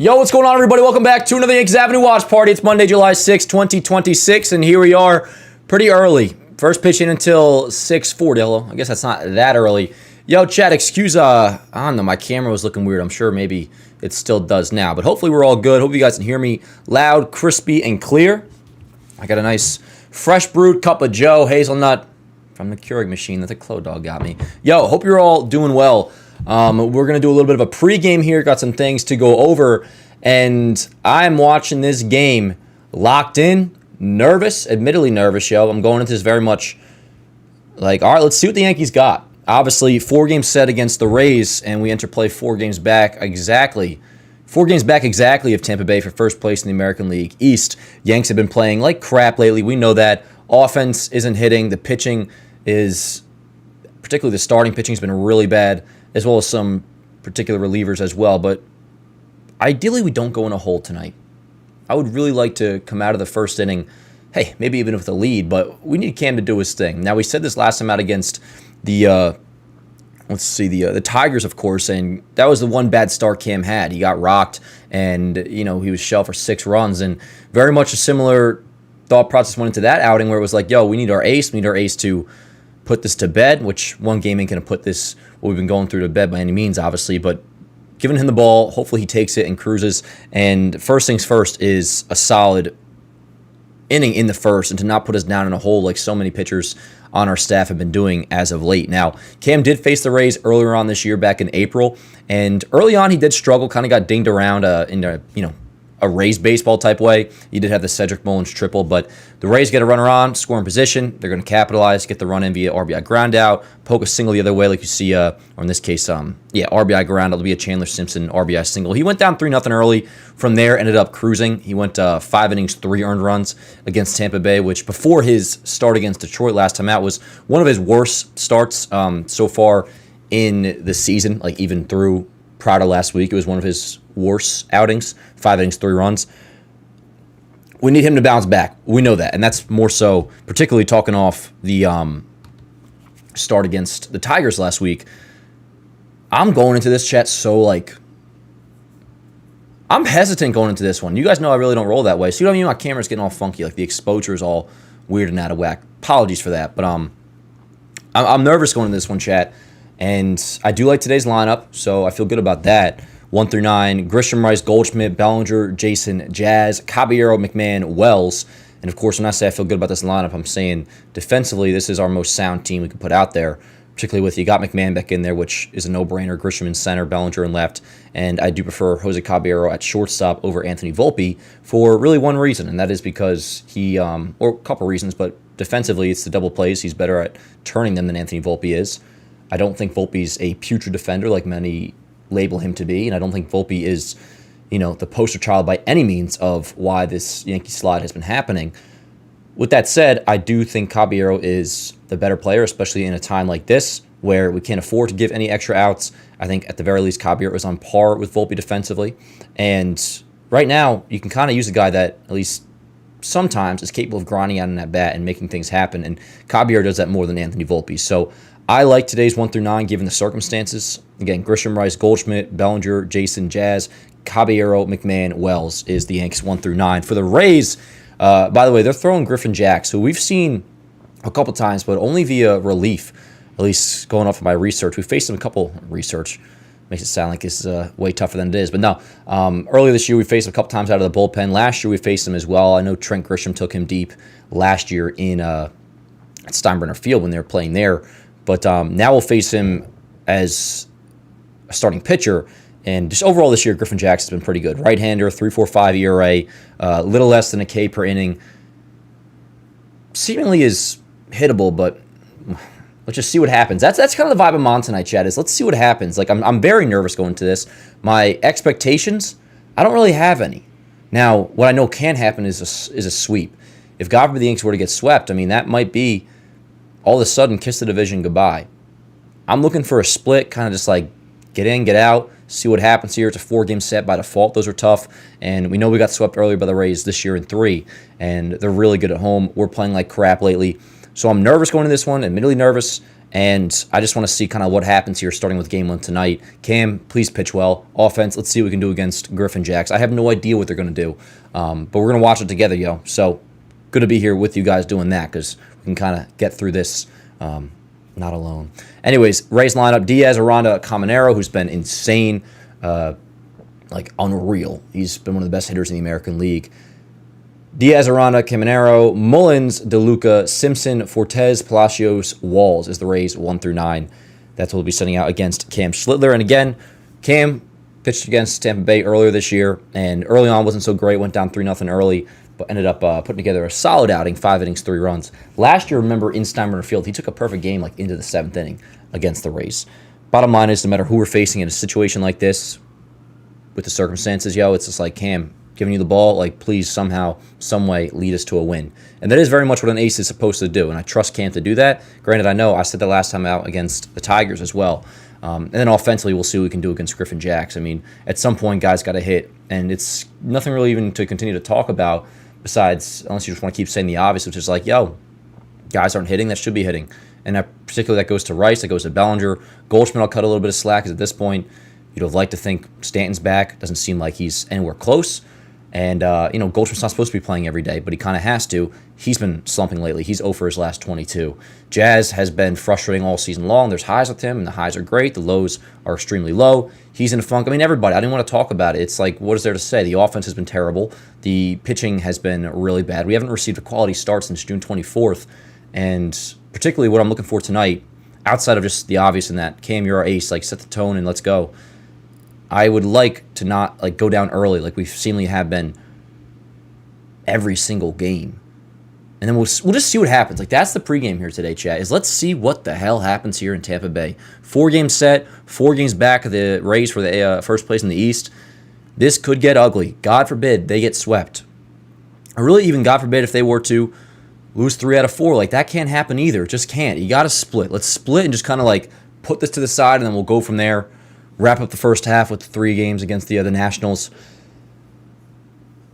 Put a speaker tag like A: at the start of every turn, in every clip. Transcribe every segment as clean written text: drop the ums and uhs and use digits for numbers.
A: Yo, what's going on, everybody? Welcome back to another Yankees Avenue watch party. It's Monday, July 6, 2026, and here we are pretty early. First pitch in until 6:40, although I guess that's not that early. Yo, chat, excuse, I don't know, my camera was looking weird. I'm sure maybe it still does now, but hopefully we're all good. Hope you guys can hear me loud, crispy, and clear. I got a nice fresh brewed cup of Joe hazelnut from the Keurig machine that the Clo Dog got me. Yo, hope you're all doing well. We're going to do a little bit of a pregame here. Got some things to go over. And I'm watching this game locked in, nervous, admittedly nervous, yo. I'm going into this very much like, all right, let's see what the Yankees got. Obviously, 4 games set against the Rays, and we enter play 4 games back exactly. 4 games back exactly of Tampa Bay for first place in the American League East. Yanks have been playing like crap lately. We know that. Offense isn't hitting. The pitching is, particularly the starting pitching, has been really bad, as well as some particular relievers as well. But ideally, we don't go in a hole tonight. I would really like to come out of the first inning, hey, maybe even with a lead, but we need Cam to do his thing. Now, we said this last time out against the Tigers, of course, and that was the one bad start Cam had. He got rocked, and, he was shelled for 6 runs, and very much a similar thought process went into that outing where it was like, yo, we need our ace to put this to bed, which one game ain't going to put this, what we've been going through, to bed by any means, obviously, but giving him the ball, hopefully he takes it and cruises, and first things first is a solid inning in the first, and to not put us down in a hole like so many pitchers on our staff have been doing as of late. Now, Cam did face the Rays earlier on this year, back in April, and early on he did struggle, kind of got dinged around in a Rays baseball type way. He did have the Cedric Mullins triple, but the Rays get a runner on, score in position. They're going to capitalize, get the run in via RBI ground out, poke a single the other way like you see, or in this case, RBI ground out. It'll be a Chandler Simpson RBI single. He went down 3-0 early. From there, ended up cruising. He went 5 innings, 3 earned runs against Tampa Bay, which before his start against Detroit last time out was one of his worst starts so far in the season, like even through prior to last week. It was one of his worst outings, 5 innings, 3 runs. We need him to bounce back. We know that, and that's more so, particularly talking off the start against the Tigers last week. I'm going into this chat I'm hesitant going into this one. You guys know I really don't roll that way, so you know what I mean? My camera's getting all funky, like the exposure is all weird and out of whack. Apologies for that, but I'm nervous going into this one, chat. And I do like today's lineup, so I feel good about that. 1 through 9, Grisham, Rice, Goldschmidt, Bellinger, Jason, Jazz, Caballero, McMahon, Wells. And, of course, when I say I feel good about this lineup, I'm saying defensively this is our most sound team we can put out there, particularly with you got McMahon back in there, which is a no-brainer. Grisham in center, Bellinger in left. And I do prefer Jose Caballero at shortstop over Anthony Volpe for really one reason, and that is because he, or a couple reasons, but defensively it's the double plays. He's better at turning them than Anthony Volpe is. I don't think Volpe's a putrid defender like many label him to be, and I don't think Volpe is, the poster child by any means of why this Yankee slide has been happening. With that said, I do think Caballero is the better player, especially in a time like this where we can't afford to give any extra outs. I think at the very least Caballero is on par with Volpe defensively, and right now you can kind of use a guy that at least sometimes is capable of grinding out in that bat and making things happen, and Caballero does that more than Anthony Volpe. So I like today's 1 through 9 given the circumstances. Again, Grisham, Rice, Goldschmidt, Bellinger, Jason, Jazz, Caballero, McMahon, Wells is the Yankees 1 through 9. For the Rays, by the way, they're throwing Griffin Jacks, who we've seen a couple times, but only via relief, at least going off of my research. We faced him a couple research. Makes it sound like this is way tougher than it is. But no, earlier this year we faced him a couple times out of the bullpen. Last year we faced him as well. I know Trent Grisham took him deep last year at Steinbrenner Field when they were playing there. But now we'll face him as a starting pitcher. And just overall this year, Griffin Jacks has been pretty good. Right-hander, 3.45 ERA, a little less than a K per inning. Seemingly is hittable, but let's just see what happens. That's kind of the vibe I'm on tonight, Chad, is let's see what happens. Like, I'm very nervous going into this. My expectations, I don't really have any. Now, what I know can happen is a sweep. If God forbid the Yankees were to get swept, I mean, that might be all of a sudden kiss the division goodbye. I'm looking for a split, kind of just like get in, get out, see what happens here. It's a 4-game set by default. Those are tough, and we know we got swept earlier by the Rays this year in 3, and they're really good at home. We're playing like crap lately. So I'm nervous going into this one, admittedly nervous, and I just want to see kind of what happens here starting with game 1 tonight. Cam, please pitch well. Offense, let's see what we can do against Griffin Jacks. I have no idea what they're going to do, but we're going to watch it together, yo. So good to be here with you guys doing that because we can kind of get through this not alone. Anyways, Rays lineup, Diaz, Aranda, Caminero, who's been insane, unreal. He's been one of the best hitters in the American League. Diaz, Aranda, Caminero, Mullins, DeLuca, Simpson, Fortes, Palacios, Walls is the Rays 1 through 9. That's what we'll be sending out against Cam Schlittler. And again, Cam pitched against Tampa Bay earlier this year, and early on wasn't so great. Went down 3-0 early, but ended up putting together a solid outing, 5 innings, 3 runs. Last year, remember, in Steinbrenner Field, he took a perfect game into the 7th inning against the Rays. Bottom line is, no matter who we're facing in a situation like this, with the circumstances, it's just like, Cam, giving you the ball, please somehow, some way, lead us to a win. And that is very much what an ace is supposed to do, and I trust Cam to do that. Granted, I know I said that last time out against the Tigers as well. And then offensively, we'll see what we can do against Griffin Jacks. I mean, at some point, guys got to hit, and it's nothing really even to continue to talk about besides, unless you just want to keep saying the obvious, which is guys aren't hitting that should be hitting. And particularly that goes to Rice, that goes to Bellinger. Goldschmidt, I'll cut a little bit of slack, because at this point, you'd have liked to think Stanton's back. Doesn't seem like he's anywhere close. And, Goldschmidt's not supposed to be playing every day, but he kind of has to. He's been slumping lately. He's 0 for his last 22. Jazz has been frustrating all season long. There's highs with him, and the highs are great. The lows are extremely low. He's in a funk. I mean, everybody. I didn't want to talk about it. It's what is there to say? The offense has been terrible. The pitching has been really bad. We haven't received a quality start since June 24th. And particularly what I'm looking for tonight, outside of just the obvious in that, Cam, you're our ace. Set the tone and let's go. I would like to not go down early like we seemingly have been every single game. And then we'll just see what happens. That's the pregame here today, chat, is let's see what the hell happens here in Tampa Bay. 4-game set, 4 games back of the Rays for the first place in the East. This could get ugly. God forbid they get swept. Or really even, God forbid, if they were to lose 3 out of 4. That can't happen either. It just can't. You got to split. Let's split and just kind of put this to the side, and then we'll go from there. Wrap up the first half with the 3 games against the Nationals.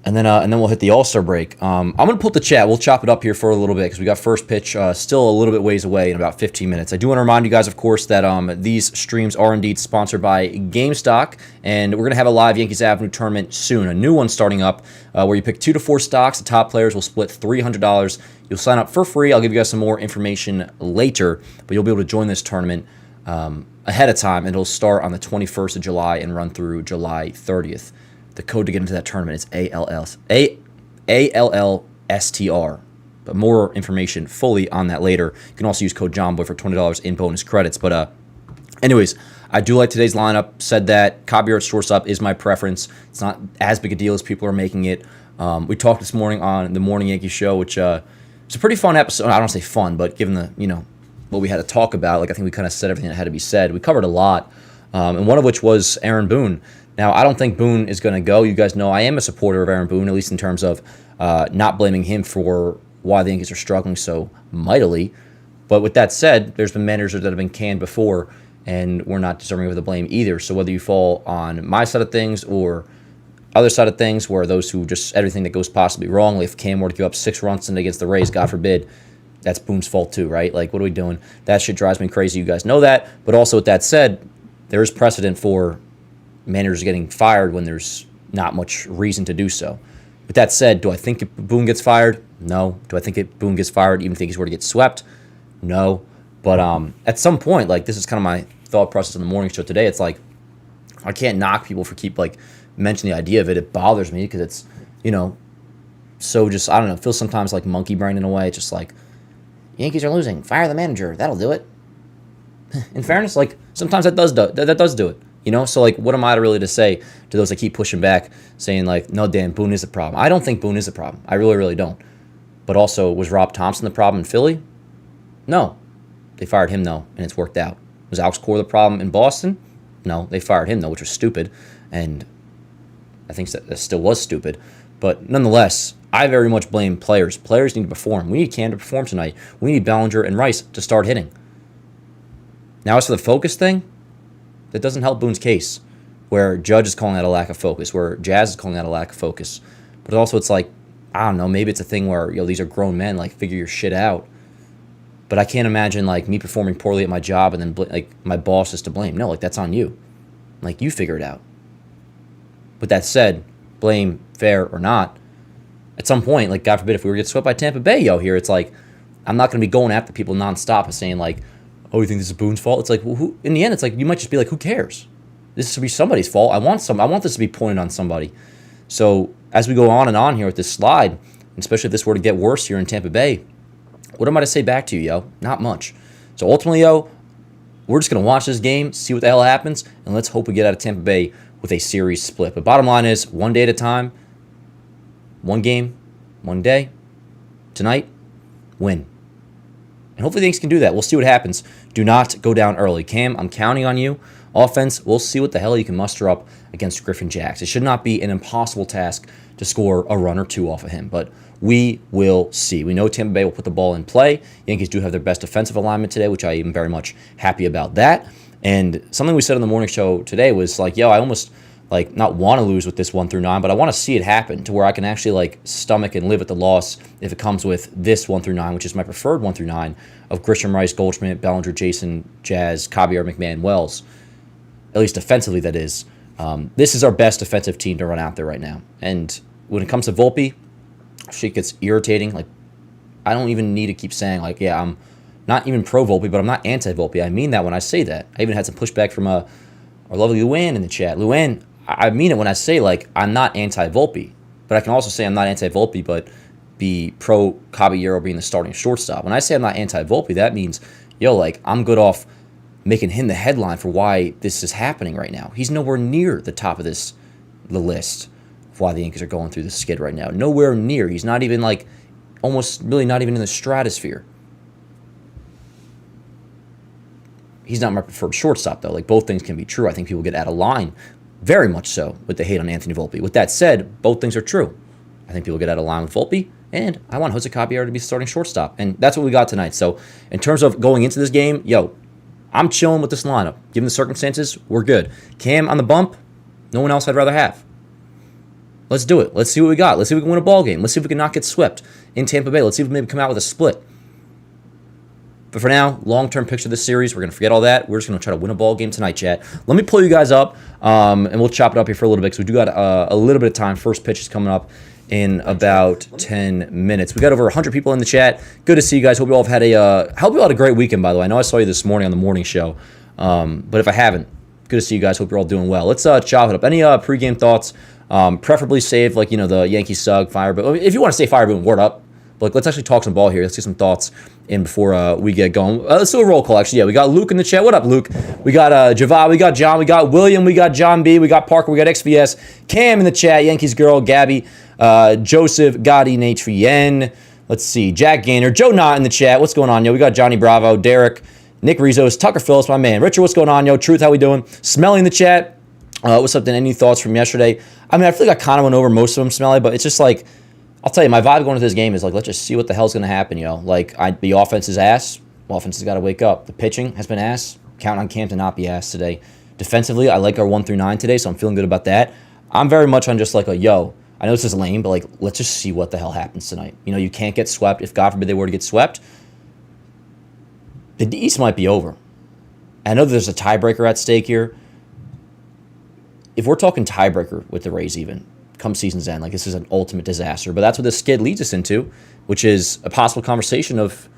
A: And then we'll hit the All-Star break. I'm going to pull up the chat. We'll chop it up here for a little bit because we got first pitch still a little bit ways away in about 15 minutes. I do want to remind you guys, of course, that these streams are indeed sponsored by GameStock, and we're going to have a live Yankees Avenue tournament soon. A new one starting up where you pick 2 to 4 stocks. The top players will split $300. You'll sign up for free. I'll give you guys some more information later, but you'll be able to join this tournament ahead of time, and it'll start on the 21st of July and run through July 30th. The code to get into that tournament is ALLSTR. But more information fully on that later. You can also use code JOHNBOY for $20 in bonus credits. But anyways, I do like today's lineup. Said that copyright shortstop is my preference. It's not as big a deal as people are making it. We talked this morning on the Morning Yankee Show, which it's a pretty fun episode. I don't say fun, but given the what we had to talk about, I think we kind of said everything that had to be said. We covered a lot, and one of which was Aaron Boone. Now, I don't think Boone is going to go. You guys know I am a supporter of Aaron Boone, at least in terms of not blaming him for why the Yankees are struggling so mightily. But with that said, there's been managers that have been canned before, and we're not deserving of the blame either. So whether you fall on my side of things or other side of things, where those who just everything that goes possibly wrong, if Cam were to give up 6 runs against the Rays, God forbid, that's Boone's fault too, right? What are we doing? That shit drives me crazy. You guys know that. But also with that said, there is precedent for managers getting fired when there's not much reason to do so. With that said, do I think Boone gets fired? No. Do I think Boone gets fired even if he's were to get swept? No. But at some point, this is kind of my thought process in the morning show today. It's I can't knock people for keep mentioning the idea of it. It bothers me because it's, so just, I don't know, it feels sometimes like monkey brain in a way. It's just Yankees are losing. Fire the manager. That'll do it. In fairness, sometimes that does do it. So what am I really to say to those that keep pushing back, saying no, Dan, Boone is the problem? I don't think Boone is the problem. I really, really don't. But also, was Rob Thompson the problem in Philly? No. They fired him, though, and it's worked out. Was Alex Cora the problem in Boston? No. They fired him, though, which was stupid. And I think that still was stupid. But nonetheless, I very much blame players. Players need to perform. We need Cam to perform tonight. We need Bellinger and Rice to start hitting. Now, as for the focus thing, that doesn't help Boone's case, where Judge is calling out a lack of focus, where Jazz is calling out a lack of focus. But also it's I don't know, maybe it's a thing where, these are grown men, figure your shit out. But I can't imagine like me performing poorly at my job and then like my boss is to blame. No, like that's on you. Like you figure it out. With that said, blame fair or not, at some point, like God forbid, if we were to get swept by Tampa Bay, here, it's like I'm not going to be going after people nonstop and saying like, oh, you think this is Boone's fault? It's like, well, who? In the end, it's like you might just be like, who cares? This should be somebody's fault. I want this to be pointed on somebody. So as we go on and on here with this slide, especially if this were to get worse here in Tampa Bay, what am I to say back to you, Not much. So ultimately, we're just going to watch this game, see what the hell happens, and let's hope we get out of Tampa Bay with a series split. But bottom line is, one day at a time, one game, one day, tonight, win. And hopefully the Yankees can do that. We'll see what happens. Do not go down early. Cam, I'm counting on you. Offense, we'll see what the hell you can muster up against Griffin Jax. It should not be an impossible task to score a run or two off of him, but we will see. We know Tampa Bay will put the ball in play. Yankees do have their best defensive alignment today, which I am very much happy about that. And something we said on the morning show today was like, I almost like not want to lose with this 1-9, but I want to see it happen to where I can actually like stomach and live with the loss if it comes with this 1-9, which is my preferred 1-9 of Grisham, Rice, Goldschmidt, Bellinger, Jason, Jazz, Caballero, McMahon, Wells. At least defensively, that is. This is our best defensive team to run out there right now. And when it comes to Volpe, shit gets irritating. Like, I don't even need to keep saying, like, I'm not even pro-Volpe, but I'm not anti-Volpe. I mean that when I say that. I even had some pushback from our lovely Luann in the chat. Luann, I mean it when I say, like, I'm not anti-Volpe. But I can also say I'm not anti-Volpe, but be pro-Caballero being the starting shortstop. When I say I'm not anti-Volpe, that means, like, I'm good off making him the headline for why this is happening right now. He's nowhere near the top of the list of why the Yankees are going through this skid right now. Nowhere near. He's not even like, almost really not even in the stratosphere. He's not my preferred shortstop, though. Like, both things can be true. I think people get out of line, very much so, with the hate on Anthony Volpe. With that said, both things are true. I think people get out of line with Volpe, and I want Jose Caballero to be starting shortstop. And that's what we got tonight. So, in terms of going into this game, I'm chilling with this lineup. Given the circumstances, we're good. Cam on the bump, no one else I'd rather have. Let's do it. Let's see what we got. Let's see if we can win a ball game. Let's see if we can not get swept in Tampa Bay. Let's see if we maybe come out with a split. But for now, long-term picture of this series, we're going to forget all that. We're just going to try to win a ball game tonight, chat. Let me pull you guys up, and we'll chop it up here for a little bit because we do got a little bit of time. First pitch is coming up in about 10 minutes. We got over 100 people in the chat. Good to see you guys. Hope you all have had a great weekend, by the way. I know I saw you this morning on the morning show, but if I haven't, good to see you guys. Hope you're all doing well. Let's chop it up. Any pregame thoughts? Preferably save the Yankees sug, fire, but if you want to say fire, boom, word up. But let's actually talk some ball here. Let's get some thoughts in before we get going. Let's do a roll call, actually. Yeah, we got Luke in the chat. What up, Luke? We got Javad, we got John, we got William, we got John B, we got Parker, we got XVS, Cam in the chat, Yankees girl, Gabby, Joseph, Gotti, Nate Trien. Let's see, Jack Gaynor, Joe Knott in the chat. What's going on, We got Johnny Bravo, Derek, Nick Rizos, Tucker Phillips, my man. Richard, what's going on, Truth, how we doing? Smelly in the chat. What's up, then? Any thoughts from yesterday? I mean, I feel like I kind of went over most of them, Smelly, but it's just like, I'll tell you, my vibe going into this game is like, let's just see what the hell's going to happen, Like, the offense is ass. Offense has got to wake up. The pitching has been ass. Count on Cam to not be ass today. Defensively, I like our 1-9 today, so I'm feeling good about that. I'm very much on just like I know this is lame, but like, let's just see what the hell happens tonight. You can't get swept. If God forbid they were to get swept, the East might be over. I know there's a tiebreaker at stake here. If we're talking tiebreaker with the Rays even, come season's end, like this is an ultimate disaster. But that's what this skid leads us into, which is a possible conversation of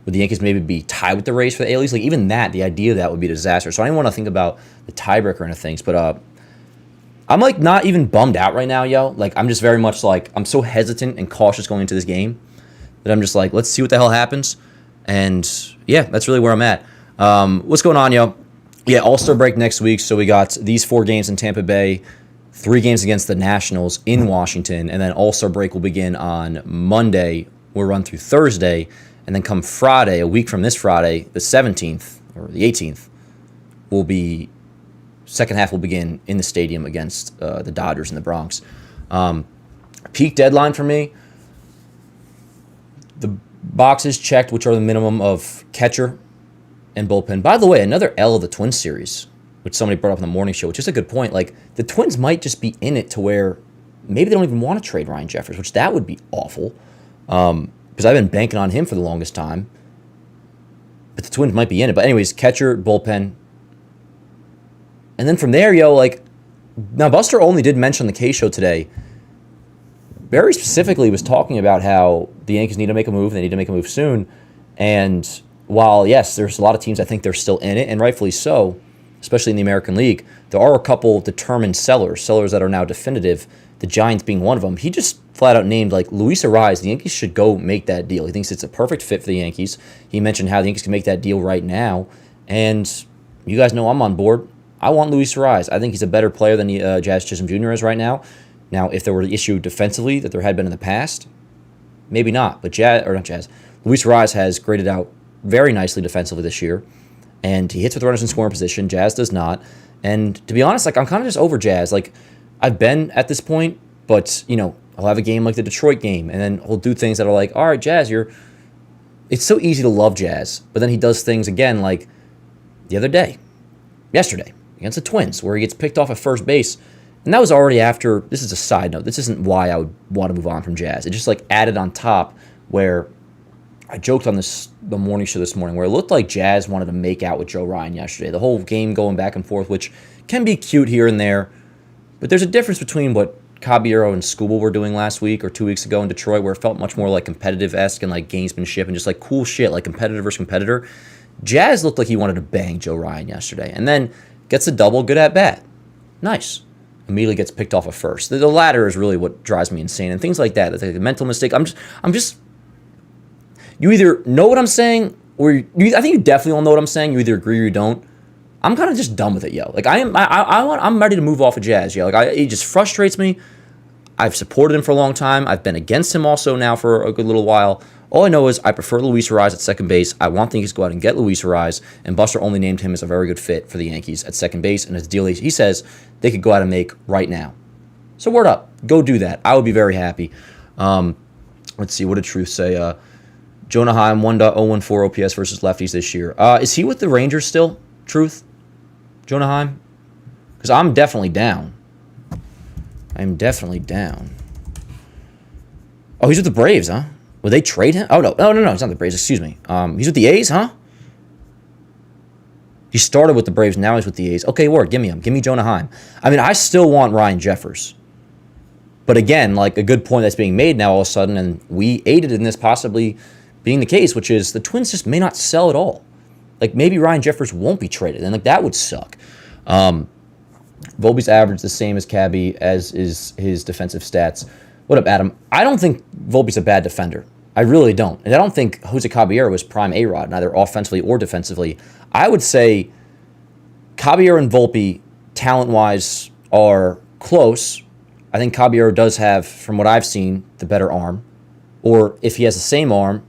A: would the Yankees maybe be tied with the Rays for the AL East? Like even that, the idea of that would be a disaster. So I don't want to think about the tiebreaker and things, but I'm like not even bummed out right now, Like I'm just very much like I'm so hesitant and cautious going into this game that I'm just like, let's see what the hell happens. And yeah, that's really where I'm at. What's going on, Yeah, All-Star break next week. So we got these 4 games in Tampa Bay, 3 games against the Nationals in Washington, and then All-Star break will begin on Monday. We'll run through Thursday, and then come Friday, a week from this Friday, the 17th or the 18th, second half will begin in the stadium against the Dodgers in the Bronx. Peak deadline for me, the boxes checked, which are the minimum of catcher and bullpen. By the way, another L of the Twins series, which somebody brought up on the morning show, which is a good point. Like, the Twins might just be in it to where maybe they don't even want to trade Ryan Jeffers, which that would be awful. Because I've been banking on him for the longest time. the Twins might be in it. But anyways, catcher, bullpen. And then from there, now Buster Olney did mention on the K Show today, very specifically was talking about how the Yankees need to make a move. They need to make a move soon. And while, yes, there's a lot of teams I think they're still in it, and rightfully so, especially in the American League, there are a couple determined sellers that are now definitive, the Giants being one of them. He just flat out named, Luis Arraez. The Yankees should go make that deal. He thinks it's a perfect fit for the Yankees. He mentioned how the Yankees can make that deal right now. And you guys know I'm on board. I want Luis Arraez. I think he's a better player than Jazz Chisholm Jr. is right now. Now, if there were an issue defensively that there had been in the past, maybe not. But Luis Arraez has graded out very nicely defensively this year. And he hits with runners in scoring position. Jazz does not. And to be honest, I'm kind of just over Jazz. I've been at this point, but, I'll have a game like the Detroit game, and then he'll do things that are like, all right, Jazz, it's so easy to love Jazz. But then he does things again like the other day, yesterday, against the Twins, where he gets picked off at first base. And that was already after, this is a side note, this isn't why I would want to move on from Jazz. It just added on top where I joked on the morning show this morning where it looked like Jazz wanted to make out with Joe Ryan yesterday. The whole game going back and forth, which can be cute here and there. But there's a difference between what Caballero and Skubal were doing last week or 2 weeks ago in Detroit, where it felt much more competitive-esque and gamesmanship and just cool shit, competitor versus competitor. Jazz looked like he wanted to bang Joe Ryan yesterday. And then gets a double, good at bat. Nice. Immediately gets picked off at first. The latter is really what drives me insane. And things like that. That's a mental mistake. I'm just you either know what I'm saying, or I think you definitely all know what I'm saying. You either agree or you don't. I'm kind of just done with it, yo. I'm ready to move off of Jazz, yo. It just frustrates me. I've supported him for a long time. I've been against him also now for a good little while. All I know is I prefer Luis Arraez at second base. I want the Yankees to go out and get Luis Arraez, and Buster only named him as a very good fit for the Yankees at second base, and his deal he says they could go out and make right now. So word up. Go do that. I would be very happy. Let's see. What did Truth say? Jonah Heim, 1.014 OPS versus lefties this year. Is he with the Rangers still, Truth? Jonah Heim? Because I'm definitely down. I'm definitely down. Oh, he's with the Braves, huh? Would they trade him? Oh, no. No, he's not the Braves. Excuse me. He's with the A's, huh? He started with the Braves. Now he's with the A's. Okay, word. Give me him. Give me Jonah Heim. I still want Ryan Jeffers. But again, a good point that's being made now all of a sudden, and we aided in this possibly being the case, which is the Twins just may not sell at all. Maybe Ryan Jeffers won't be traded, and that would suck. Volpe's average the same as Cabby, as is his defensive stats. What up, Adam? I don't think Volpe's a bad defender. I really don't. And I don't think Jose Caballero is prime A-Rod, neither offensively or defensively. I would say Caballero and Volpe, talent-wise, are close. I think Caballero does have, from what I've seen, the better arm. Or if he has the same arm,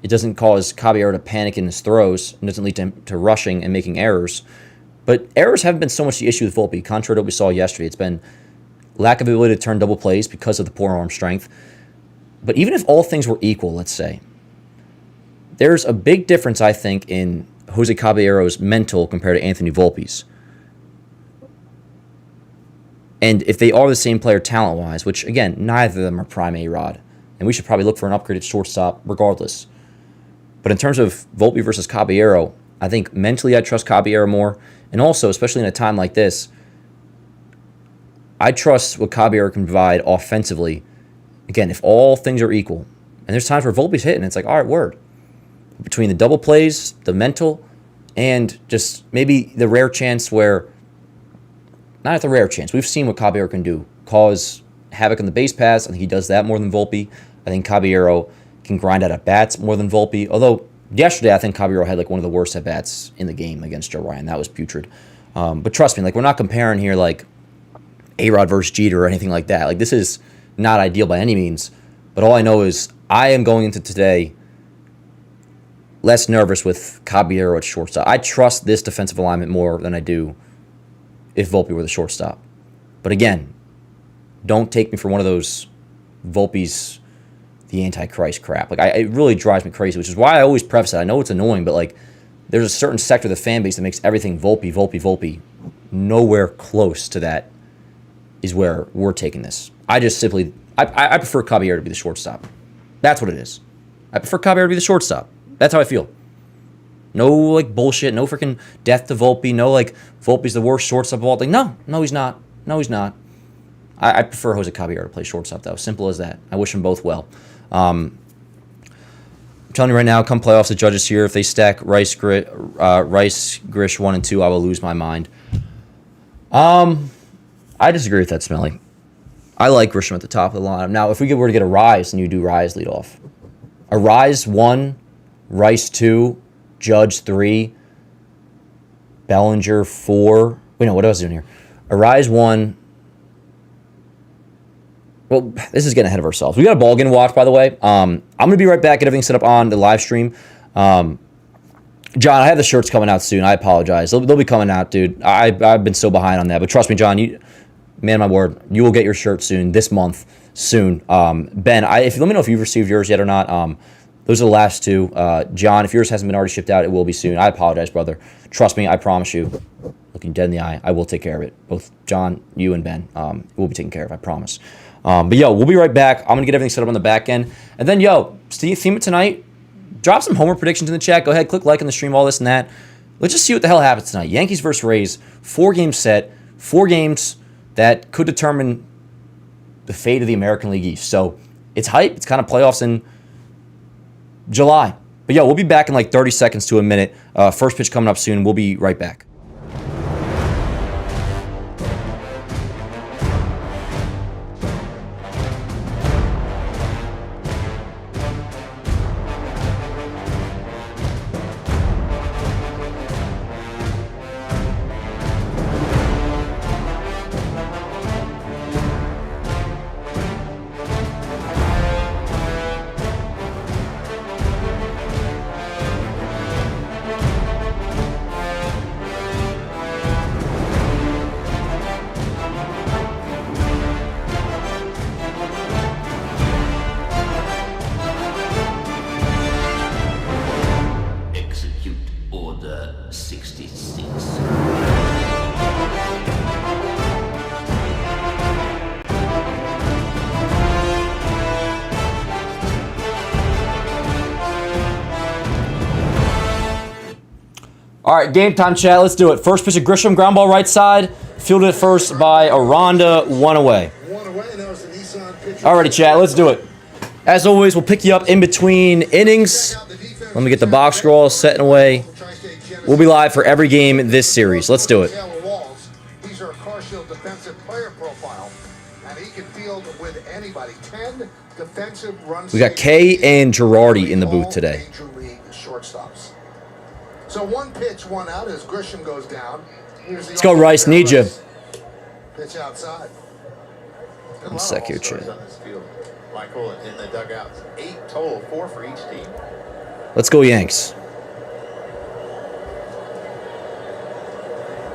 A: it doesn't cause Caballero to panic in his throws and doesn't lead to rushing and making errors. But errors haven't been so much the issue with Volpe, contrary to what we saw yesterday. It's been lack of ability to turn double plays because of the poor arm strength. But even if all things were equal, let's say, there's a big difference, I think, in Jose Caballero's mental compared to Anthony Volpe's. And if they are the same player talent-wise, which, again, neither of them are prime A-Rod, and we should probably look for an upgraded shortstop regardless. But in terms of Volpe versus Caballero, I think mentally I trust Caballero more. And also, especially in a time like this, I trust what Caballero can provide offensively. Again, if all things are equal. And there's times where Volpe's hitting, it's all right, word. Between the double plays, the mental, and just maybe the rare chance where, not at the rare chance, we've seen what Caballero can do. Cause havoc on the base paths. I think he does that more than Volpe. I think Caballero can grind out at bats more than Volpe. Although, yesterday I think Caballero had one of the worst at bats in the game against Joe Ryan. That was putrid. But trust me, we're not comparing here A-Rod versus Jeter or anything like that. This is not ideal by any means. But all I know is I am going into today less nervous with Caballero at shortstop. I trust this defensive alignment more than I do if Volpe were the shortstop. But again, don't take me for one of those Volpe's the Antichrist crap. It really drives me crazy, which is why I always preface it. I know it's annoying, but there's a certain sector of the fan base that makes everything Volpe, Volpe, Volpe. Nowhere close to that is where we're taking this. I just simply, I prefer Caballero to be the shortstop. That's what it is. I prefer Caballero to be the shortstop. That's how I feel. No, like, bullshit. No freaking death to Volpe. No, like, Volpe's the worst shortstop of all things. No, he's not. No, he's not. I prefer Jose Caballero to play shortstop, though. Simple as that. I wish them both well. I'm telling you right now, come playoffs, the judges here, if they stack Rice, Grish 1 and 2, I will lose my mind. I disagree with that, Smelly. I like Grisham at the top of the lineup. Now, if we were to get a Rise, then you do Rise lead off. A Rise 1, Rice 2, Judge 3, Bellinger 4. Wait, no, what else is doing here? A Rise 1. Well, this is getting ahead of ourselves. We got a ball game to watch, by the way. I'm going to be right back, get everything set up on the live stream. John, I have the shirts coming out soon. I apologize. They'll be coming out, dude. I've been so behind on that. But trust me, John, man, my word, you will get your shirt soon, this month, soon. Ben, let me know if you've received yours yet or not. Those are the last two. John, if yours hasn't been already shipped out, it will be soon. I apologize, brother. Trust me, I promise you, looking dead in the eye, I will take care of it. Both John, you, and Ben will be taken care of, I promise. But, yo, we'll be right back. I'm going to get everything set up on the back end. And then, yo, theme of tonight, drop some homer predictions in the chat. Go ahead, click like on the stream, all this and that. Let's just see what the hell happens tonight. Yankees versus Rays, 4-game set, 4 games that could determine the fate of the American League East. So it's hype. It's kind of playoffs in July. But, yo, we'll be back in like 30 seconds to a minute. First pitch coming up soon. We'll be right back. All right, game time, chat. Let's do it. First pitch of Grisham, ground ball right side. Fielded at first by Aranda, 1 away. Alrighty, chat. Let's do it. As always, we'll pick you up in between innings. Let me get the box score all set and away. We'll be live for every game in this series. Let's do it.
B: These are a Carshield defensive player profile, and he can field with anybody. 10 defensive runs.
A: We got Kay and Girardi in the booth today.
B: Major league shortstops. So 1 pitch, 1 out as Grisham goes down.
A: Let's go, Rice. Need you.
B: Pitch outside.
A: 1 sec here, chat.
C: Michael in the dugouts. 8 total, 4 for each team.
A: Let's go, Yanks.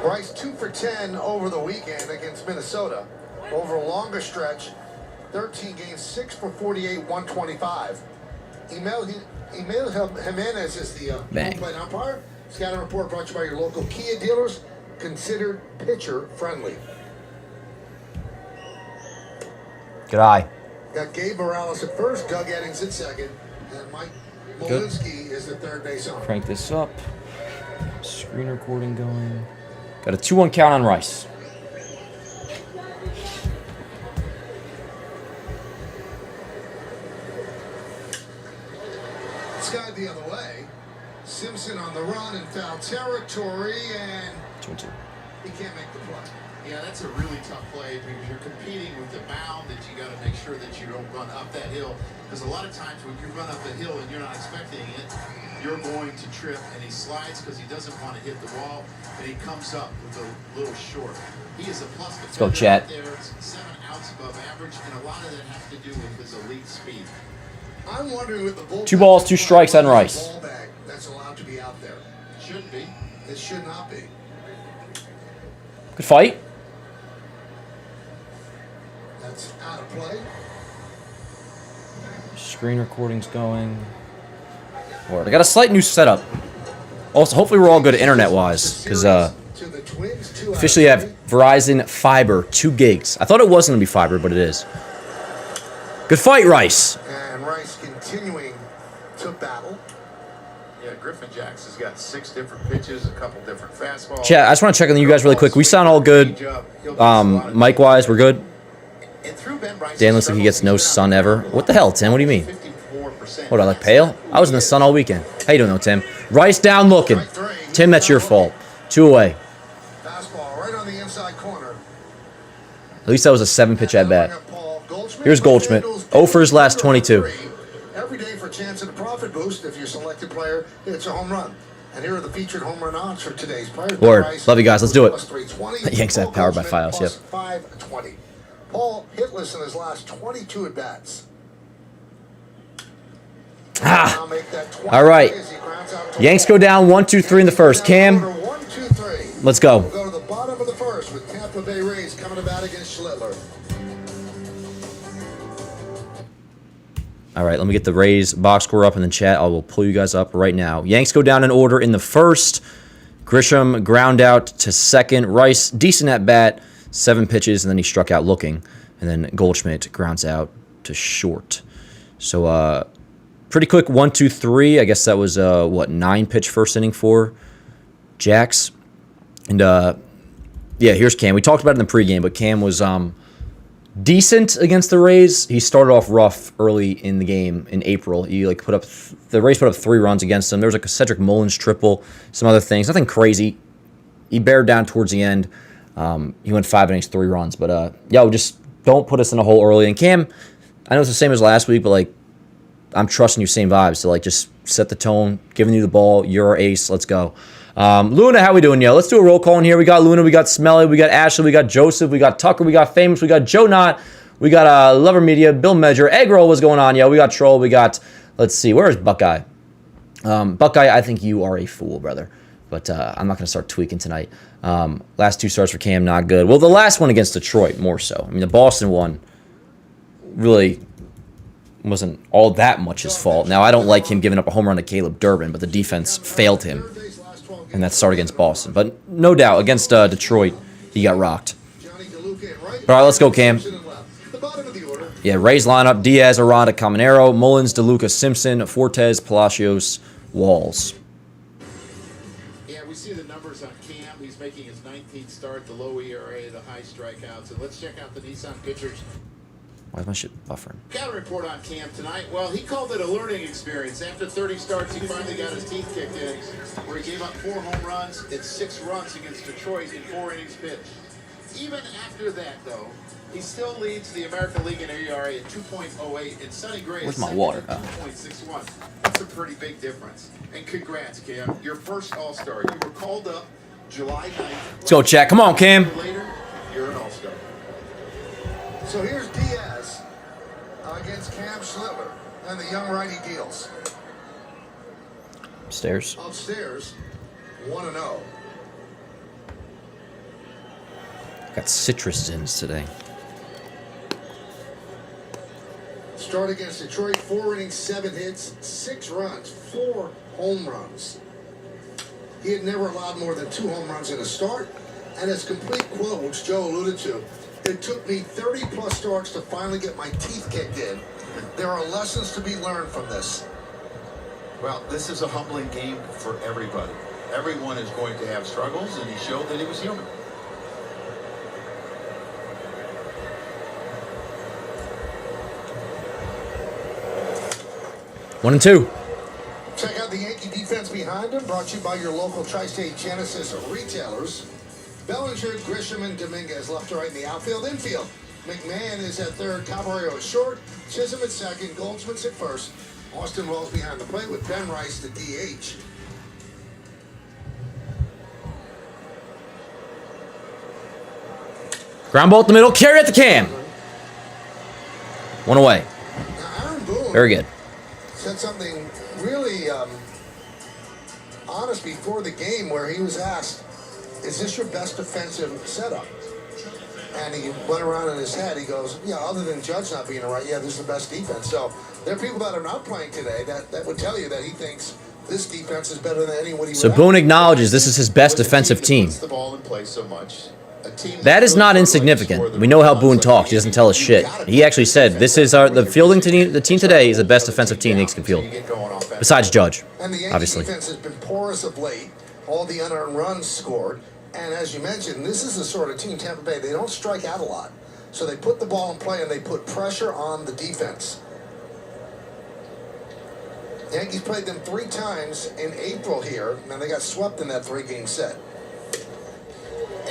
B: Rice 2 for 10 over the weekend against Minnesota. Over a longer stretch, 13 games, 6 for 48, 125. Emil Jimenez is the plate umpire. Scouting report brought to you by your local Kia dealers. Considered pitcher friendly.
A: Good eye.
B: Got Gabe Morales at first, Doug Eddings at second, and Mike Molinsky is the third base ump.
A: Crank this up. Screen recording going. Got a 2-1 count on Rice.
B: Sky the other way. Simpson on the run in foul territory, and
A: 2-2.
B: he can't make the play.
C: Yeah, that's a really tough play because you're competing with the mound that you got to make sure that you don't run up that hill. Because a lot of times when you run up the hill and you're not expecting it, you're going to trip, and he slides because he doesn't want to hit the wall, and he comes up with a little short. He is a plus defender.
A: Let's go, chat.
C: There, 7 outs above average, and a lot of that has to do with his elite speed.
B: I'm wondering with the bullpen,
A: 2 balls, 2 strikes on Rice.
B: Ball bag that's allowed to be out there.
C: It shouldn't be.
B: It should not be.
A: Good fight.
B: That's out of play.
A: Screen recording's going. Lord, I got a slight new setup. Also, hopefully we're all good internet-wise, because officially I have Verizon Fiber, 2 gigs. I thought it wasn't going to be fiber, but it is. Good fight, Rice.
B: And Rice continuing to battle.
C: Yeah, Griffin Jacks has got 6 different pitches, a couple different fastballs.
A: Chat, I just want to check on you guys really quick. We sound all good. Mic-wise, we're good. Dan looks like he gets no sun ever. What the hell, Tim? What do you mean? What, I look pale? I was in the sun all weekend. How you doing, though, Tim? Rice down looking. Tim, that's your fault. 2 away.
B: Fastball right on the inside corner.
A: At least that was a 7-pitch at bat. Here's Goldschmidt. 0 for his last 22.
B: Every day for a chance at a profit boost if your selected player hits a home run. And here are the featured home run odds for today's players.
A: Word. Love you guys. Let's do it.
B: +320.
A: Yanks have powered by Fios. Yep.
B: 520. Paul hitless in his last 22 at bats.
A: All right. Yanks go down 1-2-3 in the first. Cam, let's go.
B: We'll go to the bottom of the first with Tampa Bay Rays coming to bat against Schlittler.
A: All right, let me get the Rays box score up in the chat. I will pull you guys up right now. Yanks go down in order in the first. Grisham ground out to second. Rice, decent at bat, 7 pitches, and then he struck out looking. And then Goldschmidt grounds out to short. So, pretty quick 1-2-3. I guess that was, 9-pitch first inning for Jacks. And, yeah, here's Cam. We talked about it in the pregame, but Cam was decent against the Rays. He started off rough early in the game in April. He the Rays put up 3 runs against him. There was like a Cedric Mullins triple, some other things, nothing crazy. He bared down towards the end. He went 5 innings, 3 runs. But yo, just don't put us in a hole early. And Cam, I know it's the same as last week, but like I'm trusting you, same vibes. So like just set the tone, giving you the ball. You're our ace. Let's go. Luna, how we doing, yo? Let's do a roll call in here. We got Luna, we got Smelly, we got Ashley, we got Joseph, we got Tucker, we got Famous, we got Joe Knott, we got Lover Media, Bill Measure, Egg Roll, what's going on, yo? We got Troll, we got, let's see, where is Buckeye? Buckeye, I think you are a fool, brother. But I'm not going to start tweaking tonight. Last 2 starts for Cam, not good. Well, the last one against Detroit, more so. I mean, the Boston one really wasn't all that much his fault. Now, I don't like him giving up a home run to Caleb Durbin, but the defense failed him. And that start against Boston. But no doubt, against Detroit, he got rocked. All right, let's go, Cam. Yeah, Rays lineup, Diaz, Aranda, Caminero, Mullins, DeLuca, Simpson, Fortes, Palacios, Walls.
C: Yeah, we see the numbers on Cam. He's making his 19th start, the low ERA, the high strikeouts. And let's check out the Nissan pitchers.
A: Why is my shit buffering?
C: Got a report on Cam tonight. Well, he called it a learning experience. After 30 starts, he finally got his teeth kicked in, where he gave up 4 home runs and 6 runs against Detroit in 4 innings pitched. Even after that, though, he still leads the American League in ERA at 2.08, and Sonny Gray is
A: my water?
C: 2.61. That's a pretty big difference. And congrats, Cam. Your first All-Star. You were called up July 9th.
A: Let's go, chat. Come on, Cam.
C: Later, you're an All-Star.
B: So here's Diaz against Cam Schlittler and the young righty deals.
A: Upstairs.
B: Upstairs, 1-0.
A: Got citrus zins today.
B: Start against Detroit, 4 innings, 7 hits, 6 runs, 4 home runs. He had never allowed more than 2 home runs in a start, and his complete quote, which Joe alluded to, it took me 30-plus starts to finally get my teeth kicked in. There are lessons to be learned from this.
C: Well, this is a humbling game for everybody. Everyone is going to have struggles, and he showed that he was human.
A: One and two.
B: Check out the Yankee defense behind him, brought to you by your local Tri-State Genesis retailers. Bellinger, Grisham, and Dominguez left to right in the outfield. Infield, McMahon is at third, Caballero at short, Chisholm at second, Goldsmith's at first. Austin Wells behind the plate with Ben Rice, the DH.
A: Ground ball at the middle, carry at the Cam. One away.
B: Now, Aaron Boone
A: Very good.
B: said something really honest before the game where he was asked, is this your best defensive setup? And he went around in his head. He goes, yeah, other than Judge not being right, yeah, this is the best defense. So there are people that are not playing today that would tell you that he thinks this defense is better than anyone he would
A: So
B: have.
A: Boone acknowledges this is his best defensive team.
C: Puts the ball in play so much.
A: That is not insignificant. We know how Boone talks. He doesn't tell us shit. He actually said, "This is the fielding team. The team today is the best defensive team the Yankees can field, besides Judge,
B: And the Yankees
A: obviously."
B: defense has been porous of late. All the unearned runs scored. And as you mentioned, this is the sort of team, Tampa Bay, they don't strike out a lot. So they put the ball in play and they put pressure on the defense. The Yankees played them 3 times in April here, and they got swept in that 3-game set.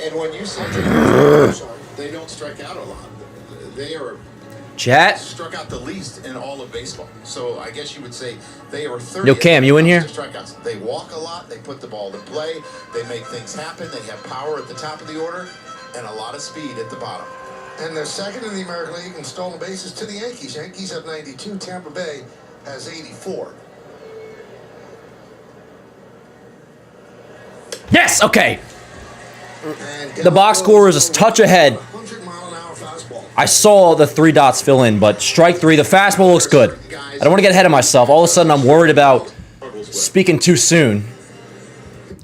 C: And when you say they don't strike out a lot, they are
A: Chat.
C: struck out the least in all of baseball. So I guess you would say they are 30.
A: Yo, Cam, you in here?
C: Strikeouts. They walk a lot. They put the ball in play. They make things happen. They have power at the top of the order and a lot of speed at the bottom.
B: And they're second in the American League in stolen bases to the Yankees. Yankees have 92. Tampa Bay has 84.
A: Yes. Okay. The box score is a touch ahead.
B: 100-mile-an-hour fastball.
A: I saw the 3 dots fill in, but strike 3. The fastball looks good. I don't want to get ahead of myself. All of a sudden, I'm worried about speaking too soon.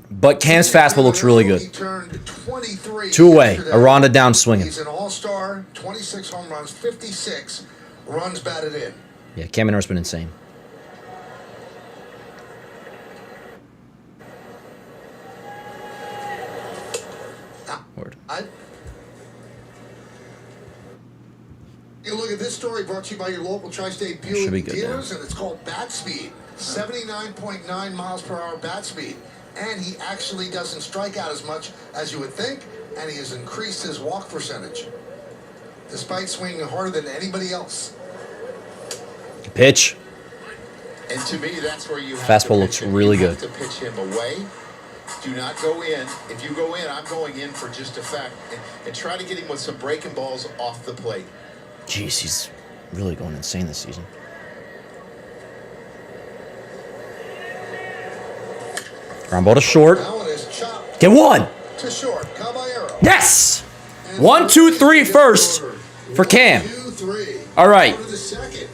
A: But Cam's fastball looks really good.
B: He turned 23
A: 2 away.
B: yesterday.
A: Aranda down swinging.
B: He's an all-star, 26 home runs, 56 runs batted in.
A: Yeah, Cam Minera's been insane. Word.
B: You look at this story brought to you by your local Tri-State
A: Should be
B: Buick
A: good,
B: dealers, and it's called Bat Speed. 79.9 miles per hour bat speed. And he actually doesn't strike out as much as you would think, and he has increased his walk percentage, despite swinging harder than anybody else.
A: Pitch.
C: And to me, that's where you have
A: Fastball
C: to
A: looks
C: pitch him.
A: really
C: You have
A: good.
C: to pitch him away. Do not go in. If you go in, I'm going in for just effect. And try to get him with some breaking balls off the plate.
A: Jeez, he's really going insane this season. Ground ball to short.
B: Now it is chopped
A: Get one.
B: to short. Caballero.
A: Yes. 1, 2, 3 first for Cam.
B: 2-3.
A: All right.
B: Go to the second.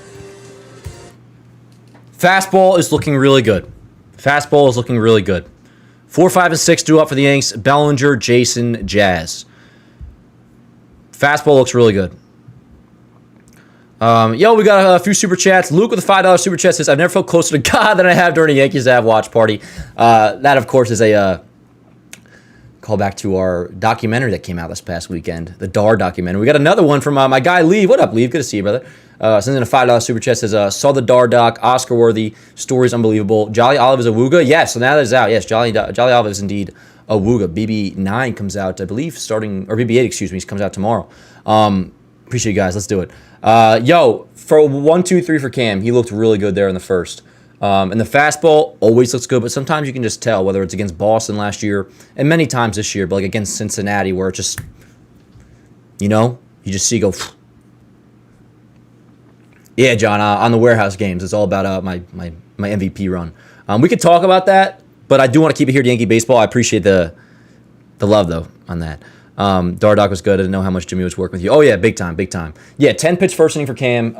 A: Fastball is looking really good. Fastball is looking really good. 4, 5, and 6 due up for the Yanks. Bellinger, Jason, Jazz. Fastball looks really good. Yo, we got a few super chats. Luke with a $5 super chat says, "I've never felt closer to God than I have during a Yankees Ave watch party." That, of course, is a callback to our documentary that came out this past weekend, the Dar documentary. We got another one from my guy, Lee. What up, Lee? Good to see you, brother. Sends in a $5 super chat, says, "Saw the Dar doc, Oscar-worthy, story's unbelievable. Jolly Olive is a Wooga?" Yes, so now that it's out. Yes, Jolly Olive is indeed a Wooga. BB9 comes out, I believe, or BB8, excuse me, comes out tomorrow. Appreciate you guys. Let's do it. Yo, for 1, 2, 3 for Cam, he looked really good there in the first. And the fastball always looks good, but sometimes you can just tell, whether it's against Boston last year and many times this year, but like against Cincinnati, where it just, you just see go. Yeah, John, on the warehouse games, it's all about my MVP run. We could talk about that, but I do want to keep it here to Yankee baseball. I appreciate the love, though, on that. Dardock was good. I didn't know how much Jimmy was working with you. Oh, yeah, big time, big time. Yeah, 10-pitch first inning for Cam.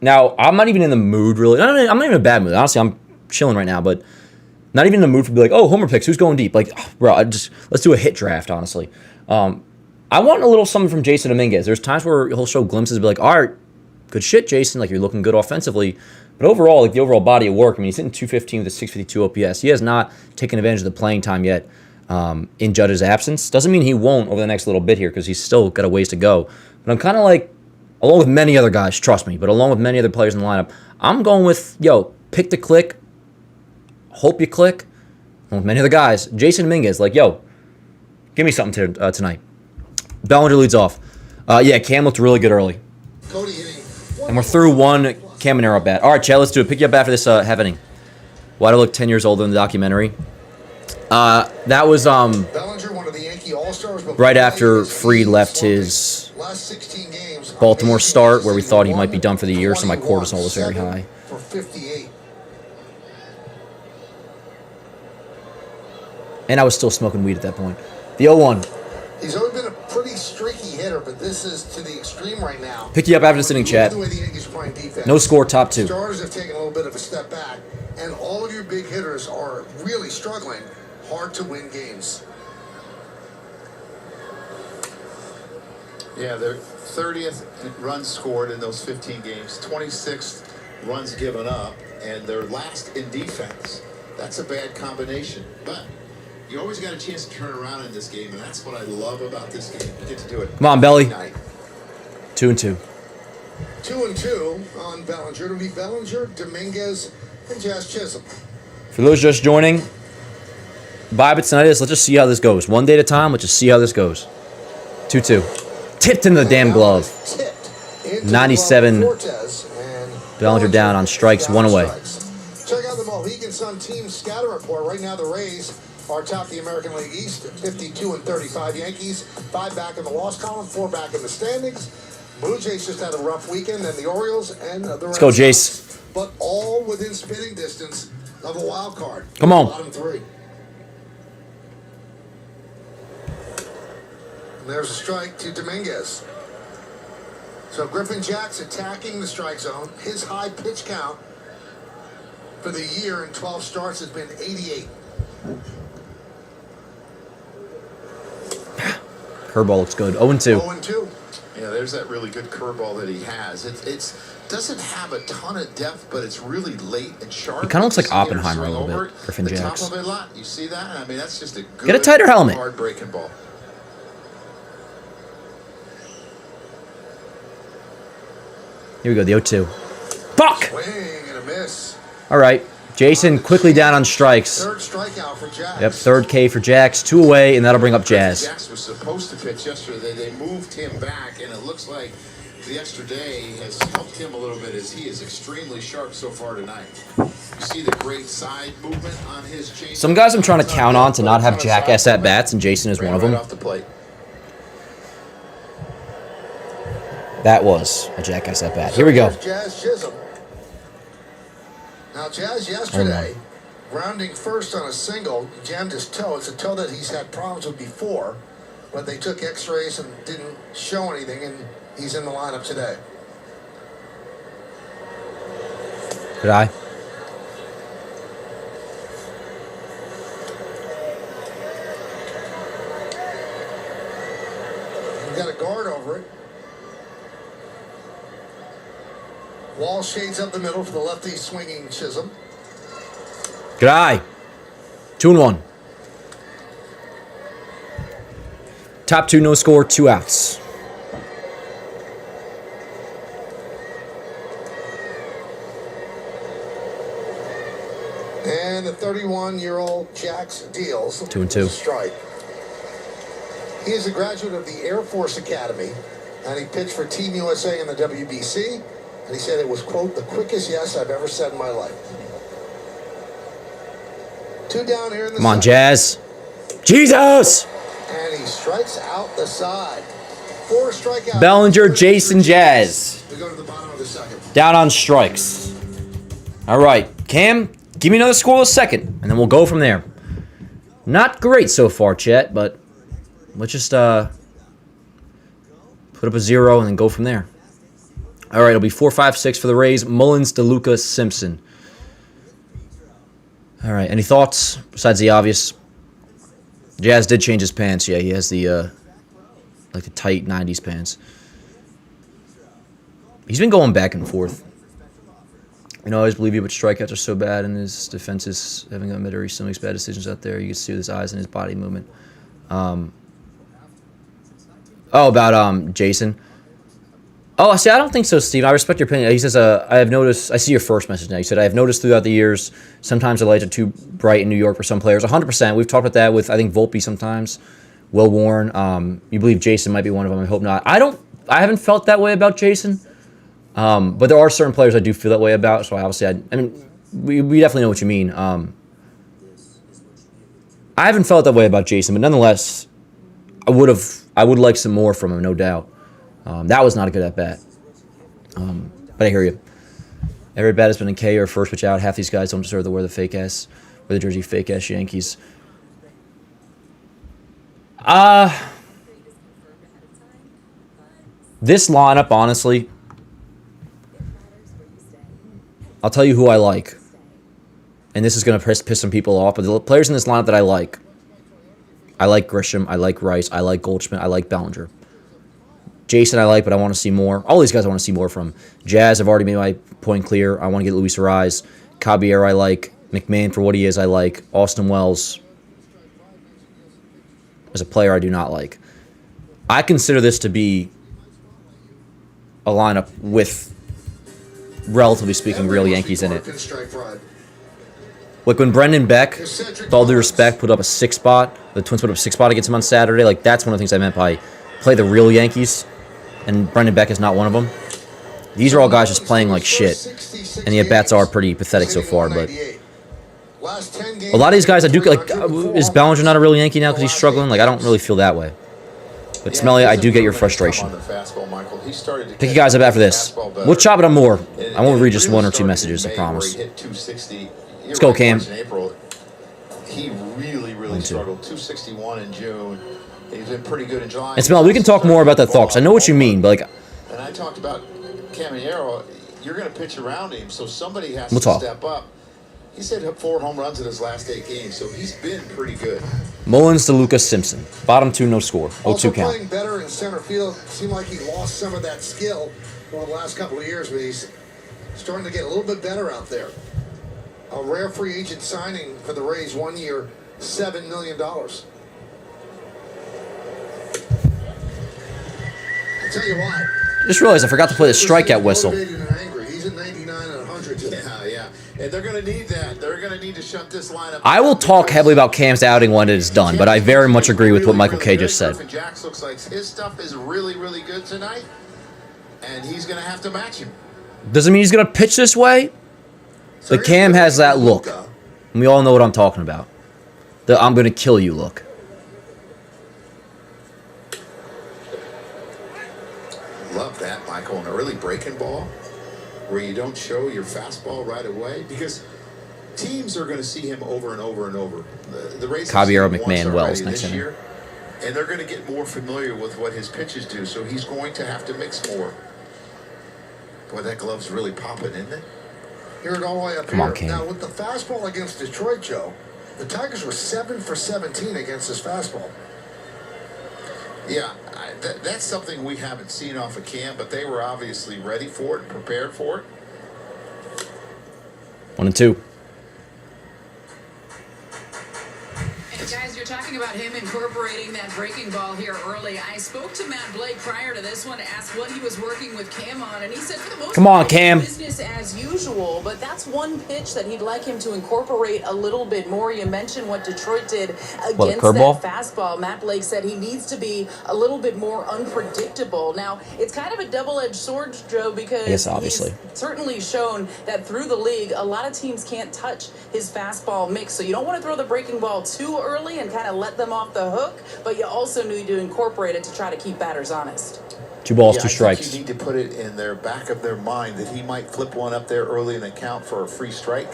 A: Now, I'm not even in the mood, really. I'm not even in a bad mood. Honestly, I'm chilling right now, but not even in the mood for be like, oh, homer picks, who's going deep? Like, bro, let's do a hit draft, honestly. I want a little something from Jason Dominguez. There's times where he'll show glimpses and be like, all right, good shit, Jason. Like, you're looking good offensively. But overall, like the overall body of work, I mean, he's hitting 215 with a 652 OPS. He has not taken advantage of the playing time yet in Judge's absence. Doesn't mean he won't over the next little bit here because he's still got a ways to go. But I'm kind of like, along with many other guys, trust me, but along with many other players in the lineup, I'm going with, pick to click, hope you click. Along with many other guys, Jason Dominguez, like, give me something tonight. Bellinger leads off. Cam looked really good early.
B: Cody hitting.
A: And we're through one Cam Minero bat. All right, Chad, let's do it. Pick you up after this half inning. Why do I look 10 years older in the documentary? That was
B: Bellinger, one of the Yankee All-Stars, but
A: right after Fried left his
B: last 16 games,
A: Baltimore start, where we thought he might be done for the year, so my cortisol was very high.
B: For 58.
A: And I was still smoking weed at that point. The 0-1.
B: He's always been a pretty streaky hitter, but this is to the extreme right now.
A: Pick you up after this inning, Chad.
B: The way the Yankees are playing defense.
A: No score, top 2.
B: Starters have taken a little bit of a step back, and all of your big hitters are really struggling hard to win games.
C: Yeah, they're 30th runs scored in those 15 games, 26th runs given up, and they're last in defense. That's a bad combination. But you always got a chance to turn around in this game, and that's what I love about this game. You get to do it.
A: Come on, Belly.
B: 2-2
A: 2-2.
B: on Bellinger. It'll be Bellinger, Dominguez, and Jazz Chisholm.
A: For those just joining, vibe tonight is let's just see how this goes. One day at a time, let's just see how this goes. 2-2. Tipped into the damn glove. 97. Bellinger down on strikes, 1 away.
B: Check out the Mohegan Sun team scatter report. Right now, the Rays are top the American League East, 52-35 Yankees, 5 back in the loss column, 4 back in the standings. Blue Jays just had a rough weekend, and the Orioles and the
A: Let's go, Jace.
B: But all within spitting distance of a wild card.
A: Come on.
B: Bottom 3. And there's a strike to Dominguez. So Griffin Jack's attacking the strike zone. His high pitch count for the year in 12 starts has been 88.
A: Curveball looks good. 0-2.
B: 0-2.
C: Yeah, there's that really good curveball that he has. It doesn't have a ton of depth, but it's really late and sharp.
A: He kind of looks like Oppenheimer a little bit, Griffin
C: the
A: Jacks.
C: top of it a lot. You see that? I mean, that's just a good,
A: Get a tighter helmet.
C: hard breaking ball.
A: Here we go, the 0-2. Fuck!
B: Swing and a miss.
A: All right. Jason quickly down on strikes.
B: Third strikeout for Jax.
A: Yep, third K for Jax. 2 away, and that'll bring up Jazz.
C: Jax was supposed to pitch yesterday. They moved him back, and it looks like the extra day has helped him a little bit as he is extremely sharp so far tonight. You see the great side movement on his change.
A: Some guys I'm trying to count on to not have jackass at bats, and Jason is one of them.
C: Right off the plate.
A: That was a jackass at bat. Here we go.
B: Jazz Chisholm. Now, Jazz yesterday, grounding first on a single, jammed his toe. It's a toe that he's had problems with before, but they took x-rays and didn't show anything, and he's in the lineup today.
A: Good eye.
B: He's got a guard over it. Wall shades up the middle for the lefty swinging Chisholm.
A: Good eye. 2-1. Top 2, no score, 2 outs.
B: And the 31-year-old Jax deals
A: 2-2.
B: strike. He is a graduate of the Air Force Academy, and he pitched for Team USA in the WBC. And he said it was, quote, the quickest yes I've ever said in my life. 2 down here in the
A: Come on,
B: side.
A: Jazz. Jesus!
B: And he strikes out the side. 4 strikeouts.
A: Bellinger, Jason, Jazz.
B: We go to the bottom of the second.
A: Down on strikes. All right. Cam, give me another scoreless second, and then we'll go from there. Not great so far, Chet, but let's just put up a 0 and then go from there. All right, it'll be 4-5-6 for the Rays. Mullins, DeLuca, Simpson. All right, any thoughts besides the obvious? Jazz did change his pants. Yeah, he has the like the tight 90s pants. He's been going back and forth. You know, I always believe you, but strikeouts are so bad, and his defense is having a mid-or he makes bad decisions out there. You can see with his eyes and his body movement. About Jason. Oh, see, I don't think so, Steve. I respect your opinion. He says, I have noticed, I see your first message now. He said, I have noticed throughout the years, sometimes the lights are too bright in New York for some players. 100%. We've talked about that with, I think, Volpe sometimes. Will Warren. You believe Jason might be one of them. I hope not. I haven't felt that way about Jason. But there are certain players I do feel that way about. So obviously, I mean, we definitely know what you mean. I haven't felt that way about Jason, but nonetheless, I would like some more from him, no doubt. That was not a good at bat. But I hear you. Every bat has been a K or first pitch out. Half these guys don't deserve to wear the wear the jersey fake ass Yankees. This lineup, honestly, I'll tell you who I like. And this is going to piss some people off, but the players in this lineup that I like Grisham, I like Rice, I like Goldschmidt, I like Bellinger. Jason I like, but I want to see more. All these guys I want to see more from. Jazz, I've already made my point clear. I want to get Luis Ariz. Caballero I like. McMahon for what he is I like. Austin Wells as a player I do not like. I consider this to be a lineup with, relatively speaking, real Yankees in it. Like when Brendan Beck, with all due respect, put up a 6 spot, the Twins put up a 6 spot against him on Saturday, like that's one of the things I meant by play the real Yankees, and Brendan Beck is not one of them. These are all guys just playing like shit, and the at-bats are pretty pathetic so far, but a lot of these guys I do, like, is Bellinger not a real Yankee now because he's struggling? Like, I don't really feel that way. But Smelly, I do get your frustration. Pick you guys up after this. We'll chop it up more. I won't read just 1 or 2 messages, I promise. Let's go, Cam.
C: He really struggled. 261 in June. He's been pretty good in July.
A: And Smelly, we can talk more about that thought, because I know what you mean, but like...
C: And I talked about Caballero. You're going to pitch around him, so somebody has to step up. He's hit 4 home runs in his last 8 games, so he's been pretty good.
A: Mullins to Lucas Simpson. Bottom 2, no score. 0-2 count.
B: Playing better in center field. Seemed like he lost some of that skill over the last couple of years, but he's starting to get a little bit better out there. A rare free agent signing for the Rays, 1 year, $7 million. I'll tell you what.
A: Just realized I forgot to play the strikeout whistle.
B: He's at 99 and 100 today.
C: Yeah. And they're going to need that. They're going to need to shut this lineup.
A: I will talk heavily about Cam's outing when it is done, but I very much agree with what Michael K just said.
C: Jax looks like his stuff is really good tonight, and he's going to have to match him.
A: Doesn't mean he's going to pitch this way, but Cam has that look. And we all know what I'm talking about. The I'm going to kill you look.
C: Love that, Michael. And a really breaking ball where you don't show your fastball right away, because teams are going to see him over and over and over. The Rays
A: Caballero, McMahon, Wells next
C: this
A: inning.
C: year, and they're going to get more familiar with what his pitches do, so he's going to have to mix more. Boy, that glove's really popping, isn't it?
B: Hear it all the way up
A: Come
B: here.
A: on, Cam.
B: Now, with the fastball against Detroit, Joe, the Tigers were 7 for 17 against his fastball.
C: Yeah, that's something we haven't seen off of Cam, but they were obviously ready for it and prepared for it.
A: 1-2.
D: And guys, you're talking about him incorporating that breaking ball here early. I spoke to Matt Blake prior to this one, asked what he was working with Cam on, and he said for the most
A: Come on,
D: part,
A: Cam.
D: business as usual, but that's one pitch that he'd like him to incorporate a little bit more. You mentioned what Detroit did against that fastball. Matt Blake said he needs to be a little bit more unpredictable. Now, it's kind of a double-edged sword, Joe, because
A: yes, obviously.
D: he's certainly shown that through the league, a lot of teams can't touch his fastball mix, so you don't want to throw the breaking ball too early and kind of let them off the hook, but you also need to incorporate it to try to keep batters honest.
A: 2 balls, 2
C: I think
A: strikes.
C: you need to put it in their back of their mind that he might flip one up there early in the count for a free strike.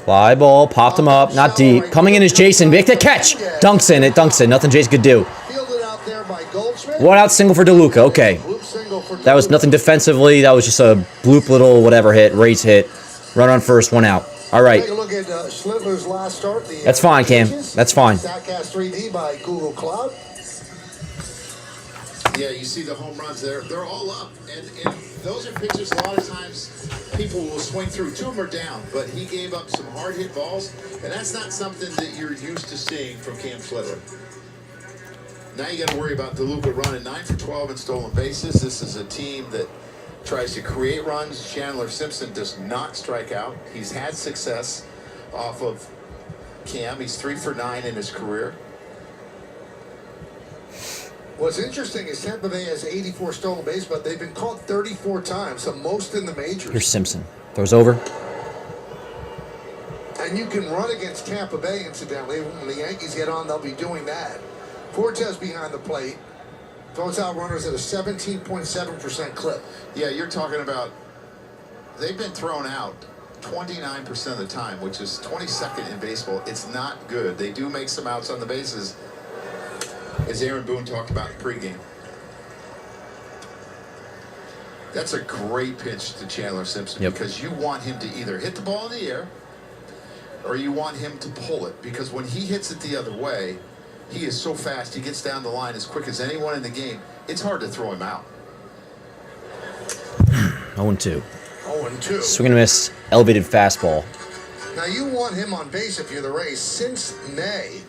A: Fly ball, popped him up, not deep. Coming in is Jason. Make the catch. Dunks in. It dunks in. Nothing Jason could do.
B: Fielded out there by Goldschmidt.
A: 1 out single for DeLuca. Okay. That was nothing defensively. That was just a bloop little whatever hit. Race hit. Run on first, 1 out. All right.
B: Take a look at Schlittler's last start.
A: That's fine, Cam. That's fine.
B: Statcast 3D by Google Cloud.
C: Yeah, you see the home runs there. They're all up. And those are pitches a lot of times people will swing through. 2 of them are down, but he gave up some hard hit balls, and that's not something that you're used to seeing from Cam Schlittler. Now you got to worry about DeLuca running 9 for 12 in stolen bases. This is a team that tries to create runs. Chandler Simpson does not strike out. He's had success off of Cam. He's 3 for 9 in his career.
B: What's interesting is Tampa Bay has 84 stolen bases, but they've been caught 34 times, the most in the majors.
A: Here's Simpson. Throws over.
B: And you can run against Tampa Bay, incidentally. When the Yankees get on, they'll be doing that. Fortes behind the plate. Throws out runners at a 17.7% clip.
C: Yeah, you're talking about they've been thrown out 29% of the time, which is 22nd in baseball. It's not good. They do make some outs on the bases, as Aaron Boone talked about in pregame. That's a great pitch to Chandler Simpson, because you want him to either hit the ball in the air or you want him to pull it, because when he hits it the other way, he is so fast. He gets down the line as quick as anyone in the game. it's hard to throw him out.
A: 0-2.
B: 0-2.
A: Swing and a miss, elevated fastball.
B: Now you want him on base if you're the Rays. Since May,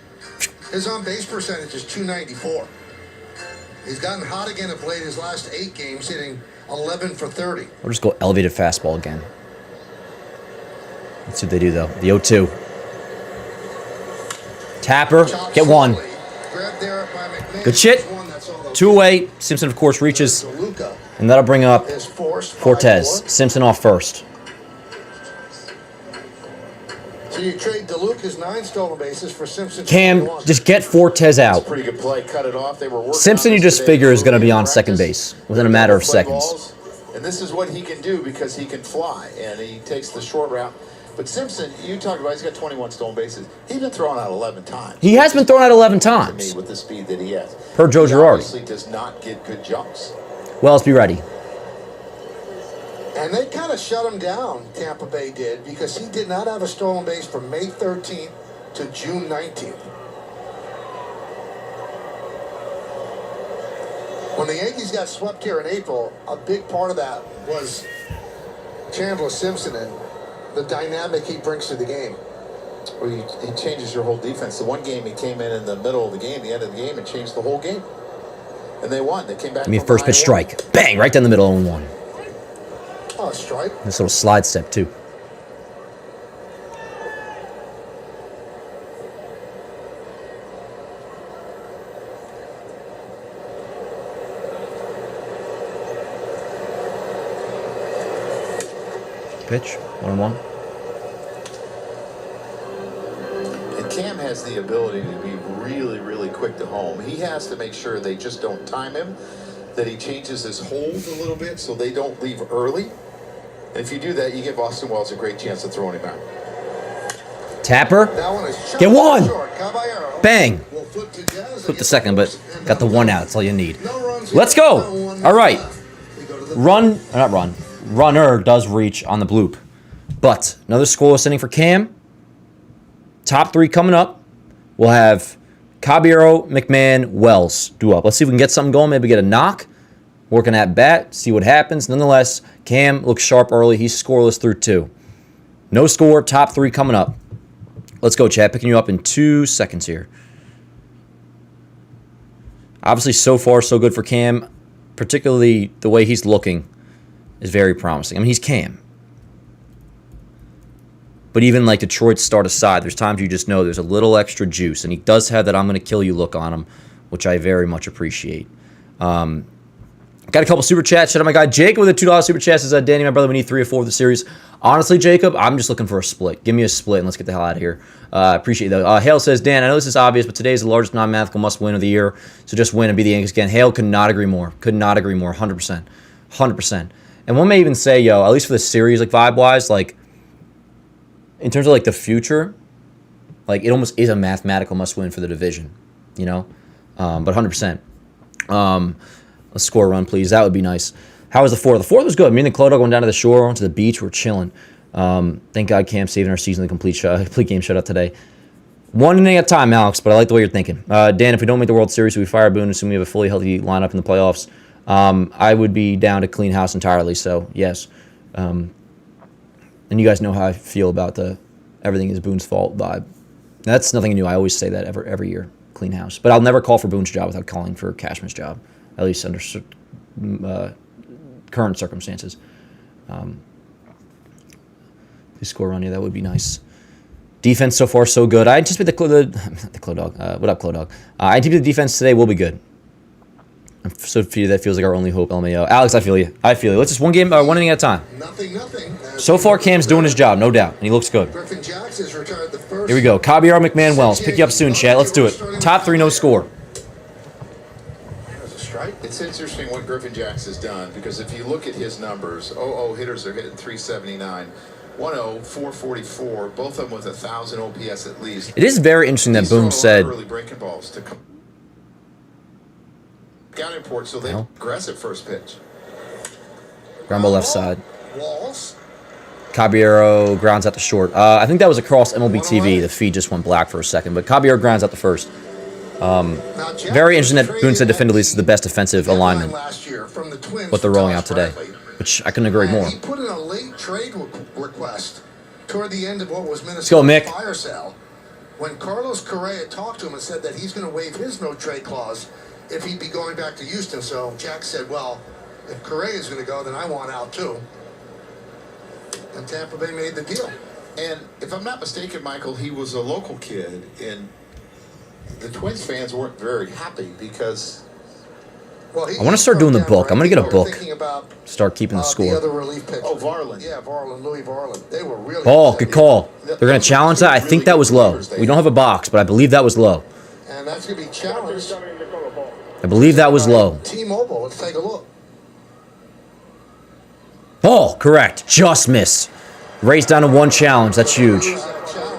B: his on-base percentage is .294. He's gotten hot again of late. His last 8 games, hitting 11 for 30.
A: We'll just go elevated fastball again. Let's see what they do, though. The 0-2. Tapper, get one. Good shit. 2 away. Simpson, of course, reaches. And that'll bring up Fortes. Simpson off first.
B: So you trade DeLuca's 9 stolen bases for Simpson.
A: Cam, just get Fortes out.
C: Pretty good play. Cut it off. They were working
A: Simpson, you just figure, is going to be on second base within a matter of seconds.
C: And this is what he can do because he can fly, and he takes the short route. But Simpson, you talked about, he's got 21 stolen bases. He's been thrown out 11 times.
A: He has been thrown out 11 times.
C: With the speed that he has.
A: Per Joe Girardi.
C: Obviously does not get good jumps.
A: Wells, be ready.
B: And they kind of shut him down, Tampa Bay did, because he did not have a stolen base from May 13th to June 19th. When the Yankees got swept here in April, a big part of that was Chandler Simpson and the dynamic he brings to the game.
C: Well, he changes your whole defense. The one game he came in the middle of the game, the end of the game, and changed the whole game. And they won. They came back.
A: Give me a first pitch strike. Bang, right down the middle, 0-1.
B: Oh, strike.
A: This little slide step, too. Pitch, 1-1.
C: And Cam has the ability to be really, really quick to home. He has to make sure they just don't time him, that he changes his hold a little bit so they don't leave early. And if you do that, you give Austin Wells a great chance of throwing him out.
A: Tapper, get one. Bang. Flip the second, but got the 1 out. That's all you need. Let's go. All right. Runner does reach on the bloop. But another scoreless inning for Cam. Top 3 coming up. We'll have Caballero, McMahon, Wells do up. Let's see if we can get something going. Maybe get a knock. Working at bat. See what happens. Nonetheless, Cam looks sharp early. He's scoreless through 2. No score. Top 3 coming up. Let's go, Chad. Picking you up in 2 seconds here. Obviously, so far, so good for Cam. Particularly the way he's looking is very promising. I mean, he's Cam. But even like Detroit's start aside, there's times you just know there's a little extra juice. And he does have that I'm going to kill you look on him, which I very much appreciate. Got a couple super chats. Shout out my guy Jacob with a $2 super chat. Says, Danny, my brother, we need 3 or 4 of the series. Honestly, Jacob, I'm just looking for a split. Give me a split and let's get the hell out of here. Appreciate that. Hale says, Dan, I know this is obvious, but today is the largest non-mathematical must-win of the year. So just win and be the Yankees again. Hale could not agree more. Could not agree more. 100%. 100%. And one may even say, yo, at least for the series, like vibe-wise, like in terms of like the future, like it almost is a mathematical must-win for the division, you know? But 100%. Let's score a run, please. That would be nice. How was the 4th? The 4th was good. Me and the Clodog went down to the shore, went to the beach. We're chilling. Thank God Cam saving our season, the complete game shutout today. 1 inning at a time, Alex, but I like the way you're thinking. Dan, if we don't make the World Series, we fire Boone, assuming we have a fully healthy lineup in the playoffs. I would be down to clean house entirely, so yes. And you guys know how I feel about the everything is Boone's fault vibe. That's nothing new. I always say that every year, clean house. But I'll never call for Boone's job without calling for Cashman's job, at least under current circumstances. Please score on you. That would be nice. Defense so far so good. I anticipate the Clodog. What up, Clodog? I anticipate the defense today will be good. I'm so for you that feels like our only hope, LMAO. Alex, I feel you. Let's just one inning at a time.
B: Nothing.
A: So far, Cam's doing his job, no doubt, and he looks good.
B: Griffin Jax is retired the first.
A: Here we go. Caballero, McMahon, Wells. Pick you up soon, chat. Let's do it. Top 3, no score.
B: There's a strike.
C: It's interesting what Griffin Jax has done because if you look at his numbers, 0-0 hitters are hitting 379. 1-0, 444, both of them with 1,000 OPS at least.
A: It is very interesting that Boone said.
C: Early breaking balls to come. Scouting report, so they aggressive first pitch.
A: Ground ball left side.
B: Walls.
A: Caballero grounds out to short. I think that was across MLB TV. The feed just went black for a second, but Caballero grounds out the first. Very interesting that Boone said definitively this is the best defensive alignment. What they're rolling out today, which I couldn't agree more.
B: He put in a late trade request toward the end of what was
A: Let's go,
B: Minnesota's
A: Mick.
B: fire sale. When Carlos Correa talked to him and said that he's going to waive his no-trade clause if he'd be going back to Houston. So Jack said, well, if Correa is going to go, then I want out too. And Tampa Bay made the deal.
C: And if I'm not mistaken, Michael, he was a local kid, and the Twins fans weren't very happy because...
B: Well,
A: I want to start doing the book. I'm going to get a book. Start keeping the
B: The
A: score.
B: other relief pitcher.
C: Oh, Varland.
B: Yeah, Varland, Louis Varland. They were really
A: Oh, good call. They're going to challenge that. I think that was low. We don't have a box, but I believe that was low.
B: And that's going to be challenged.
A: I believe that was low.
B: T-Mobile, let's take a look.
A: Oh, correct. Just missed. Raised down to 1 challenge. That's huge.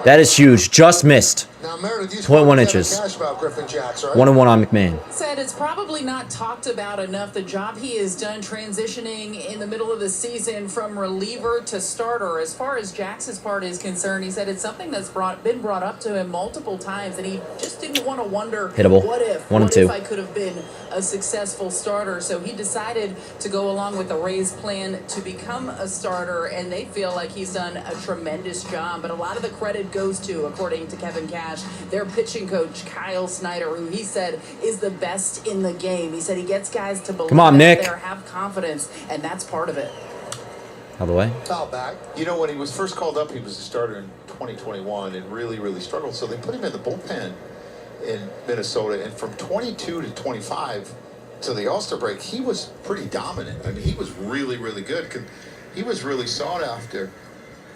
A: That is huge. Just missed.
B: Now, Meredith, you
A: 0.1 inches.
B: cash about Griffin Jacks, right?
A: 1-1 on McMahon.
D: Said it's probably not talked about enough the job he has done transitioning in the middle of the season from reliever to starter. As far as Jackson's part is concerned, he said it's something that's been brought up to him multiple times, and he just didn't want to wonder
A: Hittable.
D: what if
A: 1 and 2.
D: I could have been a successful starter. So he decided to go along with the Rays' plan to become a starter, and they feel like he's done a tremendous job. But a lot of the credit goes to, according to Kevin Cash, their pitching coach Kyle Snyder, who he said is the best in the game. He said he gets guys to believe
A: Nick.
D: there, have confidence, and that's part of it.
A: Out of the way.
B: Foul back.
C: You know, when he was first called up, he was a starter in 2021 and really, really struggled. So they put him in the bullpen in Minnesota. And from 22 to 25 to the All-Star break, he was pretty dominant. I mean, he was really, really good. He was really sought after.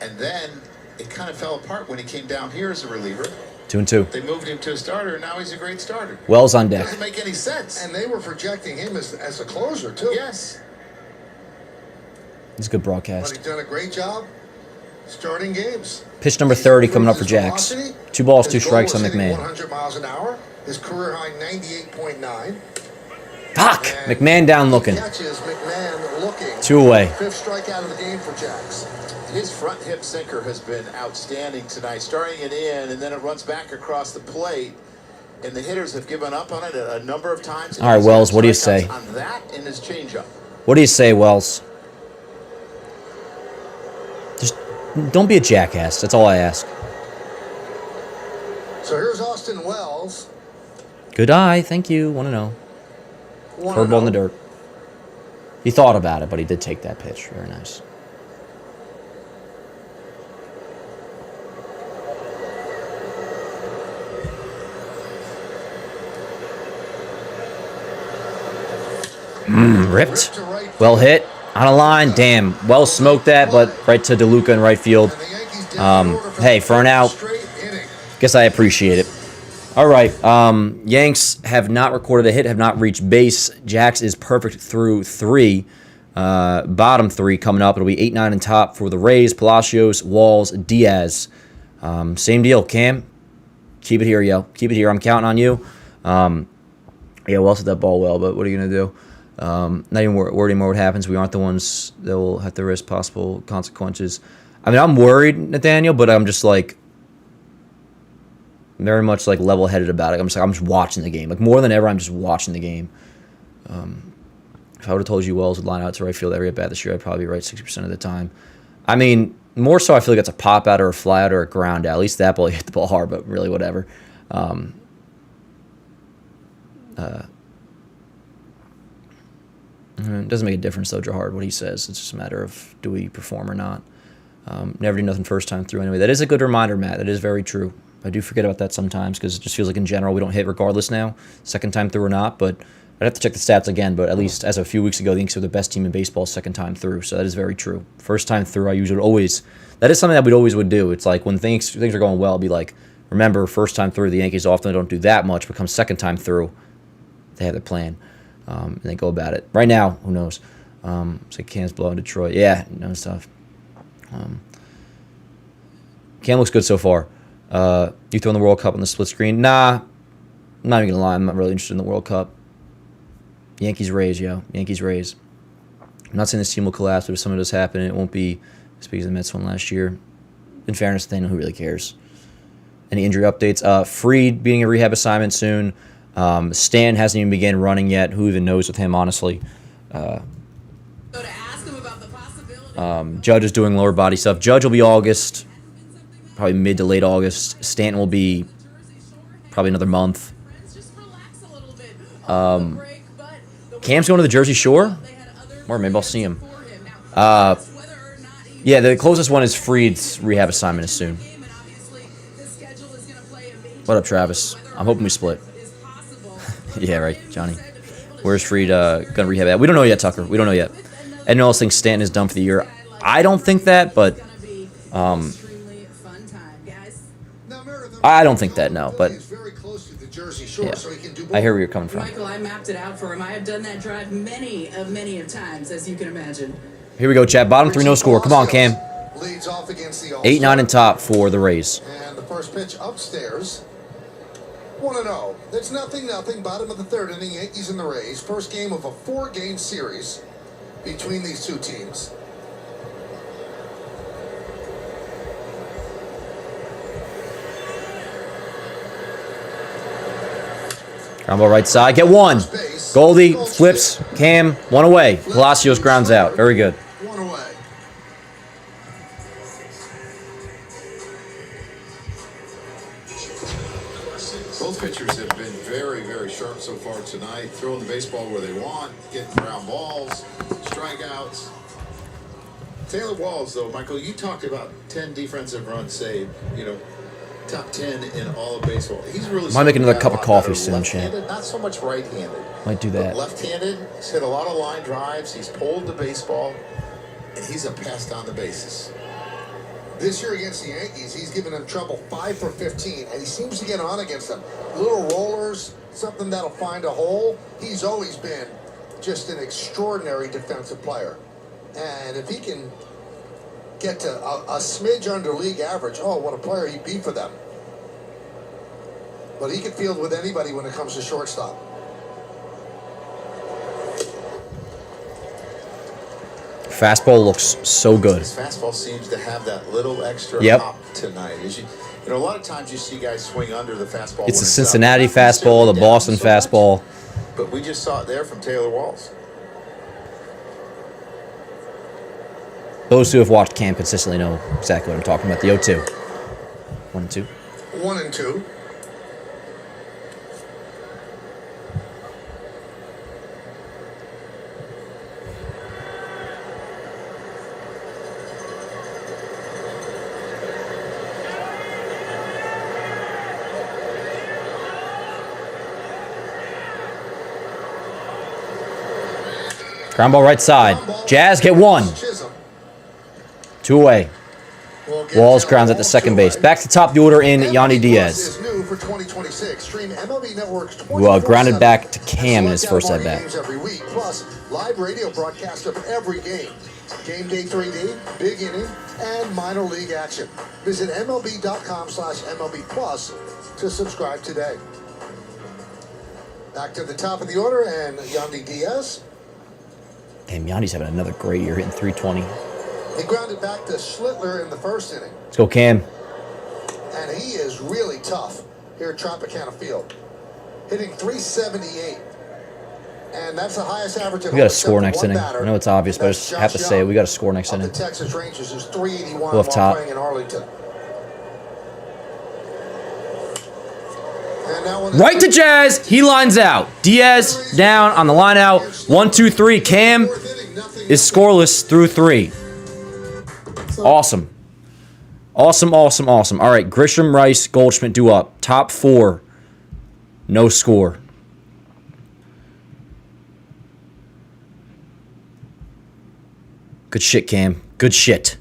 C: And then it kind of fell apart when he came down here as a reliever.
A: 2 and 2.
C: They moved him to a starter, and now he's a great starter.
A: Wells on deck.
C: Doesn't make any sense.
B: And they were projecting him as a closer, too.
C: Yes.
A: It's a good
B: But
A: broadcast.
B: he's done a great job starting games.
A: Pitch number 30 coming up for Jax. 2 balls, 2 strikes on McMahon.
B: 100 miles an hour. His career high 98.9.
A: Fuck! McMahon down looking.
B: Catches McMahon looking.
A: 2 away.
B: 5th strikeout of the game for Jax.
C: His front hip sinker has been outstanding tonight, starting it in, and then it runs back across the plate, and the hitters have given up on it a number of times.
A: All right, Wells, what do you say?
C: On that and his changeup.
A: What do you say, Wells? Just don't be a jackass. That's all I ask.
B: So here's Austin Wells.
A: Good eye. Thank you. 1-0. Curveball in the dirt. He thought about it, but he did take that pitch. Very nice. Ripped. Well hit. On a line. Damn. Well smoked that, but right to DeLuca in right field. Hey, for an out, guess I appreciate it. All right. Yanks have not recorded a hit, have not reached base. Jax is perfect through 3. Bottom 3 coming up. It'll be 8, 9, and top for the Rays. Palacios, Walls, Diaz. Same deal. Cam, keep it here, yo. Keep it here. I'm counting on you. Yeah, Wells hit that ball well, but what are you going to do? Not even worried anymore what happens. We aren't the ones that will have to risk possible consequences. I mean, I'm worried, Nathaniel, but I'm just like very much like level-headed about it. I'm just watching the game. Like more than ever, I'm just watching the game. If I would have told you Wells would line out to right field every at bat this year, I'd probably be right 60% of the time. I mean, more so I feel like it's a pop out or a fly out or a ground out. At least that ball, you hit the ball hard, but really whatever. It doesn't make a difference, though, Jahard, what he says. It's just a matter of do we perform or not. Never do nothing first time through anyway. That is a good reminder, Matt. That is very true. I do forget about that sometimes because it just feels like in general we don't hit regardless now, second time through or not. But I'd have to check the stats again. But at least as of a few weeks ago, the Yankees were the best team in baseball second time through. So that is very true. First time through, I usually always – that is something that we always would do. It's like when things are going well, be like, remember, first time through, the Yankees often don't do that much. But come second time through, they have their plan. And they go about it. Right now, who knows? It's like Cam's blowing Detroit. Yeah, no stuff. Cam looks good so far. You throwing the World Cup on the split screen? Nah. I'm not even going to lie. I'm not really interested in the World Cup. Yankees Rays, yo. Yankees Rays. I'm not saying this team will collapse, but if some of this happen, it won't be as big as the Mets one last year. In fairness, they know who really cares. Any injury updates? Freed being a rehab assignment soon. Stan hasn't even begun running yet. Who even knows with him, honestly? Judge is doing lower body stuff. Judge will be August, probably mid to late August. Stanton will be probably another month. Cam's going to the Jersey Shore? Or maybe I'll see him. Yeah, the closest one is Freed's rehab assignment is soon. What up, Travis? I'm hoping we split. Yeah, right, Johnny. Where's Freed going to rehab at? We don't know yet, Tucker. We don't know yet. And no one thinks Stanton is done for the year. I don't think that, but I don't think that, no. But yeah, I hear where you're coming from.
D: Michael, I mapped it out for him. I have done that drive many of times, as you can imagine.
A: Here we go, chat. Bottom three, no score. Come on, Cam. 8, 9, and top for the Rays.
B: And the first pitch upstairs. 1-0. It's nothing. Bottom of the third inning. Yankees and the Rays. First game of a 4-game series between these two teams.
A: Ground ball right side. Get one. Goldie flips. Cam, one away. Palacios grounds out. Very good.
B: One away.
C: Both pitchers have been very sharp so far tonight, throwing the baseball where they want, getting ground balls, strikeouts. Taylor Walls, though, Michael, you talked about 10 defensive runs saved, top 10 in all of baseball. He's really.
A: Might make another cup of coffee soon, champ.
C: Not so much right-handed.
A: Might do that.
C: Left-handed, he's hit a lot of line drives, he's pulled the baseball, and he's a pest on the bases.
B: This year against the Yankees, he's given them trouble 5 for 15, and he seems to get on against them. Little rollers, something that'll find a hole. He's always been just an extraordinary defensive player. And if he can get to a smidge under league average, oh, what a player he'd be for them. But he can field with anybody when it comes to shortstop.
A: Fastball looks so good.
C: His fastball seems to have that little extra hop tonight. A lot of times you see guys swing under the fastball.
A: It's the Cincinnati fastball, the Boston fastball.
C: But we just saw it there from Taylor Walls.
A: Those who have watched Cam consistently know exactly what I'm talking about. The 0-2. 1 and 2.
B: 1 and 2.
A: Ground ball right side. Jazz get one. 2 away. Walls grounds at the second base. Back to top of the order in Yandy Diaz. Who grounded back to Cam in his first at bat.
B: Plus, live radio broadcast of every game. Game Day 3D, Big Inning, and minor league action. Visit MLB.com/MLB Plus to subscribe today. Back to the top of the order and Yandy Diaz.
A: Damn, Yandy's having another great year, hitting 320.
B: He grounded back to Schlittler in the first inning.
A: Let's go, Cam.
B: And he is really tough here at Tropicana Field. Hitting 378. And that's the highest average.
A: We got to score next inning. I know it's obvious, but I just have to say it. We got to score next inning.
B: The Texas Rangers is 381
A: while
B: playing in Arlington.
A: Right to Jazz. He lines out. Diaz down on the line out. 1, 2, 3. Cam is scoreless through 3. Awesome. Awesome. All right, Grisham, Rice, Goldschmidt due up. Top 4. No score. Good shit, Cam. Good shit.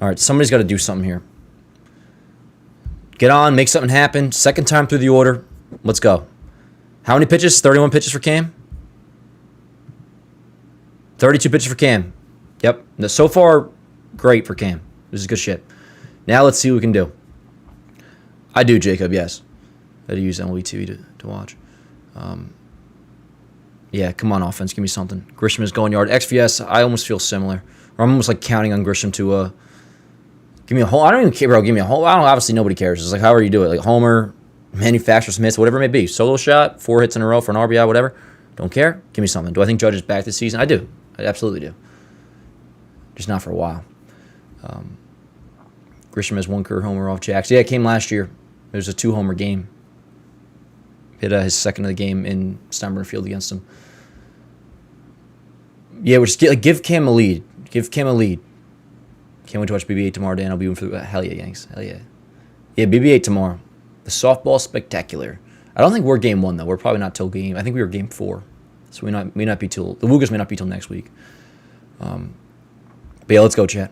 A: All right, somebody's got to do something here. Get on, make something happen. Second time through the order. Let's go. How many pitches? 31 pitches for Cam? 32 pitches for Cam. Yep. So far, great for Cam. This is good shit. Now let's see what we can do. I do, Jacob, yes. I had to use MLB TV to watch. Yeah, come on, offense. Give me something. Grisham is going yard. XVS, I almost feel similar. Or I'm almost like counting on Grisham to Give me a home. I don't even care, bro. Give me a home. I don't. Obviously, nobody cares. It's like however you do it, like homer, manufacturer some hits, whatever it may be. Solo shot, 4 hits in a row for an RBI, whatever. Don't care. Give me something. Do I think Judge is back this season? I do. I absolutely do. Just not for a while. Grisham has 1 career homer off Jacks. Yeah, it came last year. It was a 2-homer game. Hit his second of the game in Steinbrenner Field against him. Yeah, we're just give Cam a lead. Give Cam a lead. Can't wait to watch BB-8 tomorrow, Dan. I'll be in for hell yeah, Yanks. Hell yeah. Yeah, BB-8 tomorrow. The softball spectacular. I don't think we're game 1 though. We're probably not till game. I think we were game 4, so we may not be till the Woogers may not be till next week. But yeah, let's go, chat.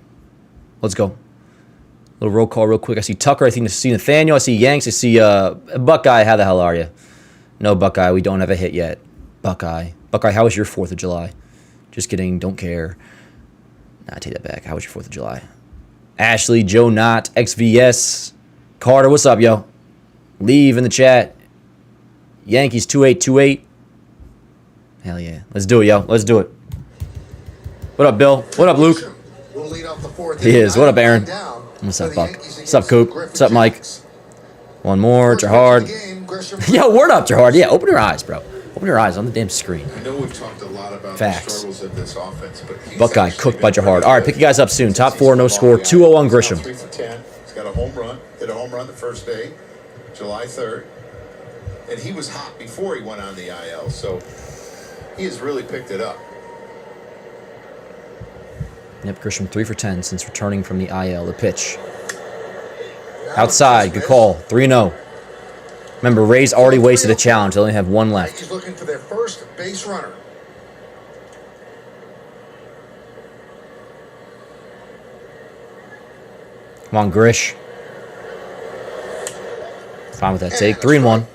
A: Let's go. Little roll call real quick. I see Tucker. I see Nathaniel. I see Yanks. I see Buckeye. How the hell are you? No, Buckeye. We don't have a hit yet. Buckeye. Buckeye, how was your 4th of July? Just kidding. Don't care. Nah, I take that back. How was your 4th of July? Ashley, Joe Knott, XVS, Carter, what's up, yo? Leave in the chat. Yankees 2828. Hell yeah. Let's do it, yo. Let's do it. What up, Bill? What up, Luke? He is. What up, Aaron? What's up, Buck? What's up, Coop? What's up, Mike? One more, Gerhard. Yo, word up, Gerhard. Yeah, open your eyes, bro. Open your eyes on the damn screen.
C: I know we've talked a lot about
A: Facts.
C: the struggles of this offense, but
A: Buckeye cooked by Gerhard. All right, pick you guys up soon. Top 4, no score. 2-0 on Grisham.
C: 3 for 10. He's got a home run. Hit a home run the first day, July 3rd. And he was hot before he went on the IL, so he has really picked it up.
A: Yep, Grisham 3 for 10 since returning from the IL. The pitch. Outside, good call. 3-0. Remember, Rays already wasted a challenge. They only have 1 left.
B: He's looking for their first base runner.
A: Come on, Grish. Fine with that take. 3-1.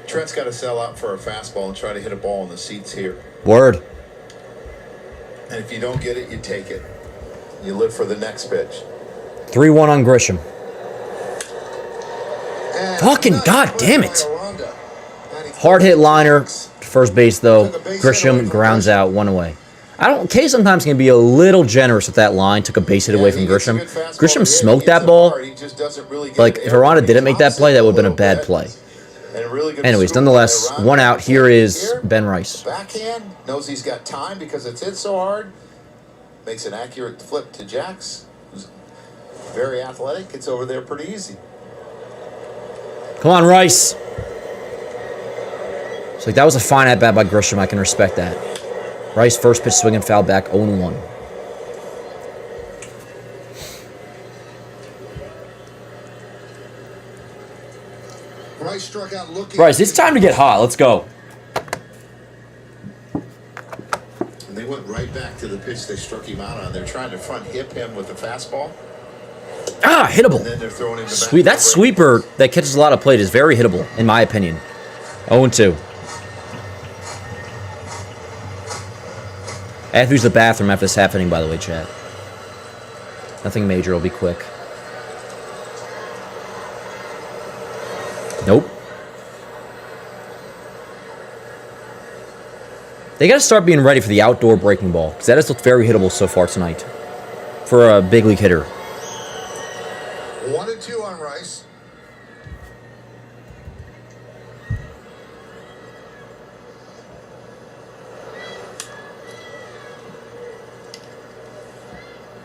C: Trent's got to sell out for a fastball and try to hit a ball in the seats here.
A: Word.
C: And if you don't get it, you take it. You live for the next pitch.
A: 3-1 on Grisham. Fucking god damn it. Hard hit liner. First base, though. Grisham grounds out, 1 away. K sometimes can be a little generous with that line. Took a base hit away from Grisham. Grisham smoked that ball. Like, if Aranda didn't make that play, that would have been a bad play. Anyways, nonetheless, 1 out. Here is Ben Rice.
C: Backhand, knows he's got time because it's hit so hard. Makes an accurate flip to Jax, who's very athletic. It's over there pretty easy.
A: Come on, Rice. So that was a fine at-bat by Grisham. I can respect that. Rice, first pitch, swinging foul back, 0-1.
B: Rice struck out looking.
A: Rice, it's time to get hot. Let's go.
C: And they went right back to the pitch they struck him out on. They're trying to front hip him with the fastball.
A: Ah, hittable.
C: And then they're throwing him
A: Sweet. That sweeper that catches a lot of plate is very hittable, in my opinion. 0-2. I have to use the bathroom after this happening, by the way, chat. Nothing major. It'll be quick. Nope. They got to start being ready for the outdoor breaking ball, because that has looked very hittable so far tonight for a big league hitter.
B: 1-2 on Rice.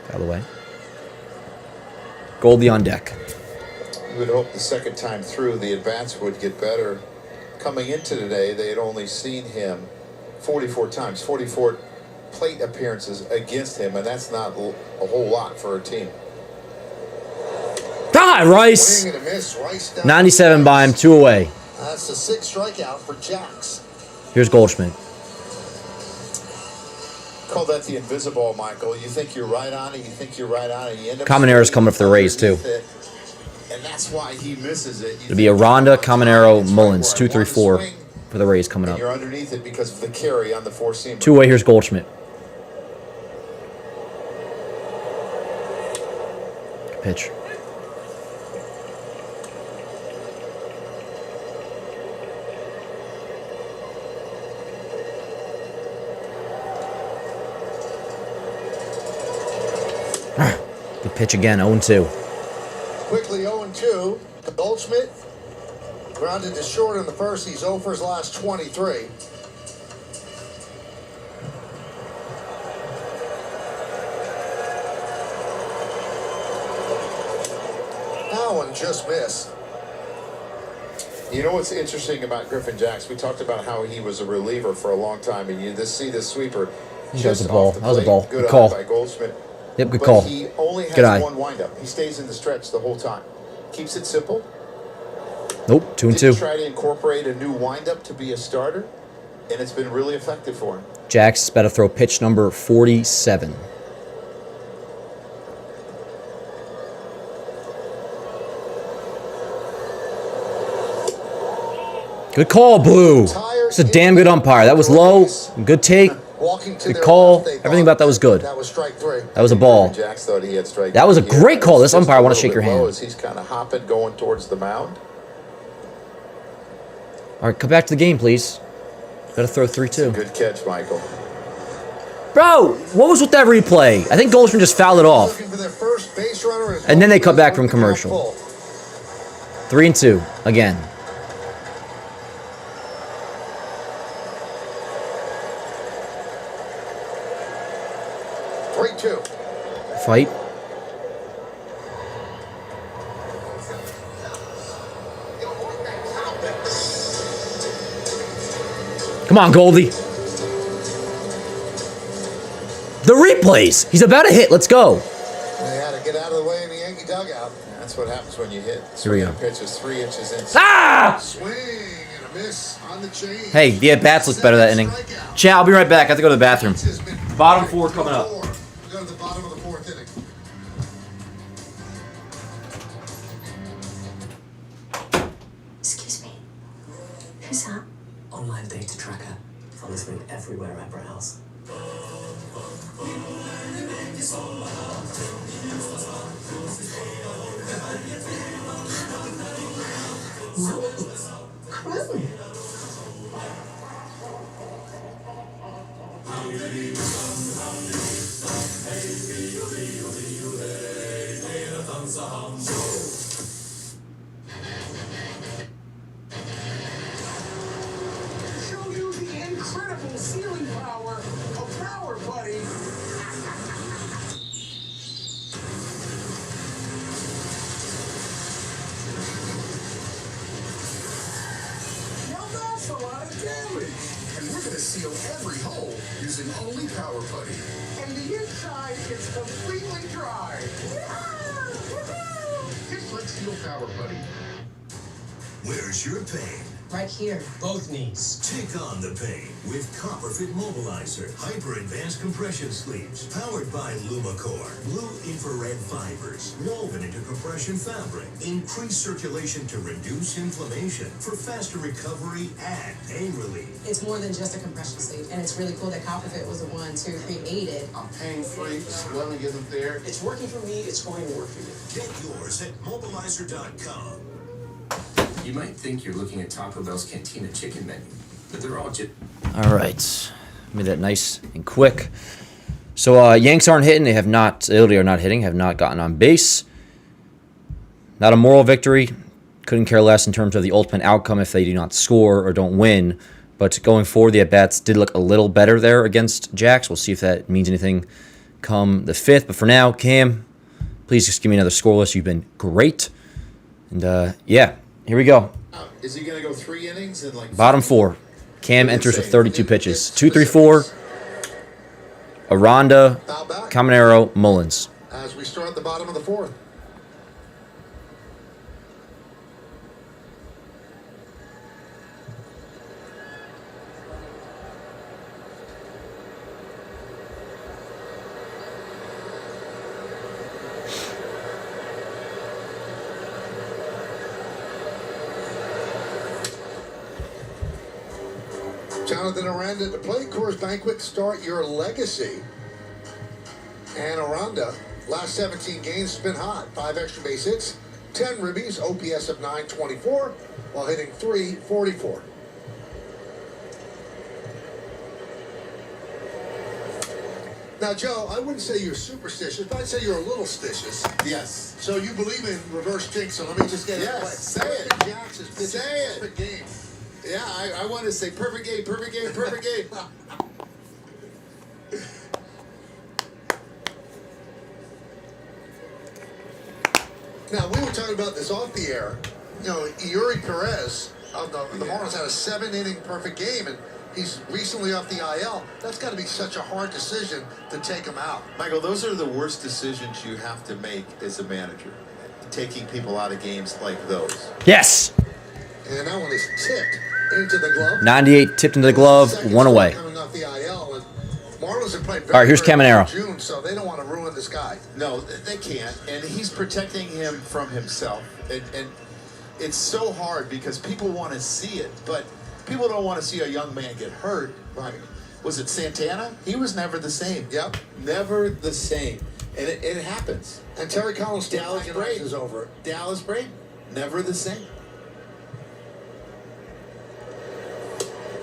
A: Out of the way. Goldie on deck.
C: You would hope the second time through the advance would get better. Coming into today, they had only seen him 44 times, 44 plate appearances against him, and that's not a whole lot for a team.
A: God, Rice!
B: Swing and a miss. Rice down
A: 97 by him, 2 away.
B: That's the 6th strikeout for Jax.
A: Here's Goldschmidt.
C: Call that the invisible, Michael. You think you're right on it, you think you're right on it, you end up...
A: Caminera's coming for the Rays, too.
C: And that's why he misses it.
A: It'll be Aranda, Caminero, Mullins, 2, 3, 4 for the Rays coming up.
C: You're underneath it because of the carry on the 4-seamer.
A: 2 away, here's Goldschmidt. Good pitch. Pitch again, 0-2.
B: Quickly 0-2. Goldschmidt grounded to short in the first. He's 0 for his last 23. That one just missed.
C: You know what's interesting about Griffin Jax? We talked about how he was a reliever for a long time, and you just see this sweeper.
A: That was a ball. That was a ball. Good call.
C: By Goldschmidt.
A: Yep, good call.
C: But he only
A: Good eye.
C: has one windup. He stays in the stretch the whole time. Keeps it simple.
A: Nope, 2-2.
C: Didn't try to incorporate a new windup to be a starter, and it's been really effective for him.
A: Jax is about to throw pitch number 47. Good call, Blue. It's a damn good umpire. That was low. Good take. Good call. Everything about that was good.
B: That was strike 3.
A: That was a ball.
C: Jax thought he had strike.
A: That was a great call. This umpire, I want to shake your hand.
C: As he's kind of hopping, going towards the mound.
A: All right, come back to the game, please. Got to throw 3-2.
C: Good catch, Michael.
A: Bro, what was with that replay? I think Goldschmidt just fouled it off.
B: Looking for their first base runner.
A: And then they cut back from commercial. 3-2 again. Fight. Come on, Goldie. The replays. He's about to hit. Let's go.
B: They had to get out of the way in the Yankee dugout.
C: That's what happens when you hit.
A: Here we go.
C: Pitch is 3 inches inside.
A: Ah!
B: Swing and a miss on the change.
A: Hey, the at-bats look better that inning. Chat, I'll be right back. I have to go to the bathroom. Bottom 4 coming up.
B: We go to the bottom of the 4th inning.
E: Excuse me. Who's that?
F: Online data tracker follows me everywhere I browse.
E: Chrome.
G: Show you the incredible ceiling power of Power Buddy. Now that's a lot of damage. And we're going to seal every hole using only Power Buddy. And the inside is completely dry. Just like Seal Power Buddy.
H: Where's your pain?
E: Right here.
F: Both knees.
H: Take on the pain with CopperFit Mobilizer. Hyper-advanced compression sleeves. Powered by LumaCore. Blue infrared fibers. Woven into compression fabric. Increase circulation to reduce inflammation. For faster recovery and pain relief.
E: It's more than just a compression sleeve, and it's really cool that CopperFit was the one to create it.
C: I'm pain-free. The swelling isn't there.
F: It's working for me, it's going to work for you.
H: Get yours at mobilizer.com.
F: You might think you're looking at Taco Bell's Cantina chicken menu, but they're all just...
A: All right. Made that nice and quick. So, Yanks aren't hitting. They are not hitting, have not gotten on base. Not a moral victory. Couldn't care less in terms of the ultimate outcome if they do not score or don't win. But going forward, the at-bats did look a little better there against Jax. We'll see if that means anything come the 5th. But for now, Cam, please just give me another scoreless. You've been great. And, yeah, here we go.
C: Is he going to go 3 innings? And like
A: Bottom 4. Cam enters with 32 pitches. 2, 3, 4. Aranda,
B: Foul back
A: Caminero, Mullins.
B: as we start the bottom of the 4th. Jonathan Aranda at the plate. Coors Banquet, start your legacy. And Aranda, last 17 games, has been hot. 5 extra base hits, 10 ribbies, OPS of 924, while hitting .344. Now, Joe, I wouldn't say you're superstitious, but I'd say you're a little stitious.
C: Yes.
B: So you believe in reverse jinx, so let me just get it right.
C: Say it.
B: Jackson's pitching
C: Say it.
B: perfect game.
C: Yeah, I want to say perfect game, perfect game, perfect game.
B: Now, we were talking about this off the air. You know, Yuri Perez of the Marlins had a 7-inning perfect game, and he's recently off the IL. That's got to be such a hard decision to take him out.
C: Michael, those are the worst decisions you have to make as a manager, taking people out of games like those.
A: Yes.
B: And that one is tipped into the glove.
A: 98 tipped into the glove, one away.
B: Coming off the IL, and Marlins have played very,
A: All right, here's
B: very well in
A: Caminero.
B: June, so they don't want to ruin this guy.
C: No, they can't. And he's protecting him from himself. And it's so hard because people want to see it, but people don't want to see a young man get hurt. Right. Was it Santana? He was never the same.
B: Yep.
C: Never the same. And it happens.
B: And Terry Collins
C: Dallas Braden
B: is over it.
C: Dallas Braden, never the same.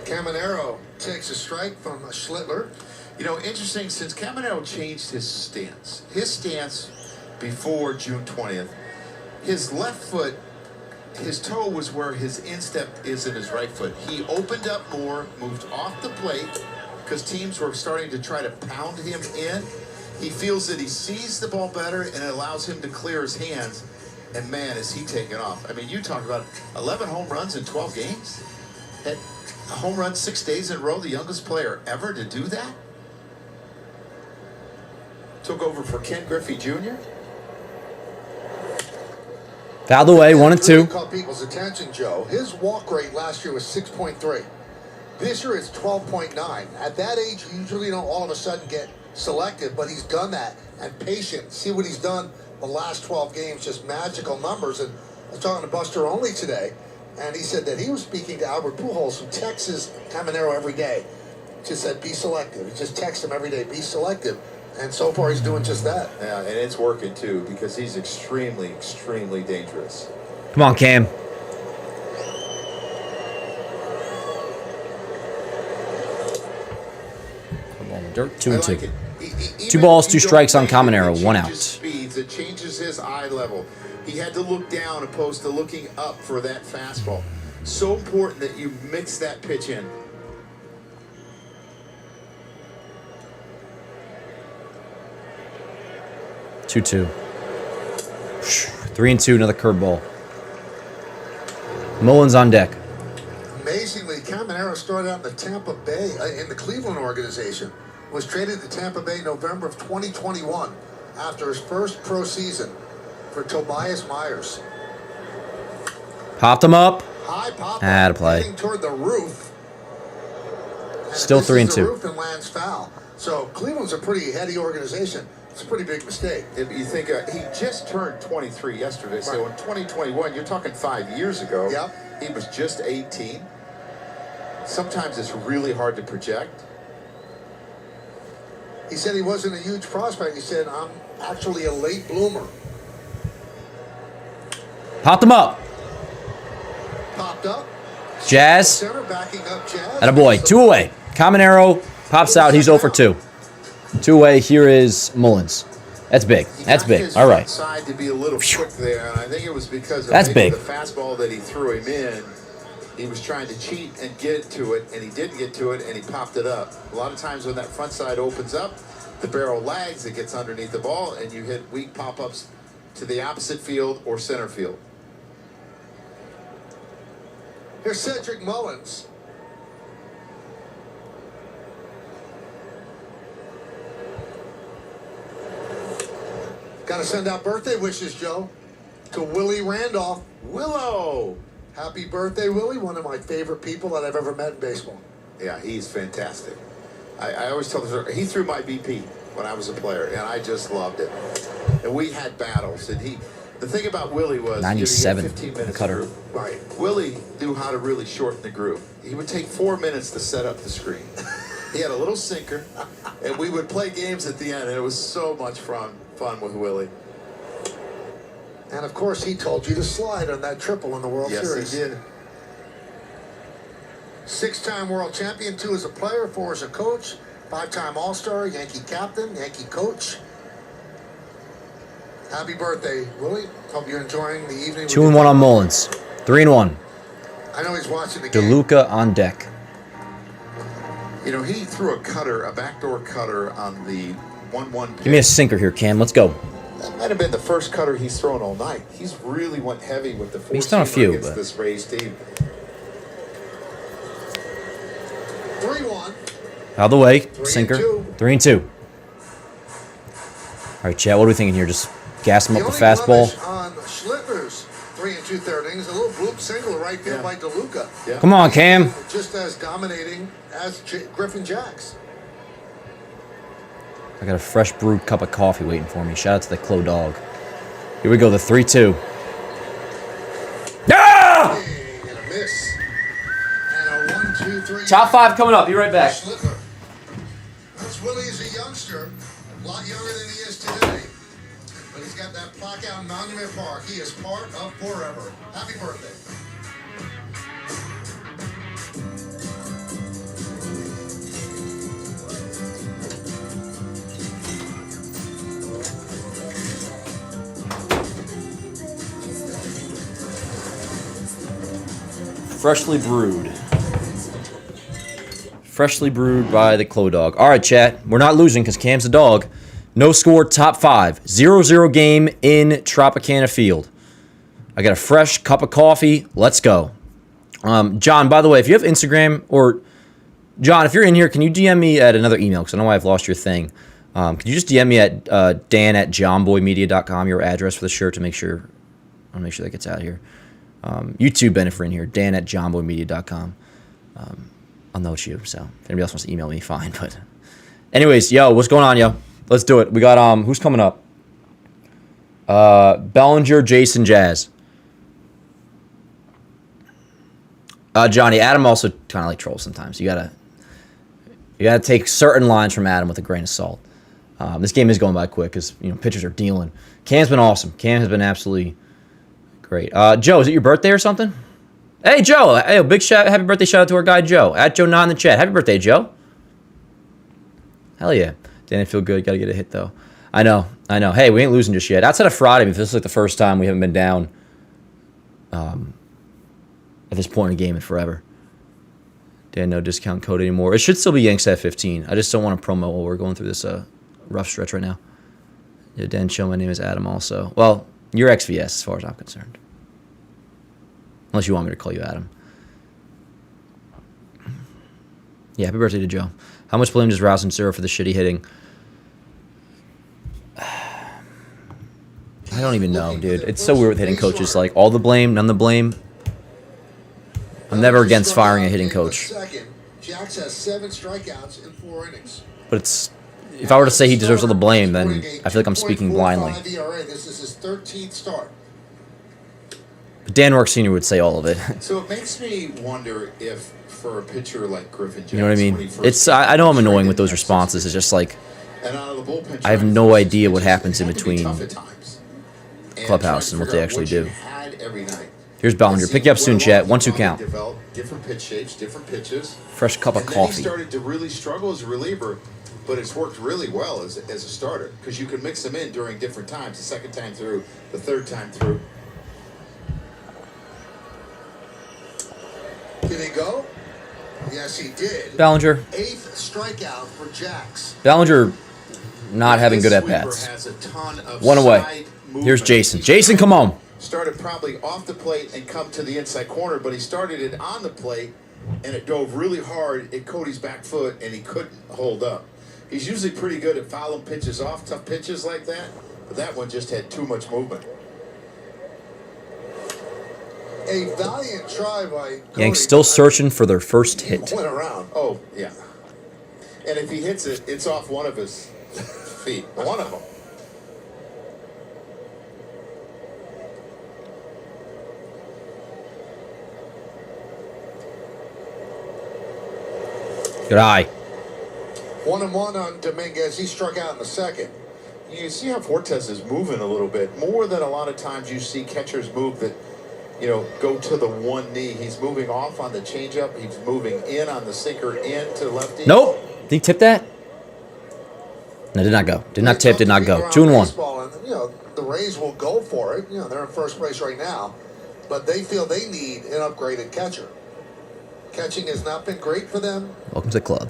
B: Caminero takes a strike from Schlittler.
C: You know, interesting, since Caminero changed his stance before June 20th, his left foot, his toe was where his instep is in his right foot. He opened up more, moved off the plate, because teams were starting to try to pound him in. He feels that he sees the ball better, and it allows him to clear his hands. And man, is he taking off. I mean, you talk about 11 home runs in 12 games. Had a home run 6 days in a row, the youngest player ever to do that. Took over for Ken Griffey Jr.
A: Fouled away, 1-2.
B: Caught people's attention, Joe. His walk rate last year was 6.3. This year it's 12.9. At that age, you usually don't all of a sudden get selected, but he's done that. And patient. See what he's done the last 12 games, just magical numbers. And I was talking to Buster Only today, and he said that he was speaking to Albert Pujols, who texts Caminero every day. Just said, be selective. He just texts him every day, be selective. And so far, he's doing just that.
C: Yeah, and it's working, too, because he's extremely, extremely dangerous.
A: Come on, Cam. Come on, dirt, 2-2. Two balls, two strikes on Caminero, one out.
C: Speeds, it changes his eye level. He had to look down opposed to looking up for that fastball. So important that you mix that pitch in.
A: Two. 3-2, another curveball. Mullins on deck.
B: Amazingly, Caminero started out in the Tampa Bay, in the Cleveland organization. Was traded to Tampa Bay November of 2021 after his first pro season for Tobias Myers.
A: Popped him up.
B: High pop
A: Had a play.
B: heading toward the roof. And
A: Still
B: if this is
A: 3-2.
B: the roof and lands foul. So Cleveland's a pretty heady organization. It's a pretty big mistake.
C: If you think he just turned 23 yesterday, so in 2021, you're talking 5 years ago.
B: Yep.
C: He was just 18. Sometimes it's really hard to project.
B: He said he wasn't a huge prospect. He said, I'm actually a late bloomer.
A: Popped him up.
B: Popped up.
A: Jazz.
B: Center backing up Jazz.
A: Attaboy. 2 away. Caminero pops out. He's 0 for 2. 2 away. Here is Mullins. That's big. That's big. All right.
C: Side to be a little quick there, and I think it was because of
A: That's big.
C: the fastball that he threw him in. He was trying to cheat and get to it, and he didn't get to it, and he popped it up. A lot of times when that front side opens up, the barrel lags, it gets underneath the ball, and you hit weak pop-ups to the opposite field or center field.
B: Here's Cedric Mullins. Got to send out birthday wishes, Joe, to Willie Randolph.
C: Willow!
B: Happy birthday, Willie. One of my favorite people that I've ever met in baseball.
C: Yeah, he's fantastic. I always tell the story. He threw my BP when I was a player, and I just loved it. And we had battles, and the thing about Willie was
A: 97,
C: he had 15 minutes
A: cutter.
C: Groove. Right. Willie knew how to really shorten the groove. He would take 4 minutes to set up the screen. He had a little sinker, and we would play games at the end, and it was so much fun with Willie.
B: And of course, he told you to slide on that triple in the World Series.
C: Yes, he did.
B: 6-time world champion, 2 as a player, 4 as a coach. Five-time All-Star, Yankee captain, Yankee coach. Happy birthday, Willie. Hope you're enjoying the evening.
A: 2-1 on Mullins. 3-1.
B: I know he's watching the game.
A: DeLuca on deck.
C: You know, he threw a cutter, a backdoor cutter on the 1-1 pitch.
A: Give me a sinker here, Cam. Let's go.
C: That might have been the first cutter he's thrown all night. He's really went heavy with the
A: He's done a few,
C: against
A: but
C: this Rays team.
B: 3-1.
A: out of the way.
B: 3-2.
A: Sinker. 3-2. All right, Chad. What are we thinking here? Just gas him up with fastball.
B: On Schlittner's 3 2/3 innings, a little bloop single right there by DeLuca.
C: Yeah.
A: Come on, Cam.
B: Just as dominating as Griffin Jacks.
A: I got a fresh brewed cup of coffee waiting for me. Shout out to the Clo Dog. Here we go, the 3-2. Ah!
B: And a miss. And a 1-2-3.
A: Top 5 coming up. Be right back.
B: Schlittner. That's Willie is a youngster, a lot younger than he is today. But he's got that plaque out in Monument Park. He is part of forever. Happy birthday.
A: Freshly brewed. Freshly brewed by the Clo Dog. All right, chat. We're not losing because Cam's a dog. No score, top 5. 0-0 game in Tropicana Field. I got a fresh cup of coffee. Let's go. John, by the way, if you have Instagram, or John, if you're in here, can you DM me at another email? Because I know I've lost your thing. Can you just DM me at dan@johnboymedia.com, your address for the shirt, to make sure, I'll make sure that gets out here. YouTube benefit in here, dan@johnboymedia.com. I'll note you, so if anybody else wants to email me, fine. But anyways, yo, what's going on, yo? Let's do it. We got, who's coming up? Bellinger, Jason, Jazz. Johnny, Adam also kind of like trolls sometimes. You gotta take certain lines from Adam with a grain of salt. This game is going by quick because, you know, pitchers are dealing. Cam's been awesome. Cam has been absolutely great. Joe, is it your birthday or something? Hey, Joe. Hey, happy birthday shout out to our guy, Joe. At Joe Not in the chat. Happy birthday, Joe. Hell yeah. Didn't feel good. Got to get a hit, though. I know. Hey, we ain't losing just yet. Outside of Friday, if this is like the first time we haven't been down at this point in the game in forever. Dan, no discount code anymore. It should still be Yanks at 15. I just don't want to promo while we're going through this rough stretch right now. Yeah, Dan, show my name is Adam also. Well, you're XVS as far as I'm concerned. Unless you want me to call you Adam. Yeah, happy birthday to Joe. How much blame does Rouse Zero for the shitty hitting? I don't even know, dude. It's so weird with hitting coaches. Like, all the blame, none the blame. I'm never against firing a hitting coach.
B: Jax has 7 strikeouts in 4 innings.
A: But it's, if I were to say he deserves all the blame, then I feel like I'm speaking blindly.
B: This is his 13th start.
A: But Dan Rourke Sr. would say all of it.
C: So it makes me wonder if, for a pitcher like Griffin Jacks,
A: You know what I mean? It's I know I'm annoying with those responses. It's just like, I have no idea what happens in between clubhouse and what they actually do. Here's Bellinger. Pick you up soon, chat. 1-2 count.
C: Different pitch shapes, different pitches.
A: Fresh cup of
C: And then
A: coffee.
C: he started to really struggle as a reliever, but it's worked really well as a starter because you can mix them in during different times. The second time through, the third time through.
B: Did he go? Yes, he did.
A: Bellinger.
B: 8th strikeout for Jax.
A: Bellinger not having good at-bats. One away. Here's Jason. Jason, come on.
C: Started probably off the plate and come to the inside corner, but he started it on the plate, and it dove really hard at Cody's back foot, and he couldn't hold up. He's usually pretty good at fouling pitches off, tough pitches like that, but that one just had too much movement.
B: A valiant try by Cody.
A: Yanks still searching for their first hit.
B: Went around.
C: Oh, yeah. And if he hits it, it's off one of his feet. One of them.
A: Good eye.
B: 1-1 on Dominguez. He struck out in the second.
C: You see how Fortes is moving a little bit more than a lot of times you see catchers move that, you know, go to the one knee. He's moving off on the changeup. He's moving in on the sinker in to lefty.
A: Nope. Did he tip that? No, did not go. Did not tip, did not go. 2-1.
B: And, you know, the Rays will go for it. You know, they're in first place right now. But they feel they need an upgraded catcher. Catching has not been great for them.
A: Welcome to the club.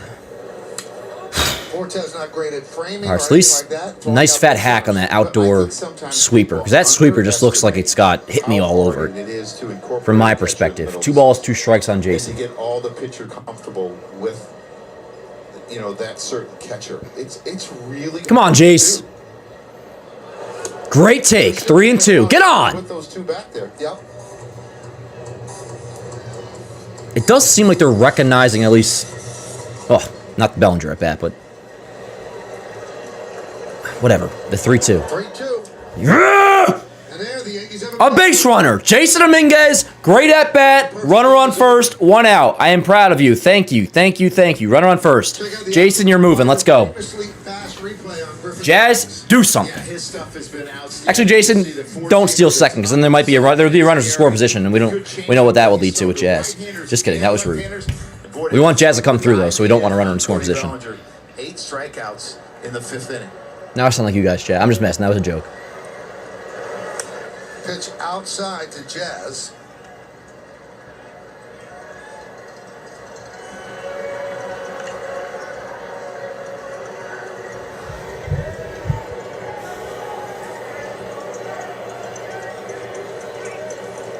B: Forte's not great at framing.
A: All right, so at least nice fat hack on that outdoor sweeper. Because that sweeper just looks like it's got hit me all over it. From my perspective. 2 balls, 2 strikes on Jason.
C: To get all the pitcher comfortable with, you know, that certain catcher. It's really.
A: Come on, Jace. Great take. 3-2. Get on.
C: Put those 2 back there. Yep.
A: It does seem like they're recognizing at least. Oh, not the Bellinger at bat, but. Whatever. The 3-2.
B: 3-2.
A: Yeah!
B: And there the Yankees have
A: A base runner. Jason Dominguez. Great at bat. Runner on first. 1 out. I am proud of you. Thank you. Thank you. Thank you. Runner on first. Jason, you're moving. Let's go. Jazz, do something. Actually, Jason, don't steal second, because then there might be there'll be runners in score position, and we know what that will lead to with Jazz. Just kidding. That was rude. We want Jazz to come through though, so we don't want a runner in scoring position.
C: 8 strikeouts in the 5th inning.
A: Now I sound like you guys, Chad. I'm just messing. That was a joke.
B: Pitch outside to Jazz.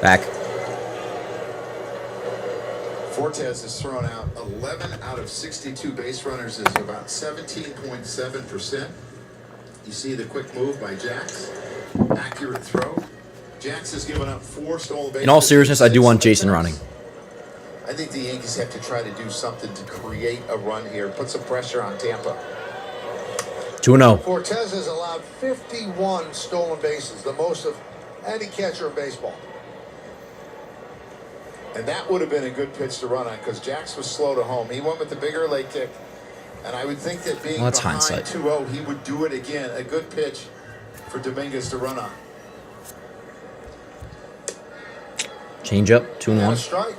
A: Back.
C: Fortes has thrown out 11 out of 62 base runners, is about 17.7%. You see the quick move by Jax. Accurate throw. Jax has given up 4 stolen bases.
A: In all seriousness, I do want Jason running.
C: I think the Yankees have to try to do something to create a run here, put some pressure on Tampa.
A: 2-0.
B: Fortes has allowed 51 stolen bases, the most of any catcher in baseball.
C: And that would have been a good pitch to run on, because Jax was slow to home. He went with the bigger leg kick. And I would think that being
A: that's
C: behind
A: hindsight.
C: 2-0, he would do it again. A good pitch for Dominguez to run on.
A: Change up. 2-1.
B: Strike.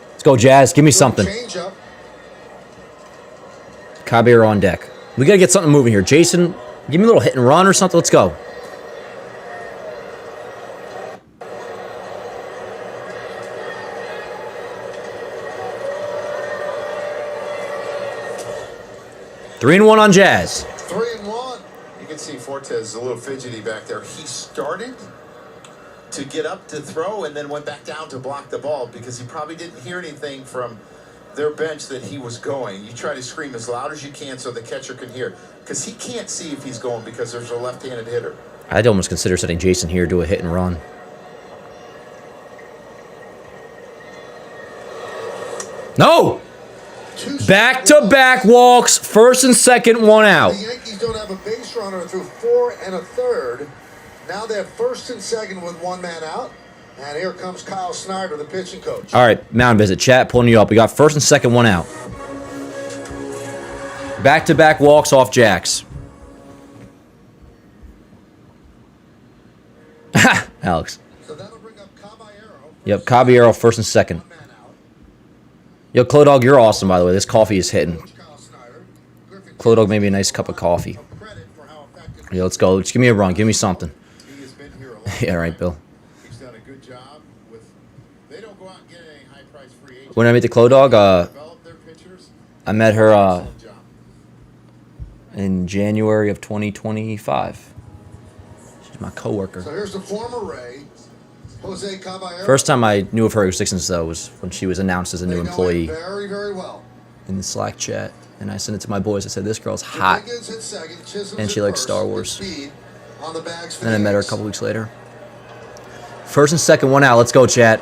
A: Let's go, Jazz. Give me something.
B: Change up.
A: Caballero on deck. We got to get something moving here. Jason, give me a little hit and run or something. Let's go. Three and 1 on Jazz.
B: 3-1.
C: You can see Fortes a little fidgety back there. He started to get up to throw and then went back down to block the ball because he probably didn't hear anything from their bench that he was going. You try to scream as loud as you can so the catcher can hear, because he can't see if he's going because there's a left-handed hitter.
A: I'd almost consider setting Jason here, do a hit and run. No! Back-to-back walks, first and second, 1 out.
B: The Yankees don't have a base runner through 4 1/3. Now they have first and second with 1 man out. And here comes Kyle Snyder, the pitching coach.
A: All right, mound visit. Chat, pulling you up. We got first and second, 1 out. Back-to-back walks off Jax. Ha! Alex.
B: So that'll bring up Caballero.
A: Yep, Caballero, first and second.
B: 1 man out.
A: Yo, Clodog, you're awesome, by the way. This coffee is hitting.
B: Coach Kyle Snyder. Griffin
A: Clodog made me a nice cup of coffee.
B: credit for how effective
A: Yeah, let's go. Just give me a run. Give me something.
C: He has been here a lot.
A: Yeah, right, Bill.
C: He's done a good job with. They don't go out and get any high-priced free agents.
A: When I met the Clodog,
C: Develop their pitchers.
A: I met her
C: Excellent job.
A: in January of 2025. She's my coworker.
B: So here's the former Ray, Jose Caballero.
A: First time I knew of her existence, though, was when she was announced as a
B: They
A: new
B: know him
A: employee
B: very, very well.
A: in the Slack chat. And I sent it to my boys. I said, this girl's hot.
B: Dominguez hit second, Chisholm's
A: And she
B: at
A: likes
B: first,
A: Star
B: with
A: Wars.
B: speed on the bags for
A: And then I
B: the
A: met her a
B: Yanks.
A: couple weeks later. First and second, 1 out. Let's go, chat.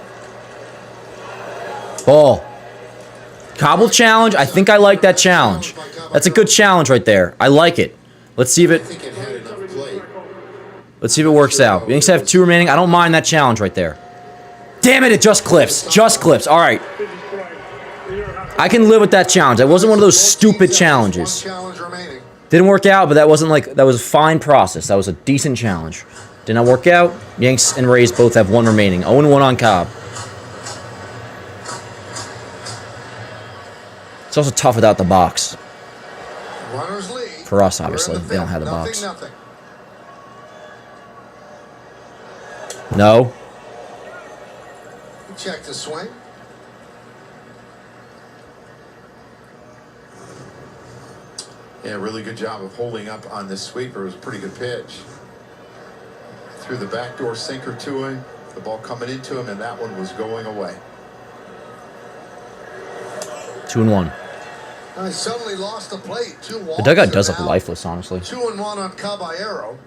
A: Ball. Cobble challenge. I think I like that challenge. That's a good challenge right there. I like it. Let's see if
C: I
A: it
C: think it had enough play.
A: let's see if it works out. Yankees have 2 remaining. I don't mind that challenge right there. Damn it, it just clips. Just clips. All right. I can live with that challenge. That wasn't one of those stupid challenges.
B: One challenge remaining.
A: Didn't work out, but that wasn't like that was a fine process. That was a decent challenge. Did not work out. Yanks and Rays both have 1 remaining. 0-1 on Cobb. It's also tough without the box.
B: Runners lead.
A: For us, obviously. They don't have the box.
B: Nothing.
A: No.
B: Check the swing.
C: Yeah, really good job of holding up on this sweeper. It was a pretty good pitch. Threw the backdoor sinker to him. The ball coming into him, and that one was going away.
A: 2-1.
B: He suddenly lost the plate. 2 walks.
A: The dugout does look lifeless, honestly.
B: 2-1 on Caballero.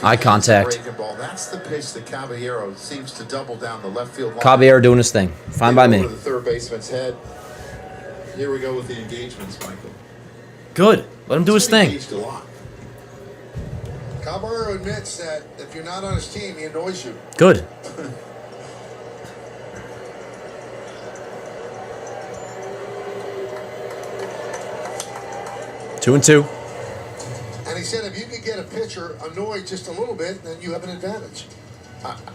A: Eye contact.
C: Ball, that's the pitch that Caballero seems to double down the left field line.
A: Caballero doing his thing. Fine by me.
C: The third baseman's head. Here we go with the engagements, Michael.
A: Good. Let him do his thing.
B: Caballero admits that if you're not on his team, he annoys you.
A: Good. Two and two.
B: And he said if you could get a pitcher annoyed just a little bit, then you have an advantage.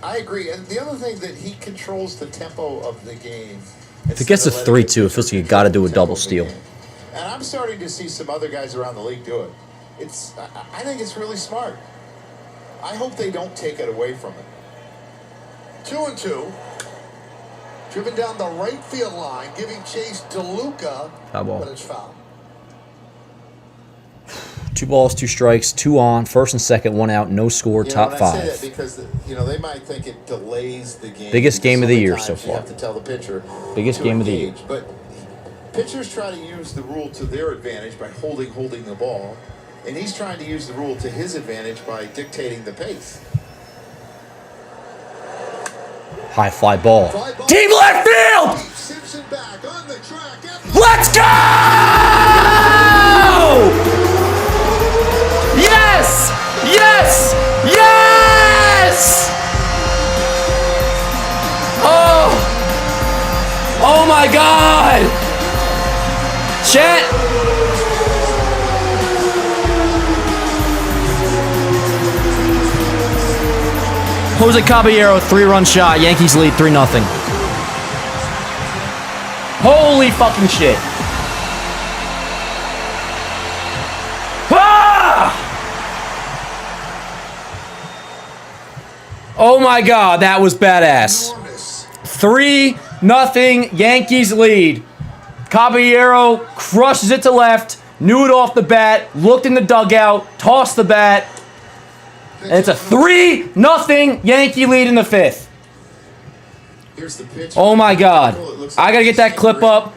C: I agree. And the other thing that he controls the tempo of the game.
A: If it gets to 3-2, it feels like you got to do a double steal.
C: And I'm starting to see some other guys around the league do it. I think it's really smart. I hope they don't take it away from him.
B: 2-2. Driven down the right field line, giving chase to Luca.
A: Foul ball.
B: But it's foul.
A: 2 balls, 2 strikes, 2 on, first and second, 1 out, no score, top 5.
C: I say that because they might think it delays the game.
A: Biggest game of the year so far.
C: You have to tell the pitcher.
A: Biggest game of the year.
C: But pitchers try to use the rule to their advantage by holding the ball, and he's trying to use the rule to his advantage by dictating the pace.
A: High fly ball. Deep left field!
B: Simpson back on the track.
A: Let's go! Yes! Yes! Yes! Oh! Oh my God! Chet! Jose Caballero, 3-run shot. Yankees lead 3-0. Holy fucking shit. Ah! Oh my God, that was badass. 3-0 Yankees lead. Caballero crushes it to left, knew it off the bat, looked in the dugout, tossed the bat. And it's a 3-0 Yankee lead in the 5th.
C: Here's the pitch.
A: Oh my God. I gotta get that clip up.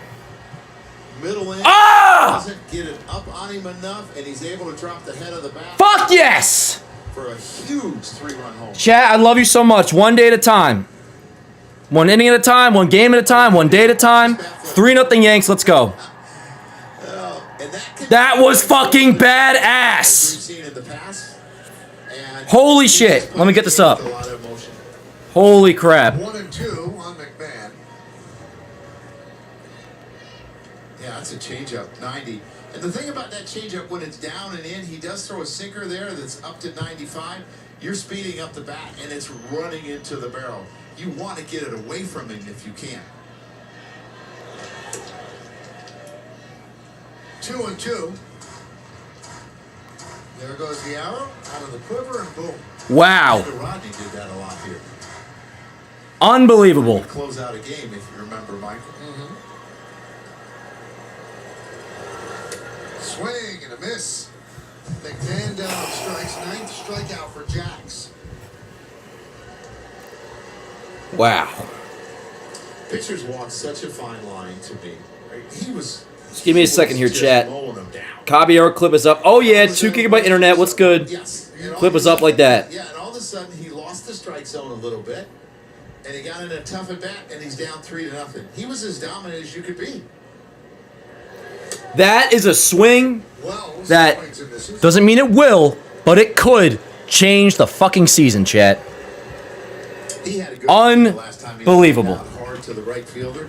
C: Middle in.
A: Ah!
C: Doesn't get it up on him enough, and he's able to drop the head of the bat.
A: Fuck yes!
C: For a huge 3-run home.
A: Chat, I love you so much. One day at a time. One inning at a time, one game at a time, one day at a time. 3-0 Yanks, let's go. That was fucking badass. Holy shit. Let me get this up. Holy crap.
B: 1-2 on McMahon.
C: Yeah, that's a changeup, 90. And the thing about that changeup, when it's down and in, he does throw a sinker there that's up to 95. You're speeding up the bat, and it's running into the barrel. You want to get it away from him if you can.
B: 2-2. There goes the arrow out of the quiver, and boom.
A: Wow.
C: Rodney did that a lot here.
A: Unbelievable.
C: Close out a game, if you remember, Michael.
B: Swing and a miss. McMahon down on strikes. 9th strikeout for Jax.
A: Wow.
C: Pitchers walk such a fine line to me. Right? He was.
A: Just give me a second here, chat. Caballero clip is up. Oh yeah, 2 GB internet. What's good?
C: Yes.
A: Clip is up like that.
C: Yeah, and all of a sudden he lost the strike zone a little bit, and he got in a tough at bat, and he's down 3-0. He was as dominant as you could be.
A: That is a swing that doesn't mean it will, but it could change the fucking season, chat. Unbelievable.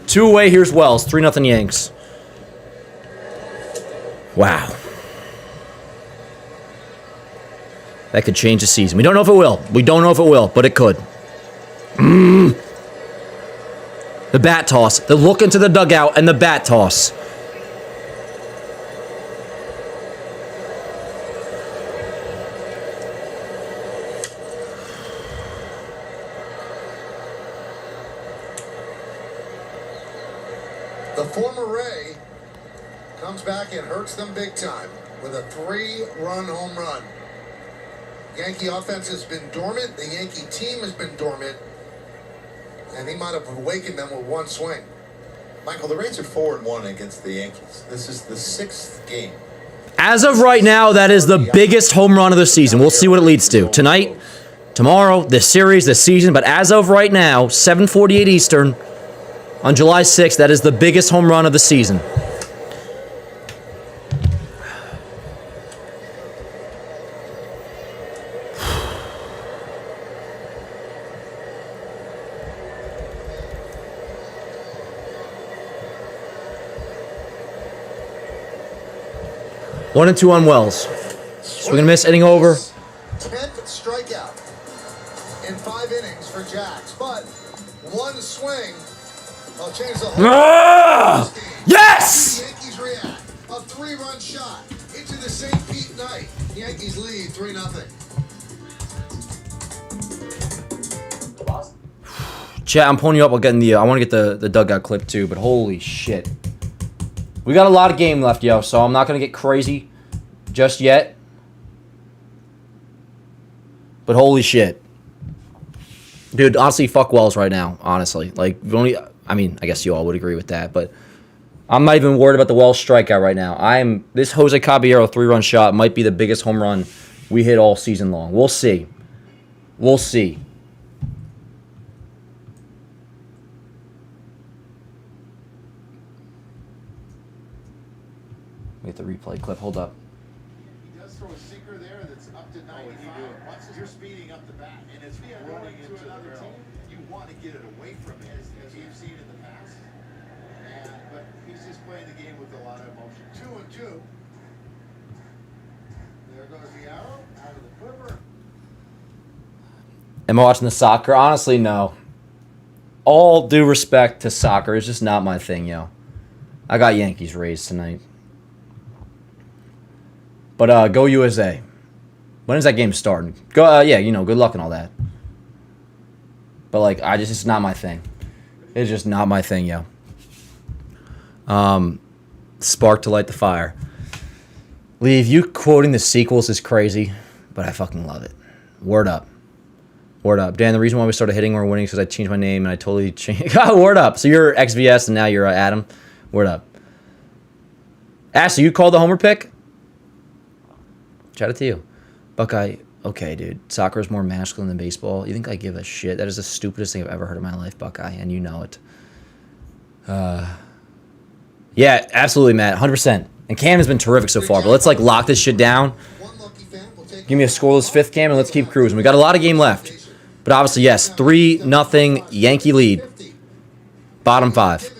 A: 2 away, here's Wells. 3-0 Yanks. Wow. That could change the season. We don't know if it will. We don't know if it will, but it could. The bat toss. The look into the dugout and the bat toss.
B: The former Ray comes back and hurts them big time with a 3-run home run. Yankee offense has been dormant. The Yankee team has been dormant. And he might have awakened them with one swing.
C: Michael, the Rays are 4-1 against the Yankees. This is the 6th game.
A: As of right now, that is the biggest home run of the season. We'll see what it leads to. Tonight, tomorrow, this series, this season. But as of right now, 7:48 Eastern, on July 6th, that is the biggest home run of the season. One and two on Wells. So we're going to miss inning over.
B: 10th strikeout in 5 innings for Jax. But one swing will change the whole
A: Yes!
B: The Yankees react. A 3-run shot into the St. Pete night. Yankees lead 3-0.
A: Chat, I'm pulling you up. I want to get the dugout clip too, but holy shit. We got a lot of game left, yo, so I'm not going to get crazy just yet. But holy shit. Dude, honestly, fuck Wells right now, honestly. Like, I guess you all would agree with that, but I'm not even worried about the Wells strikeout right now. This Jose Caballero 3-run shot might be the biggest home run we hit all season long. We'll see. We'll see. Get the replay clip. Hold up.
C: He does throw a sinker there that's up to 95. You're speeding up the bat, and it's running into another team. You want to get it away from it, as you've seen in the past. But he's just playing the game with a lot of emotion. 2-2. There goes the arrow out of the quiver.
A: Am I watching the soccer? Honestly, no. All due respect to soccer, it's just not my thing, yo. I got Yankees Rays tonight. But go USA. When is that game starting? Go, yeah, good luck and all that. But like, it's not my thing. It's just not my thing, yo. Spark to light the fire. Leave, you quoting the sequels is crazy, but I fucking love it. Word up. Word up. Dan, the reason why we started hitting or winning is because I changed my name and I totally changed. Word up. So you're XVS and now you're Adam. Word up. Ashley, you called the homer pick? Shout out to you. Buckeye, okay, dude. Soccer is more masculine than baseball. You think I give a shit? That is the stupidest thing I've ever heard in my life, Buckeye, and you know it. Yeah, absolutely, Matt. 100%. And Cam has been terrific so far, but let's, lock this shit down. Give me a scoreless 5th, Cam, and let's keep cruising. We got a lot of game left. But obviously, yes, 3-0 Yankee lead. Bottom 5.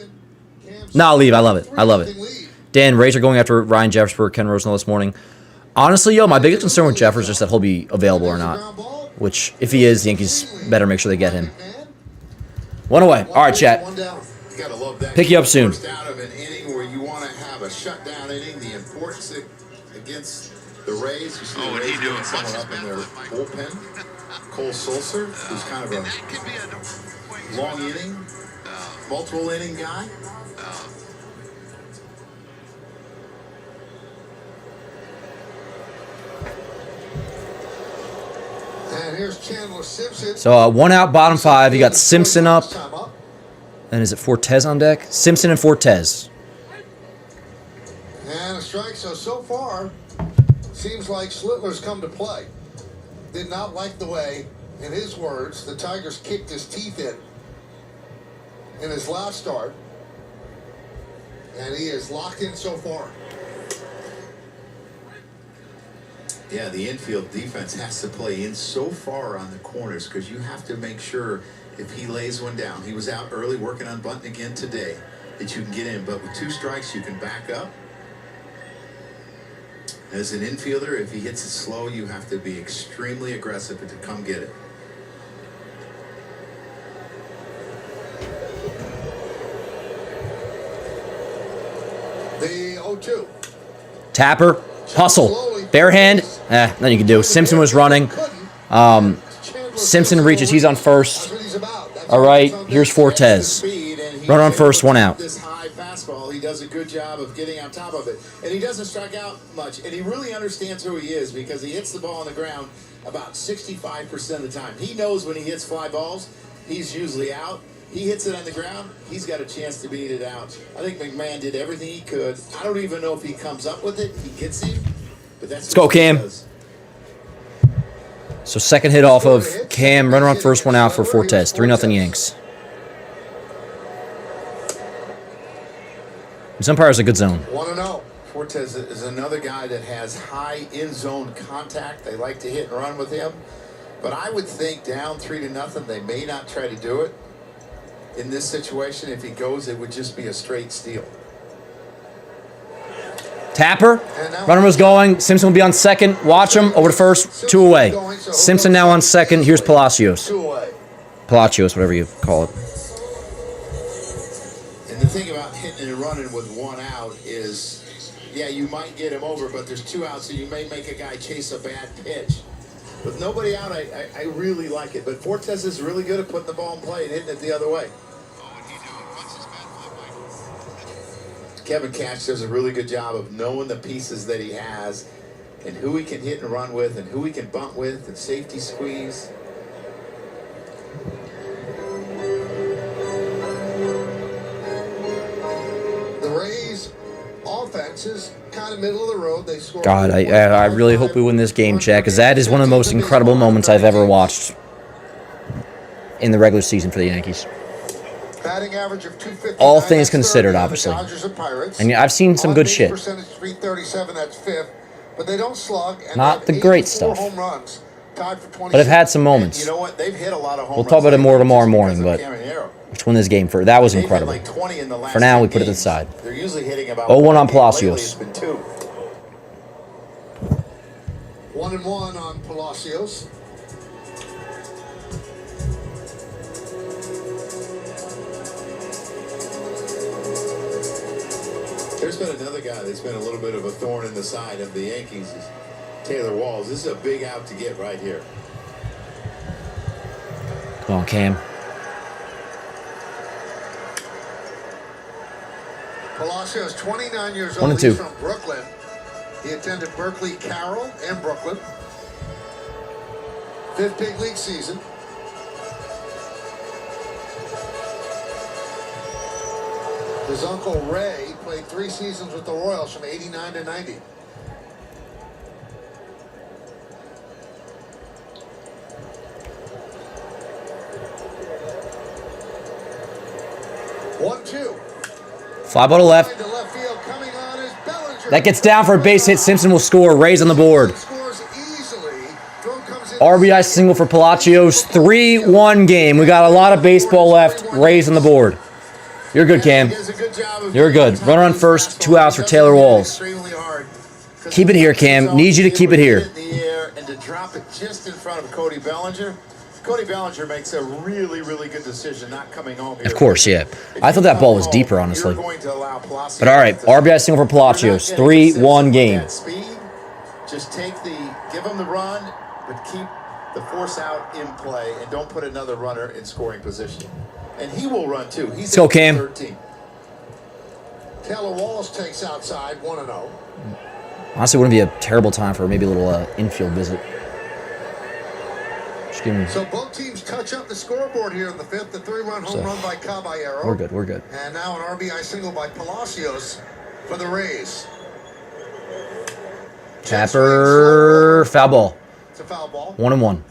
A: No, I'll leave. I love it. I love it. Dan, Rays are going after Ryan Jeffers for Ken Rosenthal this morning. Honestly, yo, my biggest concern with Jeffers is just that he'll be available or not. Which, if he is, the Yankees better make sure they get him. One away. All right, chat. Pick you up soon.
C: First out of an inning where you want to have a shutdown inning, the importance against the Rays. You see the Rays getting someone up in their bullpen. Cole Sulser, who's kind of a long inning, multiple inning guy.
B: And here's Chandler Simpson.
A: So 1 out, bottom 5. You got Simpson up. And is it Fortes on deck? Simpson and Fortes.
B: And a strike. So far, seems like Schlittler's come to play. Did not like the way, in his words, the Tigers kicked his teeth in his last start. And he is locked in so far.
C: Yeah, the infield defense has to play in so far on the corners because you have to make sure if he lays one down. He was out early working on bunting again today that you can get in. But with 2 strikes, you can back up. As an infielder, if he hits it slow, you have to be extremely aggressive to come get it.
B: The 0-2.
A: Tapper, hustle, bare hand. Nothing you can do. Simpson was running. Simpson reaches. He's on first. All right, here's Fortes. Run on first, 1 out.
C: This high fastball, he does a good job of getting on top of it. And he doesn't strike out much. And he really understands who he is because he hits the ball on the ground about 65% of the time. He knows when he hits fly balls, he's usually out. He hits it on the ground, he's got a chance to beat it out. I think McMahon did everything he could. I don't even know if he comes up with it. He gets him. But that's
A: Let's go, Cam. So second hit off of Cam. Runner on first, 1 out for Fortes. 3-0 Yanks. This umpire is a good zone.
B: 1-0.
C: Fortes is another guy that has high in-zone contact. They like to hit and run with him. But I would think down 3-0, they may not try to do it. In this situation, if he goes, it would just be a straight steal.
A: Tapper. Runner was going. Simpson will be on second. Watch him. Over to first. 2 away. Simpson now on second. Here's Palacios.
B: 2 away.
A: Palacios, whatever you call it.
C: And the thing about hitting and running with 1 out is, yeah, you might get him over, but there's 2 outs, so you may make a guy chase a bad pitch. With nobody out, I really like it. But Fortes is really good at putting the ball in play and hitting it the other way. Kevin Cash does a really good job of knowing the pieces that he has and who he can hit and run with and who he can bunt with and safety squeeze.
B: The Rays offense is kind of middle of the road. They scored.
A: God, I really hope we win this game, Chad, because that is one of the most incredible moments I've ever watched in the regular season for the Yankees.
B: Batting average of 250.
A: All things considered, obviously.
B: Dodgers and Pirates.
A: And I've seen some good shit.
B: Percentage 337. That's 5th, but they don't slug. And
A: Not the great stuff.
B: Home runs, tied for 20.
A: But I've had some moments.
C: You know what? They've hit a lot of home
A: We'll
C: runs
A: talk about it more tomorrow
C: just
A: morning,
C: because
A: but
C: of Cameron.
A: let's win this game. That was
C: They've hit
A: incredible.
C: like 20 in the last
A: For now, we
C: 10
A: put it to the
C: games.
A: side.
C: They're usually hitting about
A: 0-1 on
C: lately
A: Palacios.
C: it's been 2.
B: 1-1 on Palacios.
C: There's been another guy that's been a little bit of a thorn in the side of the Yankees, is Taylor Walls. This is a big out to get right here.
A: Come on, Cam.
B: Palacios, 29 years
A: 1
B: old.
A: and 2.
B: He's from Brooklyn. He attended Berkeley Carroll in Brooklyn. 5th big league season. His uncle Ray played 3 seasons with the Royals from 89 to 90.
A: Fly ball to left. That gets down for a base hit. Simpson will score. Rays on the board. RBI single for Palacios. 3-1 game. We got a lot of baseball left. Rays on the board. You're good, Cam. You're good. Runner on first. 2 outs for Taylor Walls. Keep it here, Cam. Need you to keep it here.
C: And to drop it just in front of Cody Bellinger. Cody Bellinger makes a really, really good decision not coming home here.
A: Of course, yeah. I thought that ball was deeper, honestly. But all right, RBI single for Palacios. 3-1 game.
C: Just give him the run, but keep the force out in play, and don't put another runner in scoring position. And he will run too. He's
A: Let's go, Cam.
C: 13.
B: Taylor Walls takes outside 1-0.
A: Honestly, wouldn't be a terrible time for maybe a little infield visit.
B: So both teams touch up the scoreboard here in the 5th. The 3-run home run by Caballero.
A: We're good. We're good.
B: And now an RBI single by Palacios for the Rays.
A: Tapper, foul ball.
B: It's a foul ball.
A: 1-1.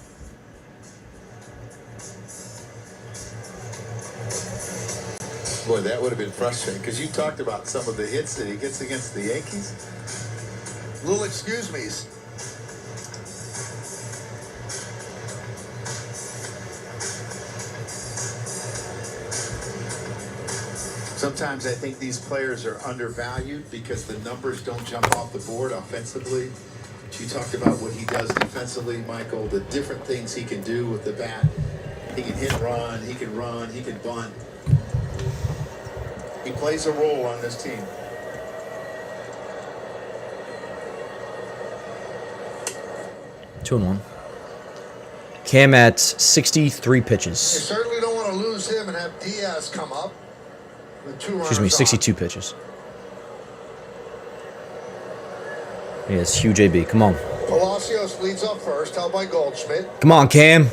C: Boy, that would have been frustrating because you talked about some of the hits that he gets against the Yankees.
B: Little excuse me's.
C: Sometimes I think these players are undervalued because the numbers don't jump off the board offensively. You talked about what he does defensively, Michael, the different things he can do with the bat. He can hit and run, he can bunt. He plays a role on this team.
A: Two and one. Cam at 63 pitches.
B: You certainly don't want to lose him and have Diaz come up with 2 runners.
A: Excuse me, 62 pitches. Yeah, it's huge AB. Come on.
B: Palacios leads up first, held by Goldschmidt.
A: Come on, Cam.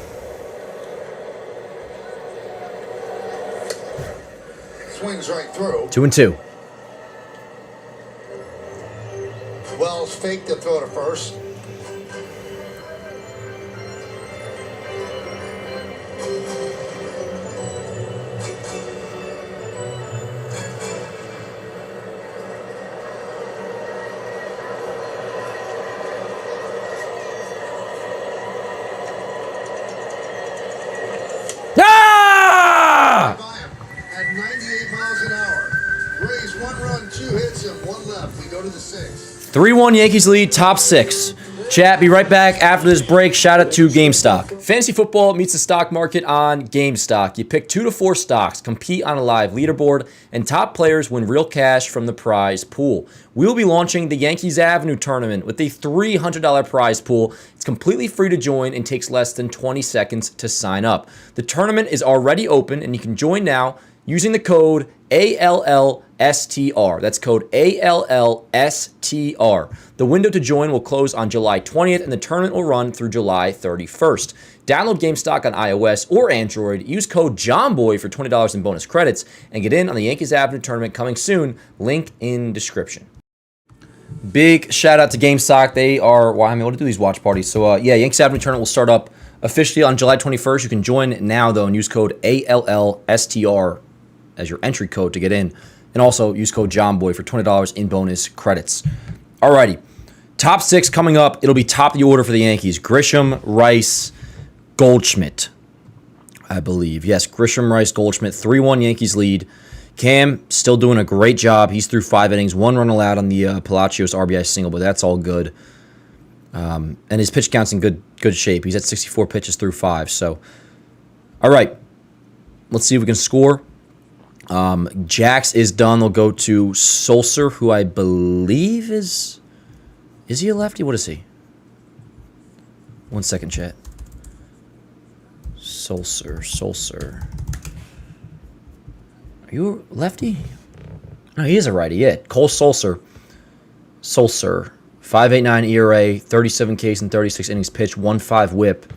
B: Swings right through.
A: 2 and 2.
B: Wells faked the throw to first. At 98 miles an hour. Rays 1 run, 2 hits, and 1 left. We go to the 6th.
A: 3-1 Yankees lead, top 6. Chat, be right back after this break. Shout out to GameStock. Fantasy football meets the stock market on GameStock. You pick 2 to 4 stocks, compete on a live leaderboard, and top players win real cash from the prize pool. We will be launching the Yankees Avenue tournament with a $300 prize pool. It's completely free to join and takes less than 20 seconds to sign up. The tournament is already open, and you can join now using the code ALLSTR. That's code ALLSTR. The window to join will close on July 20th, and the tournament will run through July 31st. Download GameStock on iOS or Android. Use code JOHNBOY for $20 in bonus credits, and get in on the Yankees Avenue tournament coming soon. Link in description. Big shout out to GameStock. They are, well, I mean, what to do these watch parties? So, yeah, Yankees Avenue tournament will start up officially on July 21st. You can join now, though, and use code ALLSTR as your entry code to get in. And also use code JOHNBOY for $20 in bonus credits. Alrighty. Top 6 coming up. It'll be top of the order for the Yankees. Grisham, Rice, Goldschmidt, I believe. Yes, Grisham, Rice, Goldschmidt. 3-1 Yankees lead. Cam still doing a great job. He's through 5 innings. 1 run allowed on the Palacios RBI single, but that's all good. And his pitch count's in good shape. He's at 64 pitches through 5. So, all right. Let's see if we can score. Jax is done. They'll go to Sulcer, who I believe is he a lefty? What is he? 1 second, chat. Sulcer. Are you a lefty? No, he is a righty. Yeah, Cole Sulcer. 5.89 ERA, 37 Ks in 36 innings pitched, 1.5 WHIP.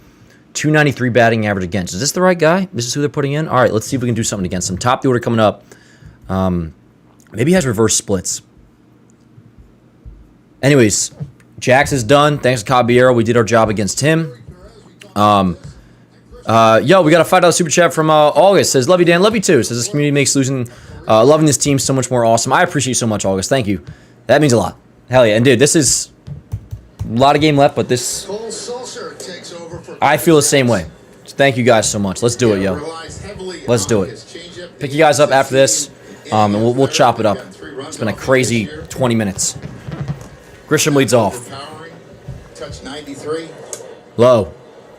A: 293 batting average against. Is this the right guy? This is who they're putting in? All right, let's see if we can do something against him. Top of the order coming up. Maybe he has reverse splits. Anyways, Jax is done. Thanks to Caballero. We did our job against him. Yo, we got a $5 super chat from August. Says, love you, Dan. Love you, too. Says, this community makes loving this team so much more awesome. I appreciate you so much, August. Thank you. That means a lot. Hell yeah. And, dude, this is a lot of game left, but this... I feel the same way. So thank you guys so much. Let's do it, yo. Let's do it. Pick you guys up after this, and we'll chop it up. It's been a crazy 20 minutes. Grisham leads off. Low.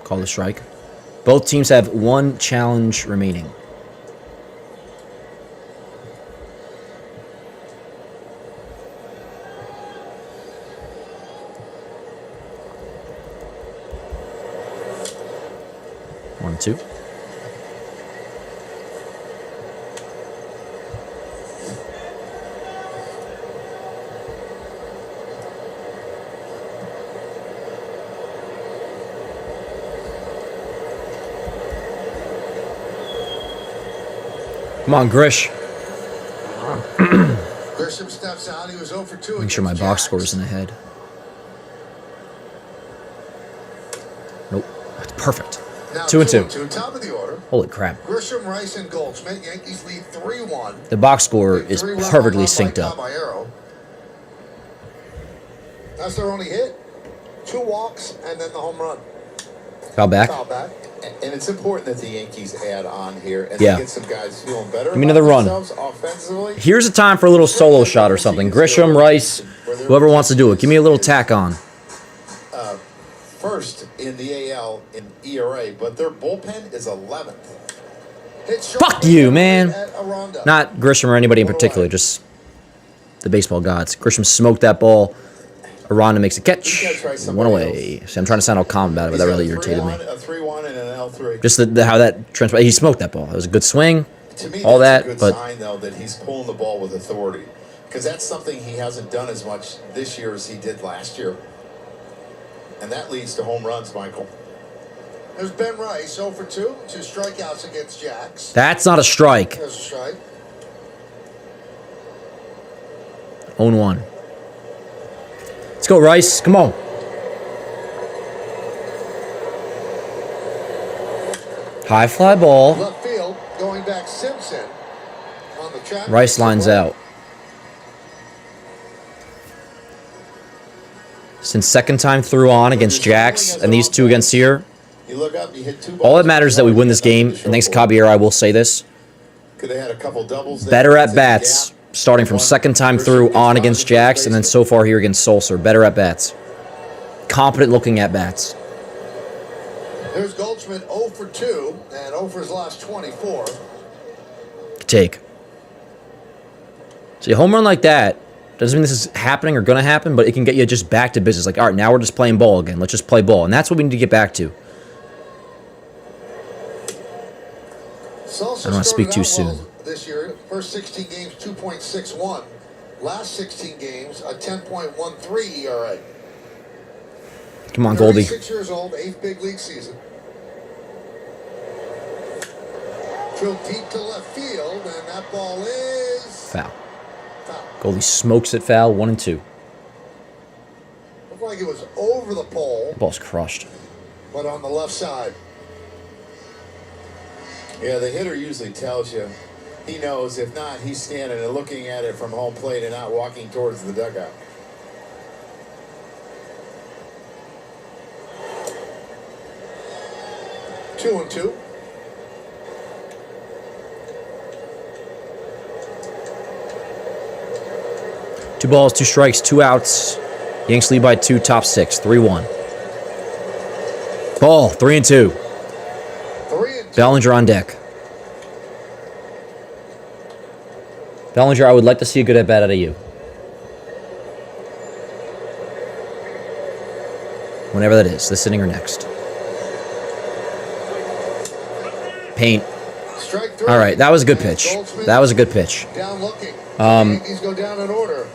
A: Call the strike. Both teams have 1 challenge remaining. One, 2. Come on, Grish.
B: Grisham steps out. He was 0 for 2.
A: Make sure my box score isn't ahead. Nope. That's perfect.
B: Now
A: 2 and 2.
B: Top of the order.
A: Holy crap.
B: Grisham, Rice, and Goldschmidt. Yankees lead 3-1.
A: The box score is perfectly synced up.
B: That's their only hit. 2 walks and then the home run.
A: Foul back.
B: Foul back.
C: And it's important that the Yankees add on here and
A: Yeah.
C: get some guys feeling better
A: Give me another
C: about
A: run.
C: themselves offensively.
A: Here's a time for a little solo shot or something. Grisham, Rice, whoever wants to do it. Give me a little tack on.
C: First in the AL in ERA, but their bullpen is 11th.
A: Fuck you, man. Not Grisham or anybody in particular, just the baseball gods. Grisham smoked that ball. Aranda makes a catch. One away. See, I'm trying to sound all calm about it, but that really irritated me.
C: A 3-1 and an L3.
A: Just how that transpired. He smoked that ball. It was a good swing.
C: To me,
A: all
C: that's
A: that,
C: a good
A: but
C: sign, though, that he's pulling the ball with authority. Because that's something he hasn't done as much this year as he did last year. And that leads to home runs, Michael.
B: There's Ben Rice, 0 for 2. 2 strikeouts against Jacks.
A: that's not a strike.
B: There's a strike.
A: 0-1. Let's go, Rice. Come on. High fly ball.
B: Left field, going back Simpson on the track.
A: Rice lines out. Since second time through on against Jacks and these two against here,
C: You look up, you hit 2 balls.
A: all that matters is that we win this game. And thanks to Caballero, I will say this.
C: Could have had a couple doubles there.
A: Better at bats, starting from second time through on against Jacks, and then so far here against Sulser. Better at bats. Competent looking at bats.
B: There's Goldschmidt 0 for 2 and 0 for his last 24.
A: Take. See, a home run like that doesn't mean this is happening or going to happen, but it can get you just back to business. Like, all right, now we're just playing ball again. Let's just play ball. And that's what we need to get back to. I don't want to speak too soon.
B: This year, first 16 games, 2.61. Last 16 games, a 10.13 ERA.
A: Come on, Goldie.
B: 36 years old, 8th big league season. Drilled deep to left field, and that ball is
A: Foul.
B: foul.
A: Goldie smokes it foul. 1-2.
B: Looked like it was over the pole,
A: Ball's crushed.
B: but on the left side.
C: Yeah, the hitter usually tells you. He knows. If not, he's standing and looking at it from home plate and not walking towards the dugout.
B: Two and two.
A: Two balls, 2 strikes, 2 outs. Yanks lead by 2, top 6, 3-1. Ball, 3-2.
B: 3 and 2.
A: Bellinger on deck. Bellinger, I would like to see a good at-bat out of you. Whenever that is, this inning or next. Paint.
B: Strike 3.
A: All right, that was a good pitch. That was a good pitch.
B: Down looking. Yankees go down in order.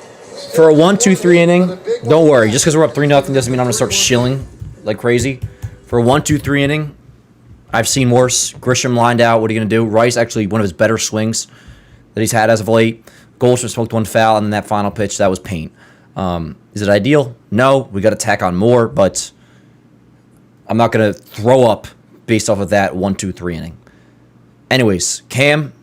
A: For a 1-2-3 inning, don't worry. Just because we're up 3-0 doesn't mean I'm going to start shilling like crazy. For a 1-2-3 inning, I've seen worse. Grisham lined out. What are you going to do? Rice, actually, one of his better swings that he's had as of late. Goldschmidt smoked 1 foul, and then that final pitch, that was paint. Is it ideal? No. We got to tack on more, but I'm not going to throw up based off of that 1-2-3 inning. Anyways, Cam,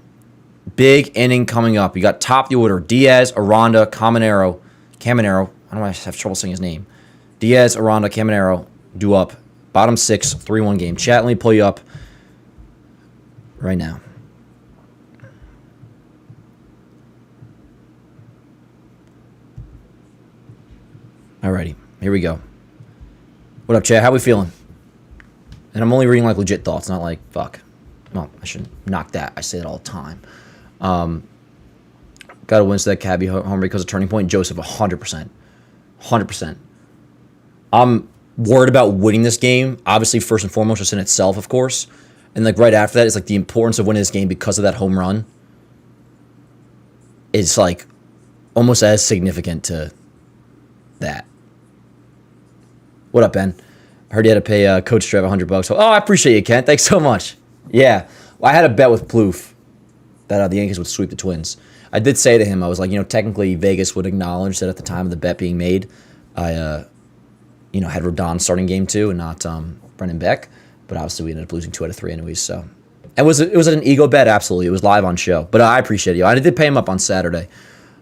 A: big inning coming up. You got top of the order. Diaz, Aranda, Caminero. I don't know why I have trouble saying his name. Diaz, Aranda, Caminero, due up. Bottom 6, 3-1 game. Chat, let me pull you up right now. Alrighty, here we go. What up, chat? How we feeling? And I'm only reading like legit thoughts, not like fuck. Well, I should knock that. I say it all the time. Got to win that cabbie homer because of turning point. Joseph, 100%. 100%. I'm worried about winning this game. Obviously, first and foremost, just in itself, of course. And like right after that, it's like the importance of winning this game because of that home run. It's like almost as significant to that. What up, Ben? I heard you had to pay Coach Trev $100. Oh, I appreciate you, Kent. Thanks so much. Yeah. Well, I had a bet with Plouffe that the Yankees would sweep the Twins. I did say to him, I was like, technically Vegas would acknowledge that at the time of the bet being made, I, had Rodon starting game 2 and not Brendan Beck. But obviously we ended up losing 2 out of 3 anyways. So it was an ego bet, absolutely. It was live on show. But I appreciate you. I did pay him up on Saturday.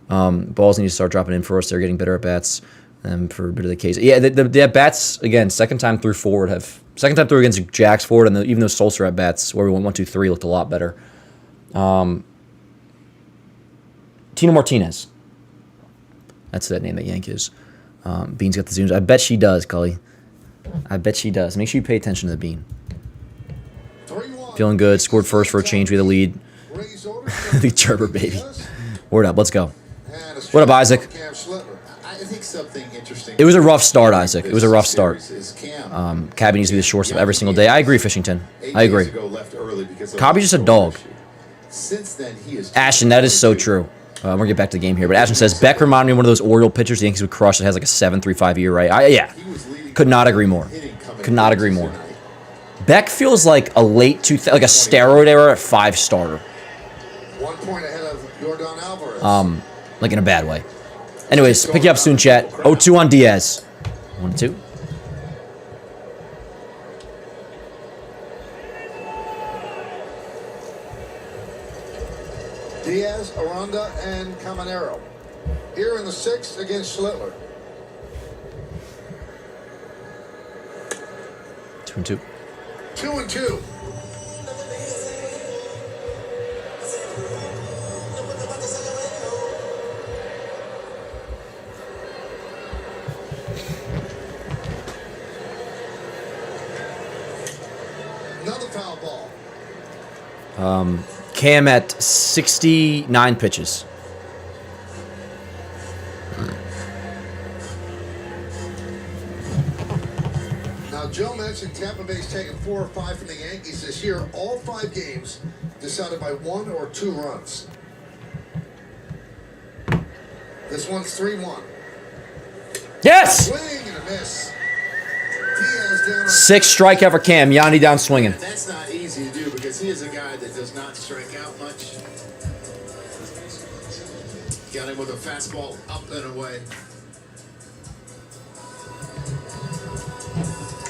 A: Balls need to start dropping in for us. They're getting better at bats. for a bit of the case. Yeah, the at-bats, again, second time through against Jacks forward, and even those Sulcer at-bats where we went 1, 2, 3 looked a lot better. Tino Martinez. That's that name that Yank is. Bean's got the zooms. I bet she does, Cully. I bet she does. Make sure you pay attention to the Bean. Feeling good. Scored first for a change. We had the lead. The Gerber baby. Word up. Let's go. What up, Isaac?
C: I think something interesting.
A: It was a rough start, Isaac. It was a rough start. Cabby needs to be the shortstop every single day. I agree, Fishington. I agree. Cabby's just a dog. Ashton, that is so true. We're going to get back to the game here. But Ashton says, Beck reminded me of one of those Oriole pitchers the Yankees would crush that has like a 7.35 ERA. Yeah. Could not agree more. Could not agree more. Beck feels like a late, like a steroid era 5-starter.
B: 1 point ahead of Jordan Alvarez.
A: Like in a bad way. Anyways, pick you up soon, chat. 0-2 on Diaz. 1-2.
B: Diaz, Aranda, and Caminero. Here in the 6th against Schlittler.
A: 2-2.
B: 2-2. Another foul ball.
A: Cam at 69 pitches.
B: Now, Joe mentioned Tampa Bay's taken 4 or 5 from the Yankees this year. All 5 games decided by 1 or 2 runs. This one's 3-1.
A: Yes!
B: Swing and a miss. Diaz down on
A: 6 strikeout for Cam. Yanni down swinging.
C: That's not easy to do because he is a guy that does not strike out much. Got him with a fastball up and away.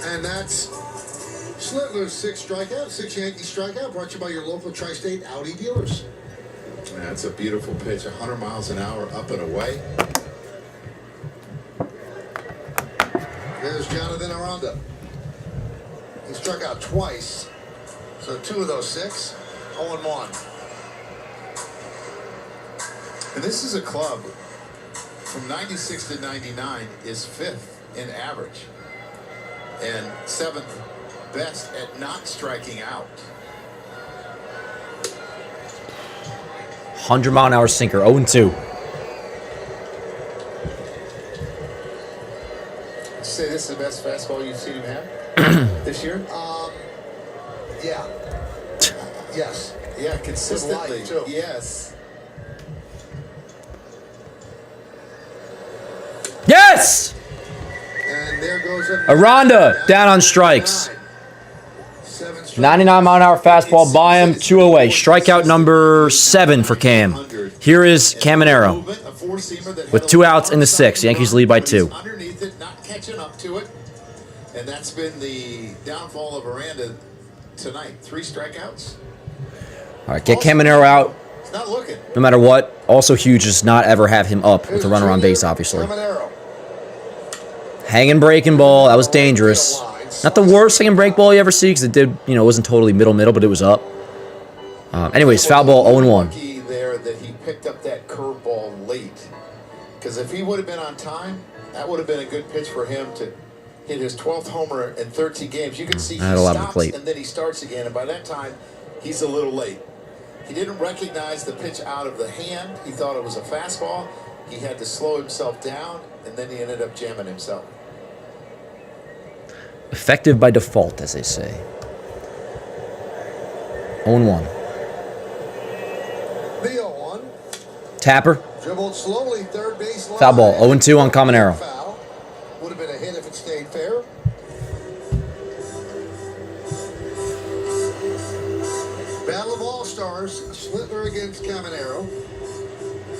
B: And that's Schlittler's 6th strikeout, 6 Yankee strikeout, brought to you by your local Tri-State Audi dealers.
C: That's a beautiful pitch, 100 miles an hour up and away.
B: There's Jonathan Aranda. He struck out twice, so 2 of those 6, 0-1.
C: And this is a club from 96 to 99 is 5th in average and 7th best at not striking out.
A: 100-mile-an-hour sinker. 0-2.
C: Say this is the best fastball you've seen him have this year?
B: Yeah. Yes.
C: Yeah, consistently.
B: Light, too.
C: Yes.
A: Yes!
B: And there goes
A: Aranda down on strikes. 99-mile-an-hour fastball by him. 2 away. Strikeout number 7 for Cam. Here is Caminero with 2 outs in the 6th. Yankees lead by 2.
C: Underneath it, not catching up to it. And that's been the downfall of Aranda tonight. 3 strikeouts.
A: All right, get Caminero out.
C: It's not looking.
A: No matter what. Also huge is not ever have him up with a runner on base, obviously. Hanging breaking ball. That was dangerous. Not the worst hanging break ball you ever see because it did, it wasn't totally middle, but it was up. Anyways, foul ball 0-1.
C: Lucky there that he picked up that curveball late. Because if he would have been on time, that would have been a good pitch for him to hit his 12th homer in 13 games. You can see he stops and then he starts again. And by that time, he's a little late. He didn't recognize the pitch out of the hand. He thought it was a fastball. He had to slow himself down, and then he ended up jamming himself.
A: Effective by default, as they say. 0-1.
B: The 0-1.
A: Tapper.
B: Dribbled slowly, third base line.
A: Foul ball. 0-2 on Caminero.
B: Foul. Would have been a hit if it stayed fair. Battle of All-Stars. Schlittler against Caminero.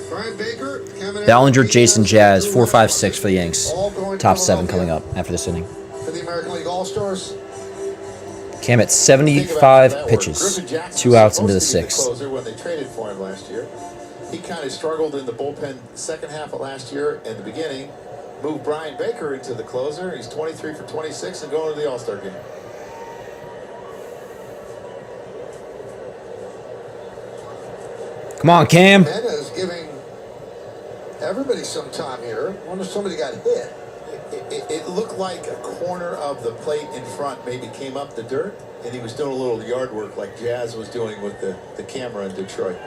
B: Brian Baker, Caminero.
A: Ballinger, Jason Jazz, 4-5-6 for the Yanks. Top 7 coming up after this inning.
B: For the American League All-Stars.
A: Cam at 75 pitches. 2 outs into the 6th.
C: Closer when they traded for him last year. He kind of struggled in the bullpen second half of last year and the beginning. move Brian Baker into the closer. He's 23 for 26 and going to the All-Star game.
A: Come on, Cam.
B: Jimenez giving everybody some time here. I wonder if somebody got hit.
C: It looked like a corner of the plate in front maybe came up the dirt, and he was doing a little yard work like Jazz was doing with the camera in Detroit.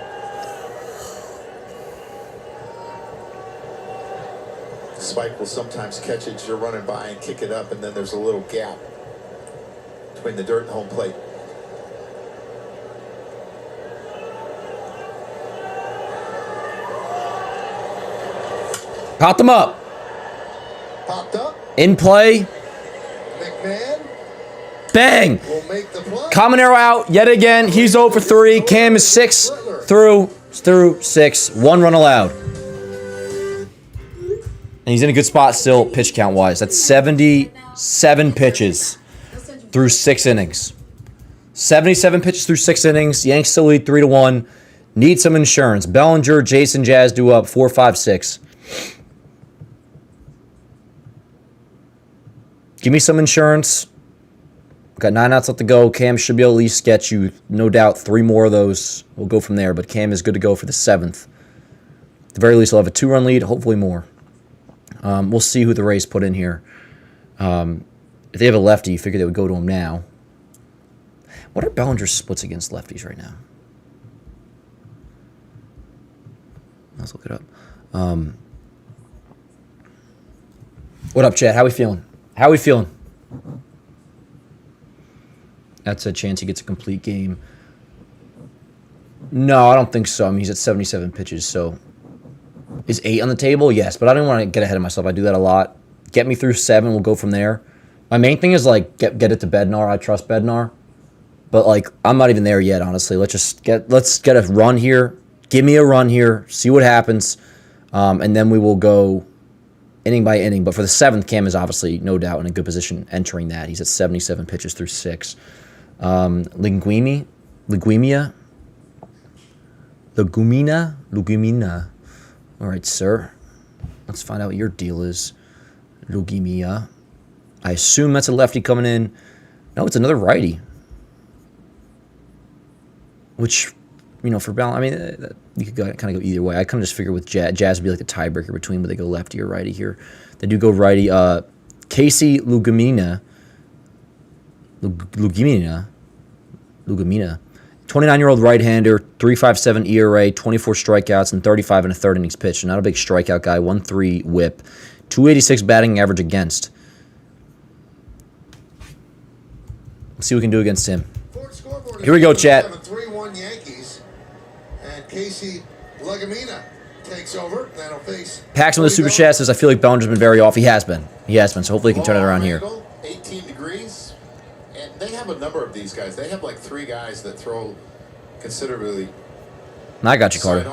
C: Spike will sometimes catch it as you're running by and kick it up, and then there's a little gap between the dirt and home plate.
A: Popped them up.
B: Popped up.
A: In play.
B: McMahon
A: Bang.
B: will make the play.
A: Caminero out yet again. He's 0 for 3. Cam is 6 through 6. 1 run allowed. And he's in a good spot still, pitch count wise. That's 77 pitches through 6 innings. 77 pitches through 6 innings. Yanks still lead 3-1. Need some insurance. Bellinger, Jason, Jazz do up 4, 5, 6. Give me some insurance. Got 9 outs left to go. Cam should be able to at least get you, no doubt, 3 more of those. We'll go from there. But Cam is good to go for the 7th. At the very least, he'll have a 2-run lead, hopefully more. We'll see who the Rays put in here. If they have a lefty, you figure they would go to him now. What are Bellinger's splits against lefties right now? Let's look it up. What up, Chad? How we feeling? How we feeling? That's a chance he gets a complete game. No, I don't think so. I mean, he's at 77 pitches, so... Is 8 on the table? Yes, but I don't want to get ahead of myself. I do that a lot. Get me through 7. We'll go from there. My main thing is, like, get it to Bednar. I trust Bednar. But, like, I'm not even there yet, honestly. Let's get a run here. Give me a run here. See what happens. And then we will go inning by inning. But for the 7th, Cam is obviously, no doubt, in a good position entering that. He's at 77 pitches through 6. Legumina. All right, sir. Let's find out what your deal is. Lugimia. I assume that's a lefty coming in. No, it's another righty. Which, you know, for balance, I mean, you could kind of go either way. I kind of just figure with Jazz would be like a tiebreaker between whether they go lefty or righty here. They do go righty. Casey Lugimina. 29-year-old right-hander, 3.57 ERA, 24 strikeouts, and 35 1/3 innings pitched. Not a big strikeout guy, 1.3 whip, 286 batting average against. Let's see what we can do against him. Here we go, chat.
B: 3-1 Yankees, and Casey Legumina takes over. That'll face
A: Paxton with the super chat says, I feel like Bellinger's been very off. He has been, so hopefully he can turn it around here.
C: 18 degrees. And they have a number of these guys. They have like 3 guys that throw considerably.
A: I got you, Carter.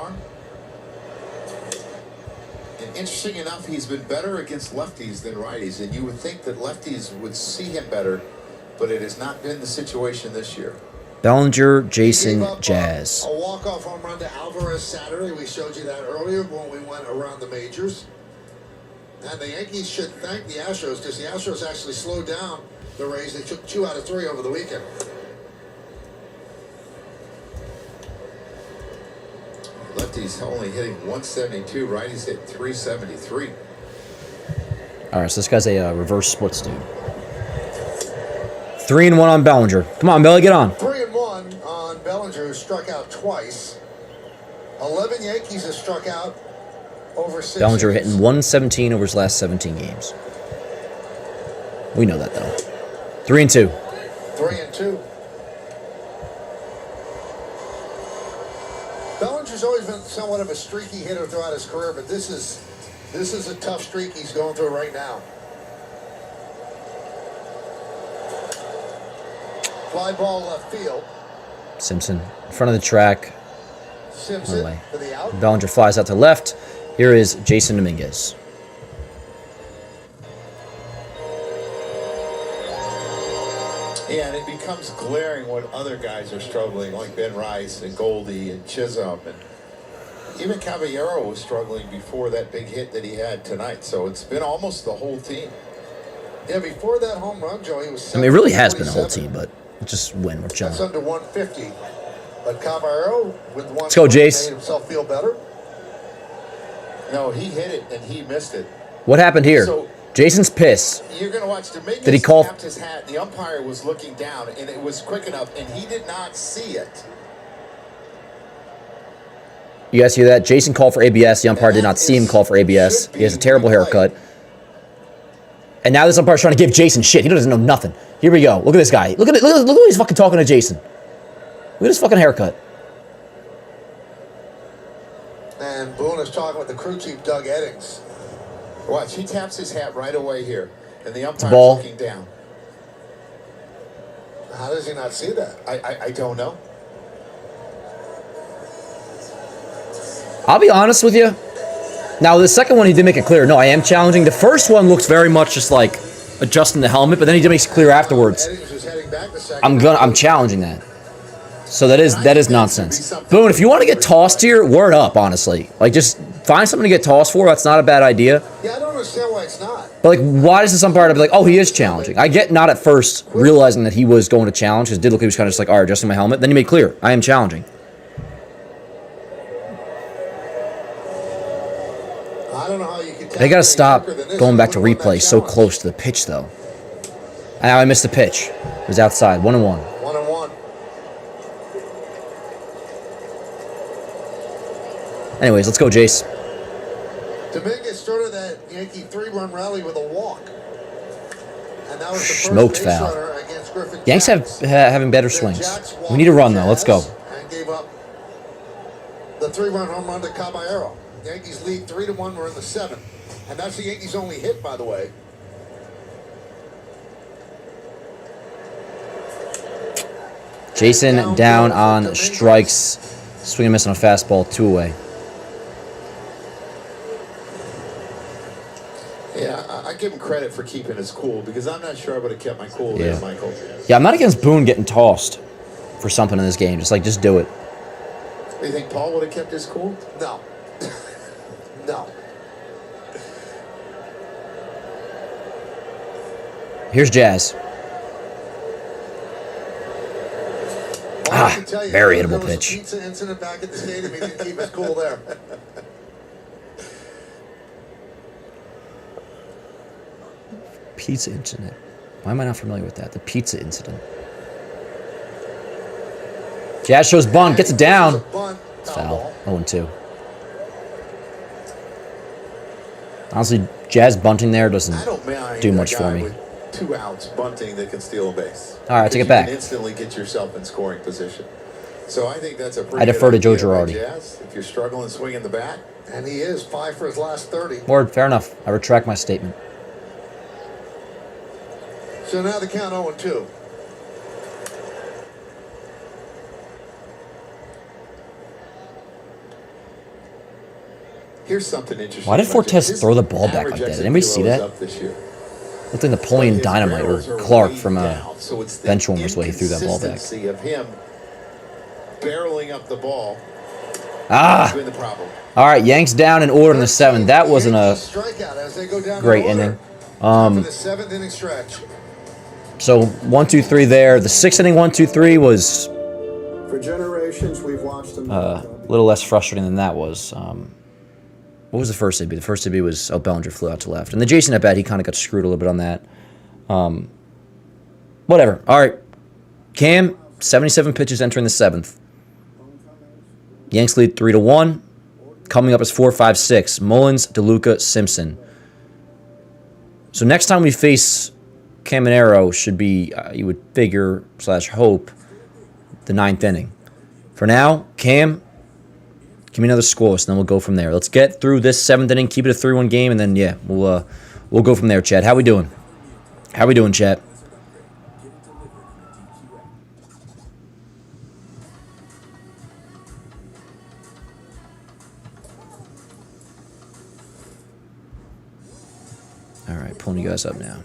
C: And interesting enough, he's been better against lefties than righties. And you would think that lefties would see him better, but it has not been the situation this year.
A: Bellinger, Jason, Jazz.
B: A walk-off home run to Alvarez Saturday. We showed you that earlier when we went around the majors. And the Yankees should thank the Astros because the Astros actually slowed down the Rays. They took 2 out of 3 over the weekend.
C: Lefties only hitting 172. Righties hit 373.
A: All right, so this guy's a reverse splits dude. 3-1 on Bellinger. Come on, Belly, get on.
B: 3-1 on Bellinger, who struck out twice. 11 Yankees have struck out over 6.
A: Bellinger hitting 117 over his last 17 games. We know that, though. 3-2.
B: 3-2. Bellinger's always been somewhat of a streaky hitter throughout his career, but this is a tough streak he's going through right now. Fly ball left field.
A: Simpson in front of the track.
B: Simpson
A: No way.
B: for the out.
A: Bellinger flies out to left. Here is Jason Dominguez.
C: Yeah, and it becomes glaring when other guys are struggling, like Ben Rice and Goldie and Chisholm. And Even Caballero was struggling before that big hit that he had tonight. So it's been almost the whole team.
B: Yeah, before that home run, Joe, he was.
A: I mean, it really has been the whole team, but just when we're chilling.
B: That's under 150. But Caballero with one.
A: Let's go, Jace.
B: Made himself feel better.
C: No, he hit it and he missed it.
A: What happened here?
C: So,
A: Jason's pissed.
C: You're going to watch Dominguez.
A: Did he call?
C: Tapped his hat. The umpire was looking down, and it was quick enough, and he did not see it.
A: You guys hear that? Jason called for ABS. The umpire did not see him call for ABS. He has a terrible haircut. And now this umpire's trying to give Jason shit. He doesn't know nothing. Here we go. Look at this guy. Look at it. Look at he's fucking talking to Jason. Look at his fucking haircut.
B: And Boone is talking with the crew chief, Doug Eddings.
C: Watch, he taps his hat right away here, and the umpire's
A: ball.
C: looking down.
B: How does he not see that?
C: I don't know.
A: I'll be honest with you. Now, the second one, he did make it clear. No, I am challenging. The first one looks very much just like adjusting the helmet, but then he did make it clear afterwards.
B: Eddings was heading back the second.
A: I'm challenging that. So that is nonsense. Boone, if you want to get tossed here, word up, honestly. Like, just find something to get tossed for. That's not a bad idea.
B: Yeah, I don't understand why it's not.
A: But, like, why does this umpire be like, oh, he is challenging? I get not at first realizing that he was going to challenge, because it did look like he was kind of just like, all right, adjusting my helmet. Then he made clear, I am challenging.
B: I don't know how you can.
A: They got to stop going back to replay so close to the pitch, though. And now I missed the pitch. It was outside. 1-1.
B: 1-1.
A: Anyways, let's go, Jace.
B: Dominguez started that Yankee 3-run rally with a walk. And that was the first
A: Smoked
B: base
A: foul.
B: runner against Griffin
A: Yanks having better swings. We need to run, though. Let's go.
B: And gave up the 3-run home run to Caballero. Yankees lead 3-1. We're in the 7th. And that's the Yankees' only hit, by the way.
A: Jason down on strikes. Swing and miss on a fastball. 2 away.
C: Yeah, I give him credit for keeping his cool, because I'm not sure I would have kept my cool there, Michael.
A: Yeah, I'm not against Boone getting tossed for something in this game. Just do it.
C: Do you think Paul would have kept his cool?
B: No. No.
A: Here's Jazz. Very hittable pitch.
B: Pizza incident back at the stadium. He didn't keep his cool there.
A: Pizza incident. Why am I not familiar with that? The pizza incident. Jazz shows bunt, gets it down. Foul. 0-2. Honestly, Jazz bunting there doesn't do much for me.
C: 2 outs bunting that can steal a base.
A: All right, take it back.
C: You can instantly get yourself in scoring position. So I think that's a pretty
A: I defer to Joe
C: good idea,
A: Girardi.
C: Jazz. If you're struggling swinging the bat.
B: And he is 5 for his last 30.
A: Word, fair enough. I retract my statement.
B: So now the count 0-2.
C: Here's something interesting.
A: Why did Fortes throw the ball back like that? Did anybody see that? Looked like Napoleon Dynamite or Clark from bench warmer's way he threw that ball back.
C: Of him barreling up the ball.
A: All right, Yanks down in order in the 7th. That wasn't a great inning.
B: For the 7th inning stretch.
A: So 1-2-3 there. The 6th inning 1-2-3 was
G: For generations, we've watched them.
A: a little less frustrating than that was. What was the first AB? The first AB was Bellinger flew out to left. And the Jason at bat, he kind of got screwed a little bit on that. Whatever. All right. Cam, 77 pitches entering the 7th. Yanks lead 3-1. Coming up is 4-5-6. Mullins, DeLuca, Simpson. So next time we face Caminero should be, you would figure, / hope, the 9th inning. For now, Cam, give me another score, so then we'll go from there. Let's get through this 7th inning, keep it a 3-1 game, and then, yeah, we'll go from there, Chad. How we doing? How we doing, Chad? All right, pulling you guys up now.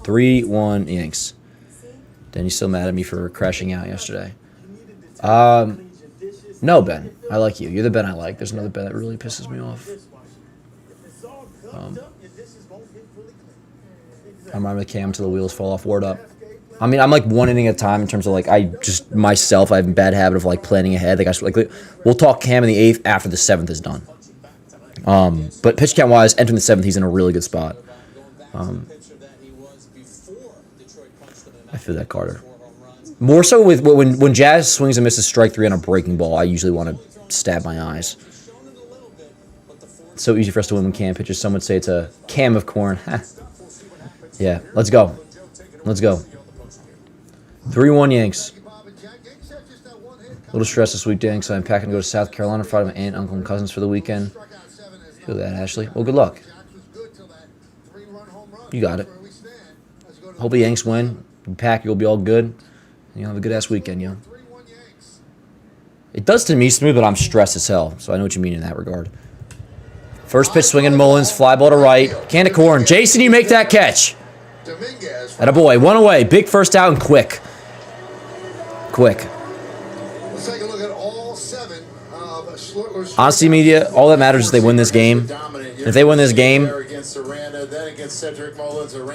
A: 3-1 Yanks. Danny's still mad at me for crashing out yesterday. No, Ben. I like you. You're the Ben I like. There's another Ben that really pisses me off. I remember the Cam till the wheels fall off. Word up. I mean, I'm like 1 inning at a time in terms of like I have a bad habit of like planning ahead. Like we'll talk Cam in the 8th after the 7th is done. But pitch count wise, entering the 7th, he's in a really good spot. I feel that, Carter. More so with when Jazz swings and misses strike 3 on a breaking ball, I usually want to stab my eyes. It's so easy for us to win when Cam pitches. Some would say it's a cam of corn. Yeah, let's go. Let's go. 3-1 Yanks. A little stress this week, dang, so I'm packing to go to South Carolina Friday with my aunt, uncle, and cousins for the weekend. Feel that, Ashley. Well, good luck. You got it. Hope the Yanks win. You pack, you'll be all good. And you'll have a good-ass weekend, yo. It does to me smooth, but I'm stressed as hell, so I know what you mean in that regard. First pitch swinging, Mullins, fly ball to right. Can of corn. Jason, you make that catch. Atta boy, 1 away. Big first out and quick. Quick.
B: Let's take a look at all 7 of Schluter's.
A: Honesty media, all that matters is they win this game. If they win this game, well,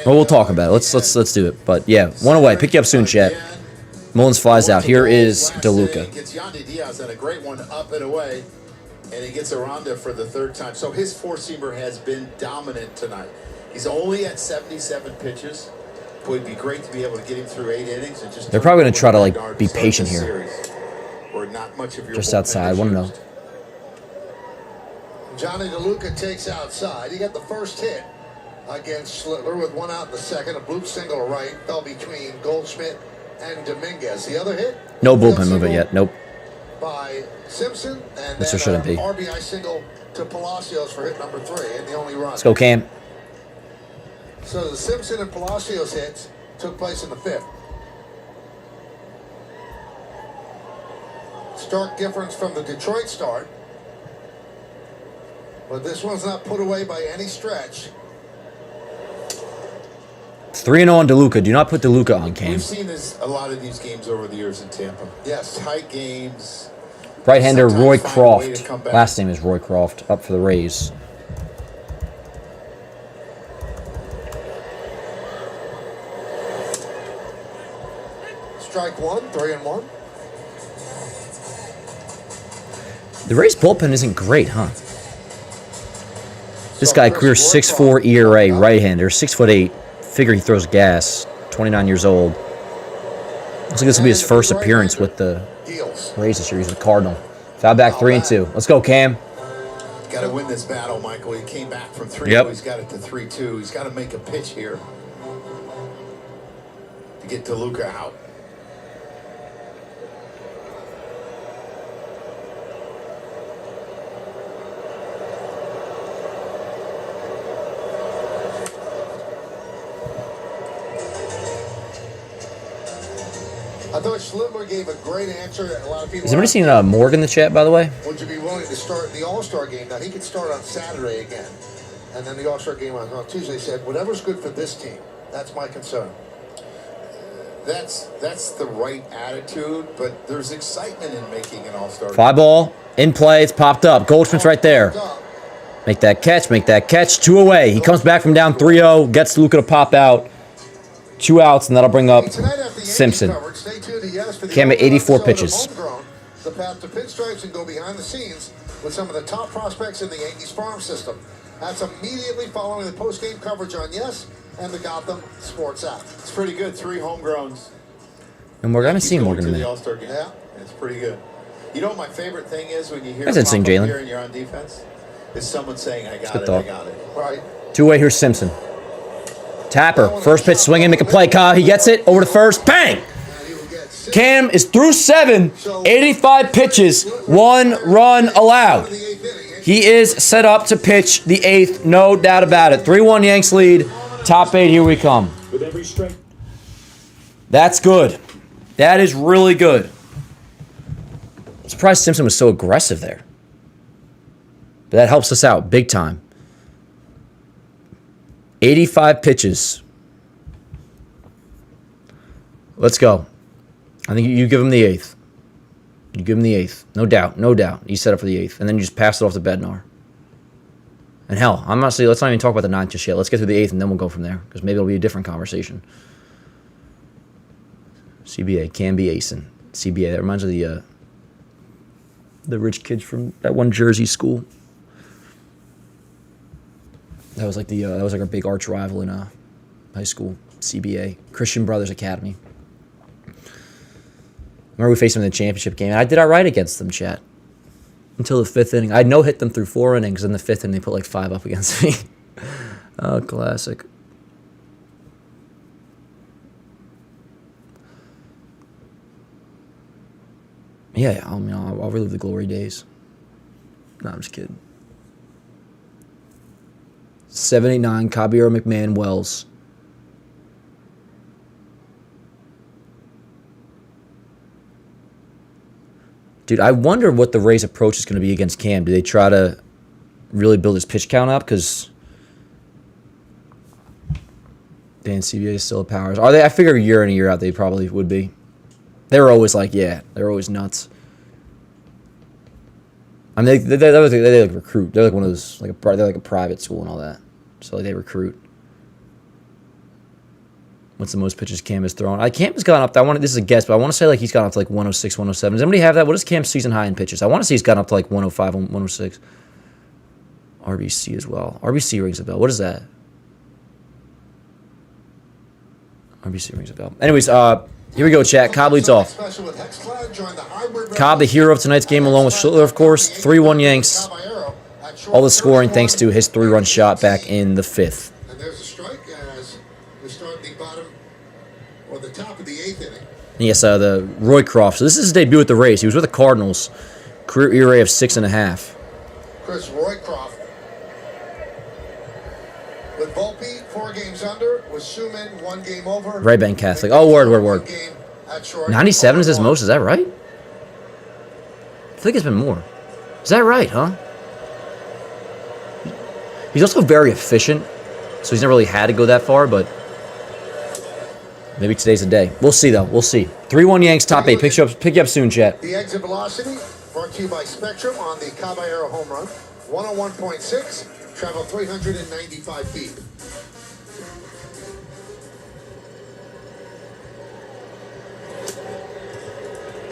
A: we'll talk about it. Let's do it. But yeah, 1 away. Pick you up soon, chat. Mullins flies out. Here is DeLuca.
C: Gets Yandy Diaz and a great one up and away, and he gets Aranda for the 3rd time. So his 4-seamer has been dominant tonight. He's only at 77 pitches. It would be great to be able to get him through 8 innings and just.
A: They're probably going to try to like be patient here.
C: Or not much of your
A: just outside. I want to know.
B: Johnny DeLuca takes outside. He got the first hit against Schluter with 1 out in the 2nd. A bloop single to right fell between Goldschmidt and Dominguez. The other hit.
A: No bullpen move it yet. Nope.
B: By Simpson, and
A: this shouldn't be.
B: RBI single to Palacios for hit number 3 and the only run.
A: Let's go, Cam.
B: So the Simpson and Palacios hits took place in the 5th. Stark difference from the Detroit start. But this one's not put away by any stretch.
A: It's 3-0 on DeLuca. Do not put DeLuca on, Cam.
C: We've seen this a lot of these games over the years in Tampa.
B: Yes.
C: Tight games.
A: Right-hander Roy Croft. Last name is Roy Croft. Up for the Rays.
B: Strike 1, 3-1.
A: The Rays bullpen isn't great, huh? This guy, career 6.4 ERA, right-hander, 6'8". Figure he throws gas. 29 years old. Looks like this will be his first appearance with the Rays this year. He's with Cardinal. Foul back 3-2. Let's go, Cam.
C: Got to win this battle, Michael. He came back from 3-0. He's got it to 3-2. He's got to make a pitch here to get DeLuca out.
B: I thought Schluter gave a great answer. A lot of people.
A: Has anybody seen Morgan in the chat, by the way?
B: Would you be willing to start the All-Star game? Now, he could start on Saturday again. And then the All-Star game on Tuesday. He said, whatever's good for this team. That's my concern.
C: That's the right attitude, but there's excitement in making an All-Star game.
A: Fly ball, in play, it's popped up. Goldschmidt's right there. Make that catch, make that catch. 2 away. He comes back from down 3-0, gets Luka to pop out. 2 outs, and that'll bring up Simpson. Cam at 84 pitches.
B: The path to pinstripes and go behind the scenes with some of the top prospects in the Yankees farm system. That's immediately following the post-game coverage on Yes and the Gotham Sports app.
C: It's pretty good. 3 homegrowns.
A: And we're going to see Morgan in a minute.
C: All-Star game. Yeah, it's pretty good. You know what my favorite thing is when you hear
A: That's interesting, Jalen.
C: Here and you're on defense? Is someone saying, I got it, I got it.
B: Right.
A: 2-away, here's Simpson. Tapper, first pitch swinging, make a play. Cobb, he gets it over to first. Bang! Cam is through 7, 85 pitches, 1 run allowed. He is set up to pitch the 8th, no doubt about it. 3-1 Yanks lead. Top 8, here we come. That's good. That is really good. I'm surprised Simpson was so aggressive there. But that helps us out big time. 85 pitches. Let's go. I think you give him the 8th. You give him the 8th. No doubt. No doubt. He's set up for the 8th. And then you just pass it off to Bednar. And hell, I'm not saying, let's not even talk about the 9th just yet. Let's get through the 8th and then we'll go from there. Because maybe it'll be a different conversation. CBA can be acing. CBA, that reminds me of the rich kids from that one Jersey school. That was like our big arch rival in high school. CBA, Christian Brothers Academy. Remember we faced them in the championship game, and I did all right against them, chat. Until the 5th inning. I no-hit them through 4 innings. In the 5th inning, they put like 5 up against me. Oh, classic. Yeah, I mean, I'll relive the glory days. No, I'm just kidding. 789, Caballero, McMahon, Wells. Dude, I wonder what the Rays' approach is going to be against Cam. Do they try to really build his pitch count up? Because Dan CBA is still at Powers. Are they? I figure year in and year out they probably would be. They were always like, yeah, they're always nuts. I mean, they like recruit. They're like one of those, they're like a private school and all that. So like they recruit. What's the most pitches Cam has thrown? Cam has gone up. This is a guess, but I want to say like he's gone up to like 106, 107. Does anybody have that? What is Cam's season high in pitches? I want to say he's gone up to like 105, 106. RBC as well. RBC rings a bell. What is that? RBC rings a bell. Anyways, here we go, chat. Cobb leads off. Cobb, the hero of tonight's game, along with Schlittler, of course. 3-1 Yanks. All the scoring thanks to his 3-run shot back in the 5th.
B: And there's a strike as we start the bottom or the top of the 8th inning.
A: Yes, the Roycroft. So this is his debut with the Rays. He was with the Cardinals. Career ERA of 6.5.
B: Chris Roycroft. With Volpe, 4 games under. With Schumann, 1 game over.
A: Ray Ben Catholic. Oh, word. 97 is his most. Is that right? I think it's been more. Is that right, huh? He's also very efficient, so he's never really had to go that far, but maybe today's the day. We'll see, though. We'll see. 3-1 Yanks, top 8. Pick you up soon, chat.
B: The exit velocity brought to you by Spectrum on the Caballero home run. 101.6, travel 395 feet.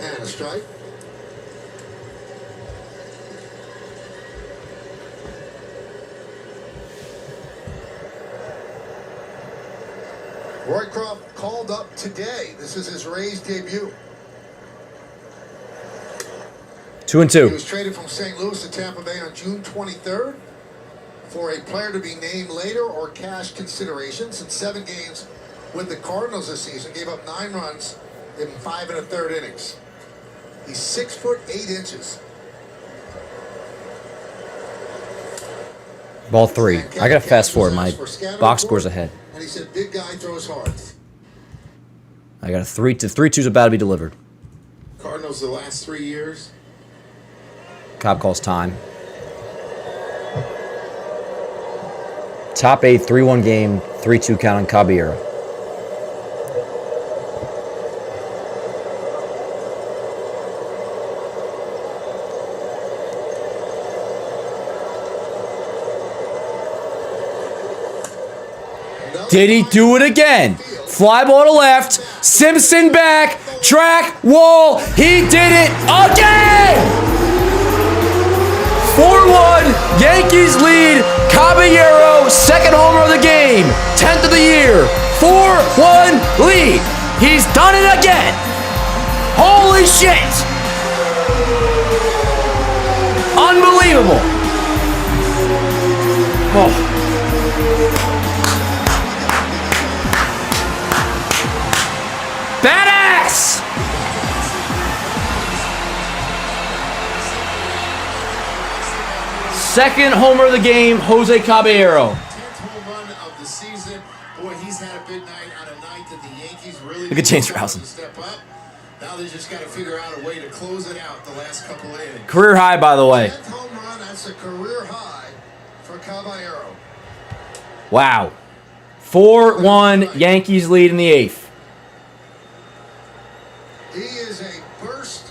B: And a strike. Roycroft called up today. This is his Rays debut.
A: 2-2.
B: He was traded from St. Louis to Tampa Bay on June 23rd for a player to be named later or cash considerations. In 7 games with the Cardinals this season, gave up 9 runs in 5 1/3 innings. He's 6 foot 8 inches.
A: Ball 3. I gotta fast forward. My box score's ahead.
B: And he said, big guy throws hard.
A: I got a 3-2's about to be delivered.
C: Cardinals the last 3 years.
A: Cobb calls time. Top 8, 3-1 game, 3-2 count on Caballero. Did he do it again? Fly ball to left. Simpson back. Track. Wall. He did it again! 4-1. Yankees lead. Caballero, second homer of the game. 10th of the year. 4-1 lead. He's done it again. Holy shit. Unbelievable. Oh. Badass! Second homer of the game, Jose Caballero.
C: 10th home run of the season. Boy, he's had a big night on a night that the Yankees really
A: Look at James Rousing.
C: Step up. Now they just got to figure out a way to close it out the last couple of innings.
A: Career high, by the way.
B: 10th home run, that's a career high for Caballero.
A: Wow. 4-1, Yankees lead in the 8th.
B: He is a burst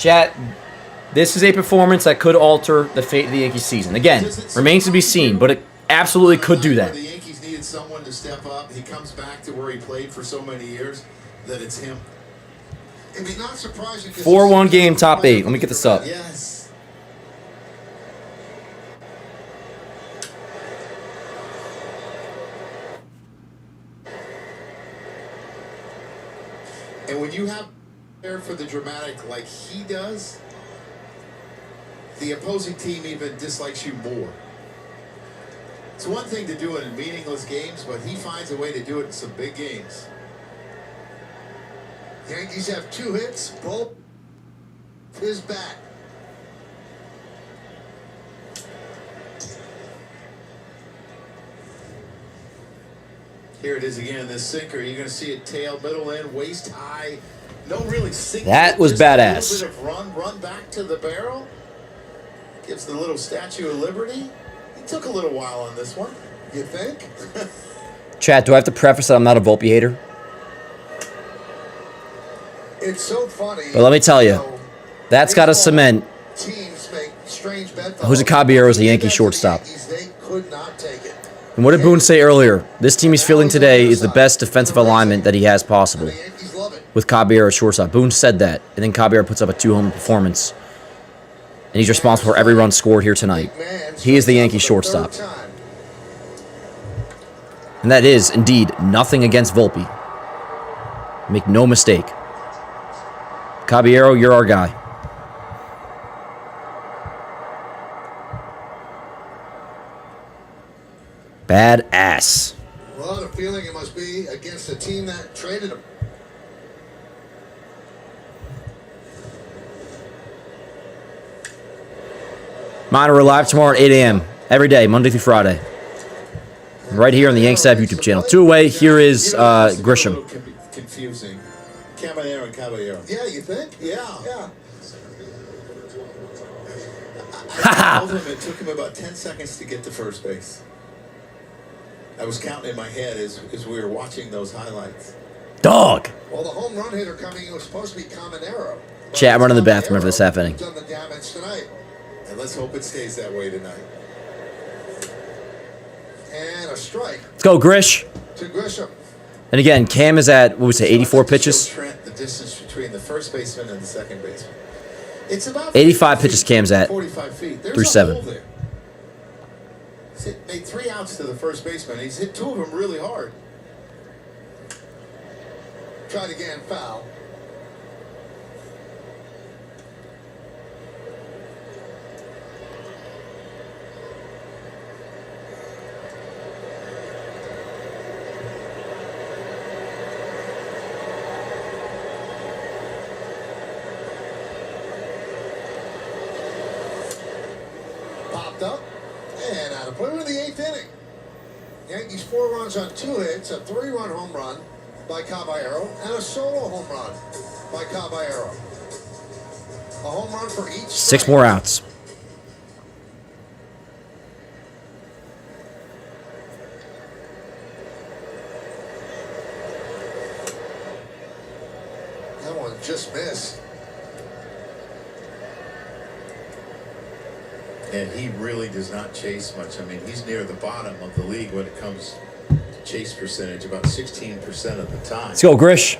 A: Chat, this is a performance that could alter the fate of the Yankees season. Again, remains to be seen, but it absolutely could do that.
C: The Yankees needed someone to step up. He comes back to where he played for so many years that it's him.
B: It'd be not surprising.
A: 4-1 game, top 8. Let me get this up.
C: Yes. And when you have there for the dramatic like he does, the opposing team even dislikes you more. It's one thing to do it in meaningless games, but he finds a way to do it in some big games.
B: Yankees have 2 hits, both his bat.
C: Here it is again, this sinker. You're going to see it tail, middle in, waist high. No really sink.
A: That was
C: Just
A: badass.
C: A little bit of run back to the barrel. Gives the little Statue of Liberty. It took a little while on this one.
B: You think?
A: Chat, do I have to preface that I'm not a Volpe hater?
B: It's so funny.
A: But let me tell you, that's got to cement
B: Teams make strange bedfellows.
A: Jose Caballero is a Yankee shortstop.
B: They could not take it.
A: And what did Boone say earlier? This team he's fielding today is the best defensive alignment that he has possible.
B: The Yankees love it.
A: With Caballero at shortstop. Boone said that. And then Caballero puts up a 2-home performance. And he's responsible for every run scored here tonight. He is the Yankee shortstop. And that is, indeed, nothing against Volpe. Make no mistake. Caballero, you're our guy. Badass.
B: What a feeling it must be against a team that traded him.
A: Mine, we're live tomorrow at 8 a.m. every day, Monday through Friday. Right here on the Yankees Avenue YouTube channel. 2 away, here is Grisham.
C: Confusing. Caballero and Caballero.
B: Yeah, you think?
C: Yeah.
A: Haha.
C: I told him it took him about 10 seconds to get to first base. I was counting in my head as we were watching those highlights.
A: Dog.
B: Well, the home run hitter coming in was supposed to be Caminero.
A: Chat, I'm running the bathroom after this happening.
B: Done the damage tonight.
C: And let's hope it stays that way tonight.
B: And a strike
A: Let's go, Grish.
B: to Grisham.
A: And again, Cam is at, what was it, 84 pitches?
C: Trent, the distance between the first baseman and the second baseman. It's about
A: 85 pitches Cam's at.
C: 45 feet. There's
A: Through
C: a
A: 7.
C: hole there. He's made 3 outs to the first baseman. He's hit 2 of them really hard.
B: Tried again, foul. Popped up and out of play. We're in the 8th inning. Yankees 4 runs on 2 hits, a 3-run home run by Caballero, and a solo home run by Caballero. A home run for each.
A: 6 more outs.
B: That one just missed.
C: And he really does not chase much. I mean, he's near the bottom of the league when it comes to chase percentage, about 16% of the time.
A: Let's go, Grish.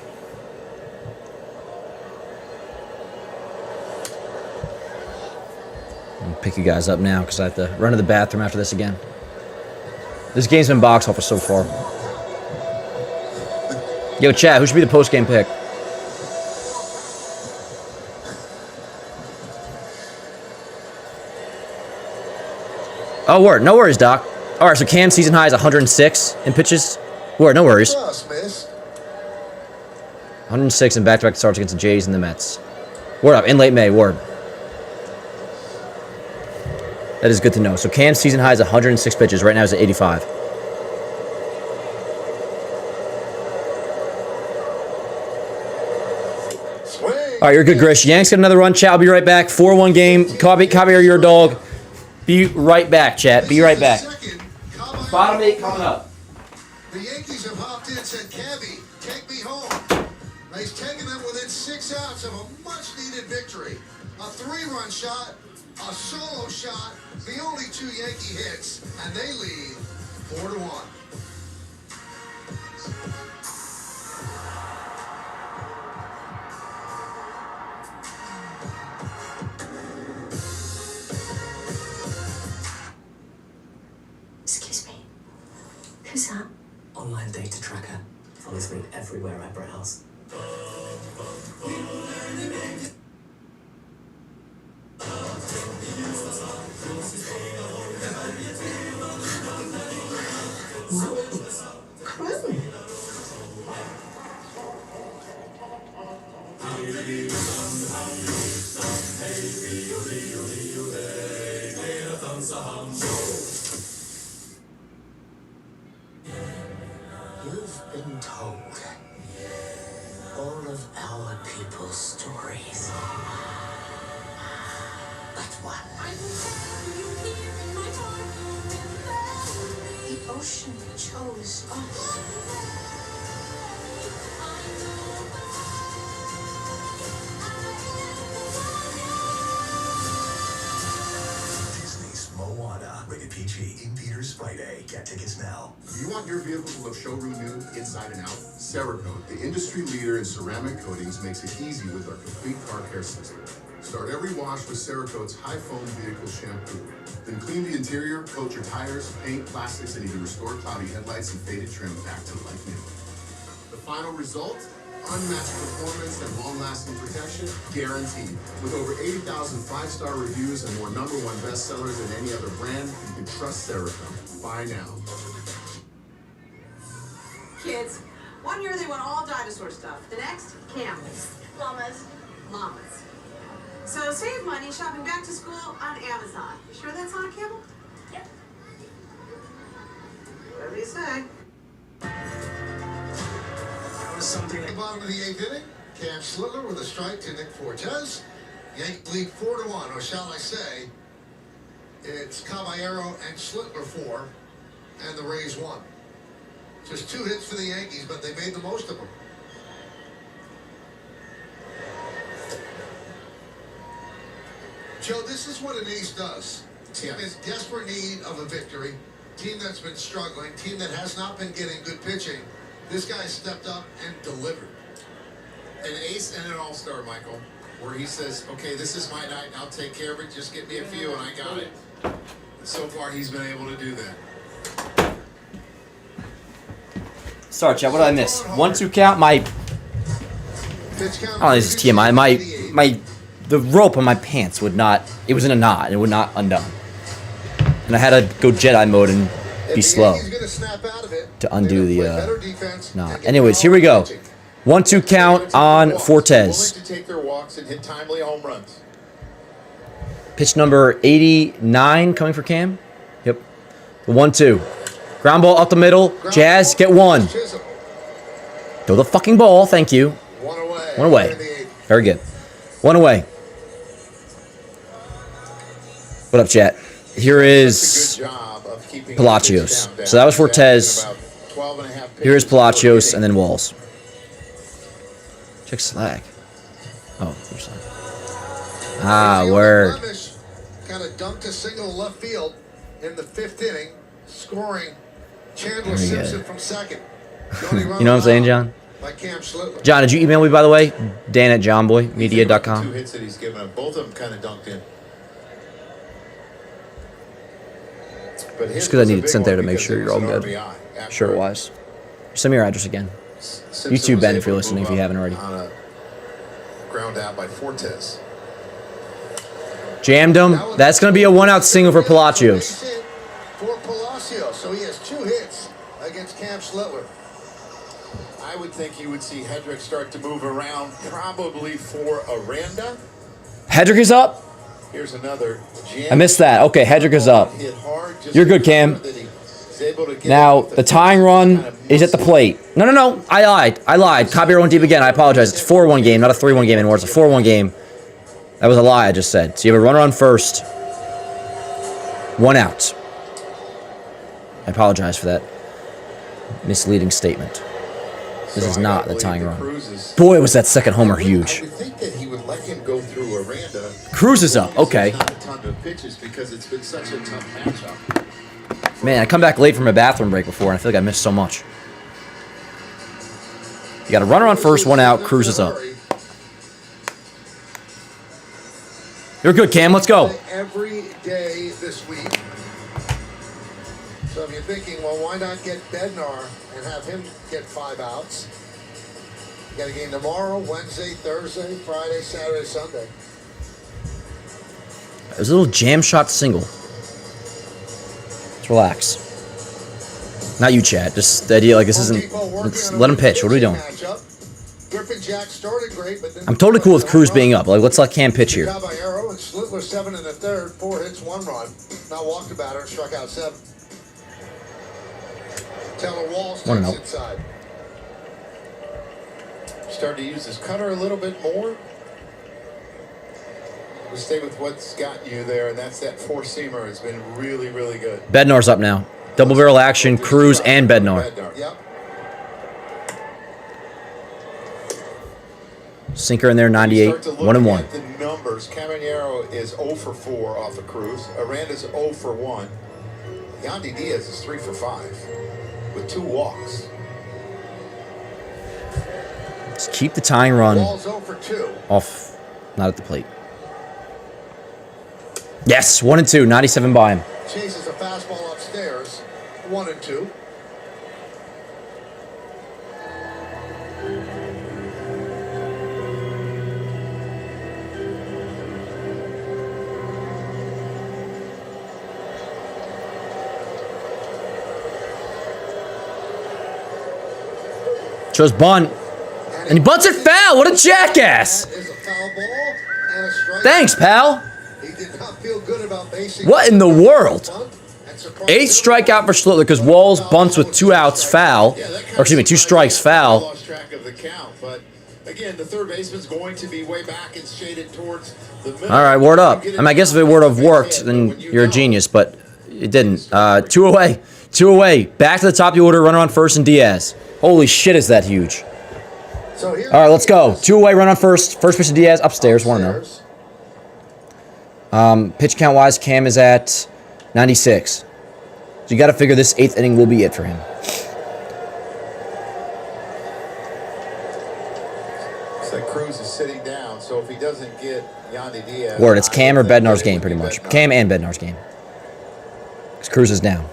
A: I'll pick you guys up now because I have to run to the bathroom after this again. This game's been box office so far. Yo, chat, who should be the post-game pick? Oh, word. No worries, Doc. All right, so Cam's season high is 106 in pitches. Word, no worries.
B: Just missed.
A: 106 in back-to-back starts against the Jays and the Mets. Word up, in late May, word. That is good to know. So Cam's season high is 106 pitches. Right now he's at 85.
B: Swing.
A: All right, you're good, Grish. Yanks got another run. Chat, I'll be right back. 4-1 game. Caballero, you're a dog. Be right back, chat. Be right back. Bottom 8 coming up.
B: The Yankees have hopped in, said, Cabby, take me home. He's taken them within 6 outs of a much-needed victory. A 3-run shot, a solo shot, the only 2 Yankee hits, and they lead 4-1.
I: Excuse me. Who's that? Online data tracker. Follows me everywhere I browse. Chrome. You've been told all of our people's stories. But what? The ocean chose us.
H: Disney's Moana, rated PG, in theaters Friday. Get tickets now.
C: You want your vehicle to look showroom new, inside and out? Cerakote, the industry leader in ceramic coatings, makes it easy with our complete car care system. Start every wash with Cerakote's high foam vehicle shampoo. Then clean the interior, coat your tires, paint, plastics, and even restore cloudy headlights and faded trim back to like new. The final result? Unmatched performance and long-lasting protection, guaranteed. With over 80,000 5-star reviews and more #1 bestsellers than any other brand, you can trust Cerakote. Buy now.
J: Kids, one year they want all dinosaur stuff. The next, camels.
K: Llamas.
J: Llamas. So save money shopping back to school on Amazon. You sure that's not a camel?
K: Yep.
J: Whatever you say.
B: At the bottom of the 8th inning, Cam Slitler with a strike to Nick Fortes. Yankees lead 4-1, or shall I say, it's Caballero and Slitler 4, and the Rays 1. Just 2 hits for the Yankees, but they made the most of them. Joe, this is what an ace does. Team in desperate need of a victory. Team that's been struggling. Team that has not been getting good pitching. This guy stepped up and delivered.
C: An ace and an all-star, Michael, where he says, okay, this is my night, I'll take care of it, just get me a few and I got it. So far, he's been able to do that.
A: Sorry, Chad, what did I miss? 1-2 count, my... I don't know, this is TMI. The rope on my pants would not... It was in a knot. It would not undone. And I had to go Jedi mode and be slow to undo the knot. Anyways, here we go. 1-2 count on Fortes.
C: To take their walks and hit timely home runs.
A: Pitch number 89 coming for Cam. Yep. The 1-2. Ground ball up the middle. Jazz, get one. Throw the fucking ball. Thank you. One away. Very good. One away. What up, chat? Here is Palacios. So that was Fortes. Here is Palacios and then Walls. Check Slack. Oh, there's Slack. Ah, word.
B: Kind of dumped a single left field in the 5th inning, scoring Chandler
A: Very
B: Simpson
A: good.
B: from second.
A: You know what I'm saying, John?
B: By Cam Slitler.
A: John, did you email me, by the way? Dan at johnboymedia.com.
C: 2 hits that he's given up, both of them kind of dunked in. But
A: Just because I need it sent there to make sure you're all good. Sure-wise. Send me your address again. YouTube, Ben, if you're listening, if you haven't already.
C: On a ground out by Fortes.
A: Jammed him. That's going to be a 1-out single for Palacios.
B: For Palacios, so he has 2 hits against Cam Slitler.
C: I would think you would see Hedrick start to move around, probably for Aranda.
A: Hedrick is up.
C: Here's another.
A: I missed that. Okay, Hedrick is up. You're good, Cam. Now, the tying run is at the plate. No. I lied. Caballero went deep again. I apologize. It's a 4-1 game, not a 3-1 game anymore. It's a 4-1 game. That was a lie I just said. So you have a runner on first. 1 out. I apologize for that misleading statement. This is not the tying run. Boy, was that second homer huge.
C: I would think that he would let him go through Aranda.
A: Cruz is up. Okay.
C: Not a ton of pitches because it's been such a tough matchup.
A: Man, I come back late from a bathroom break before, and I feel like I missed so much. You got a runner on first, one out. Cruz is up. You're good, Cam. Let's go.
B: Every day this week. So if you're thinking, well, why not get Bednar and have him get 5 outs? You got a game tomorrow, Wednesday, Thursday, Friday, Saturday, Sunday.
A: It was a little jam shot single. Let's relax. Not you, Chad. Just the idea, like, this isn't... Let's let him pitch. What are we doing?
B: Griffin Jack started great, but then
A: I'm totally cool with Cruz being up. Like, let's let Cam pitch here.
B: Caballero and Slitler 7 in the third, 4 hits, 1 run. Not walked a batter, struck out 7. Taylor Walsh takes inside.
C: Start to use his cutter a little bit more. We'll stay with what's got you there, and that's that four-seamer. It's been really, really good.
A: Bednar's up now. Double barrel action, Cruz and Bednar.
B: Yep.
A: Sinker in there, 98, 1-1.
C: The numbers, Caballero is 0 for 4 off of Cruz. Aranda's 0 for 1. Yandy Diaz is 3 for 5 with 2 walks.
A: Let's keep the tying run
B: Ball's 0 for 2.
A: off, not at the plate. Yes, 1-2, 97 by him.
B: Chases a fastball upstairs, 1-2.
A: Shows bunt. And he bunts it foul. What a jackass.
B: That is a foul ball and a strike.
A: Thanks, pal.
B: He did not feel good about basing.
A: What in the world? 8th strikeout for Schlittler because Walls bunts with 2 outs foul. Or excuse me, 2 strikes foul.
C: Lost track of the count, but again, the third baseman's going to be way back and shaded towards the middle.
A: All right, word up. I mean, I guess if it would have worked, then you're a genius, but it didn't. 2 away. 2 away. Back to the top of the order, runner on first and Diaz. Holy shit, is that huge.
B: So here
A: All right, let's go. 2 away, run on first. First pitch to Diaz, upstairs, 1-0. Pitch count-wise, Cam is at 96. So you got to figure this 8th inning will be it for him.
C: Looks like Cruz is sitting down, so if he doesn't get Yandy Diaz...
A: Word, it's Cam or Bednar's game, pretty much. Cam and Bednar's game. Because Cruz is down.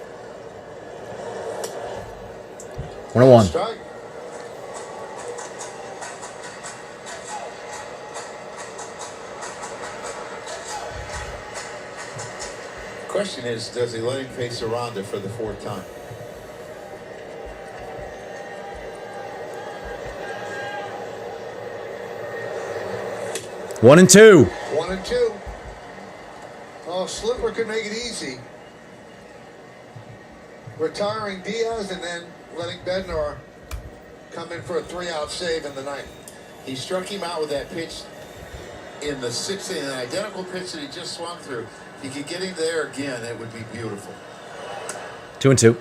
A: 1-1.
B: Strike.
C: Question is, does he let him face Aranda for the 4th time?
A: One and two.
B: 1-2. Oh, Slitler could make it easy. Retiring Diaz and then letting Bednar come in for a 3-out save in the 9th.
C: He struck him out with that pitch in the 6th inning, an identical pitch that he just swung through. If he could get him there again, it would be beautiful.
A: 2 and 2.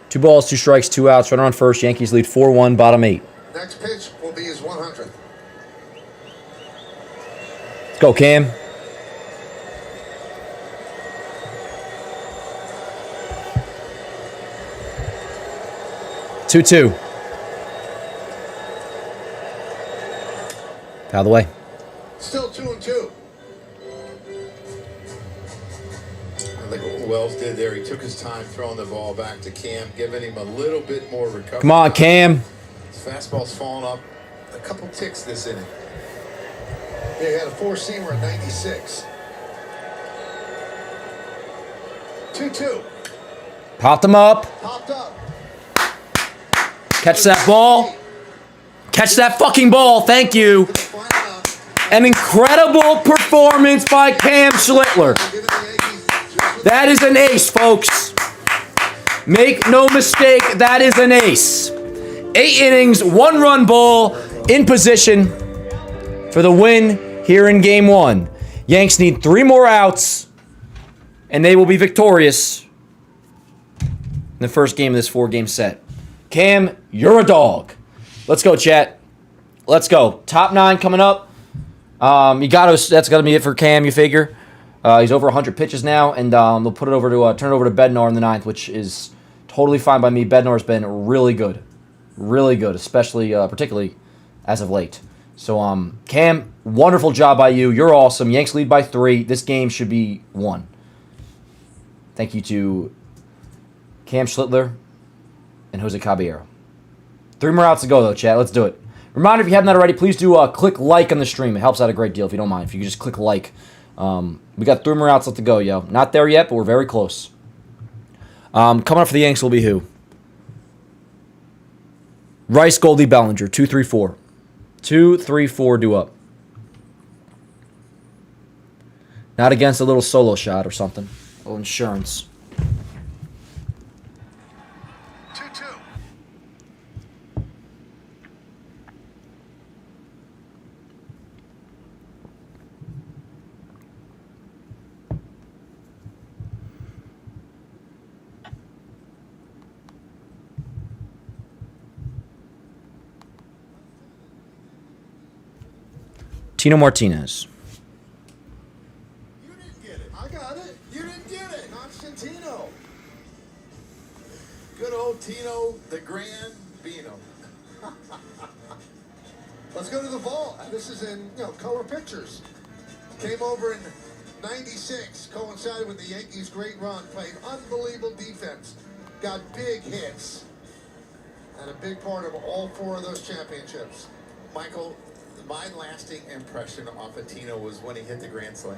A: 2 balls, 2 strikes, 2 outs. Runner on first. Yankees lead 4-1, bottom 8.
B: Next pitch will be his 100th.
A: Let's go, Cam. Two. Out of the way.
B: Still 2 and 2.
C: I think what Wells did there, he took his time throwing the ball back to Cam, giving him a little bit more recovery.
A: Come on, Cam.
C: His fastball's fallen up a couple ticks this inning.
B: Yeah, he had a 4-seamer at 96. 2-2.
A: Popped him up.
B: Popped up.
A: Catch that ball. Catch that fucking ball. Thank you. An incredible performance by Cam Schlittler. That is an ace, folks. Make no mistake, that is an ace. 8 innings, 1-run ball in position for the win here in Game 1. Yanks need 3 more outs, and they will be victorious in the first game of this 4-game set. Cam, you're a dog. Let's go, chat. Let's go. Top 9 coming up. That's gonna be it for Cam. You figure he's over 100 pitches now, and they'll put it over to turn it over to Bednar in the 9th, which is totally fine by me. Bednar's been really good, especially particularly as of late. So Cam, wonderful job by you. You're awesome. Yanks lead by 3. This game should be won. Thank you to Cam Schlittler and Jose Caballero. 3 more outs to go though, chat. Let's do it. Reminder, if you haven't already, please do click like on the stream. It helps out a great deal if you don't mind. If you can just click like. We got 3 more outs left to go, yo. Not there yet, but we're very close. Coming up for the Yanks will be who? Rice, Goldie, Bellinger. 2, 3, 4. 2, 3, 4 due up. Not against a little solo shot or something. A little insurance.
B: 2-2.
A: Tino Martinez.
B: You didn't get it. I got it. You didn't get it. Constantino.
C: Good old Tino, the Grand Bino.
B: Let's go to the vault. This is in color pictures. Came over in '96, coincided with the Yankees' great run, played unbelievable defense, got big hits, and a big part of all 4 of those championships.
C: Michael, my lasting impression off of Tino was when he hit the grand slam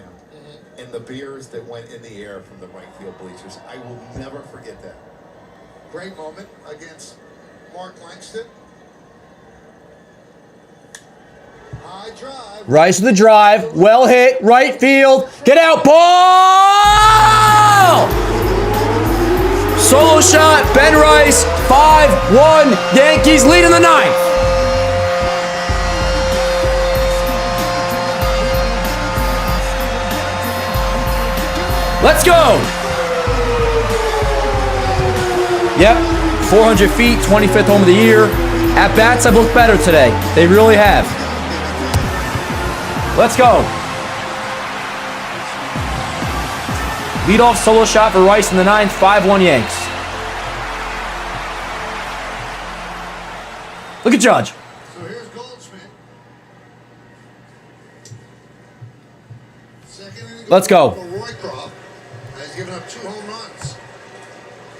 C: and the beers that went in the air from the right field bleachers. I will never forget that.
B: Great moment against Mark Langston. High drive.
A: Rice with the drive. Well hit. Right field. Get out. Ball! Solo shot. Ben Rice. 5-1. Yankees lead in the 9th. Let's go! Yep, 400 feet, 25th home of the year. At-bats have looked better today. They really have. Let's go. Leadoff solo shot for Rice in the 9th, 5-1 Yanks. Look at Judge.
B: So here's Goldschmidt. Second inning.
A: Let's go.
B: For Rourke has given up 2 home runs.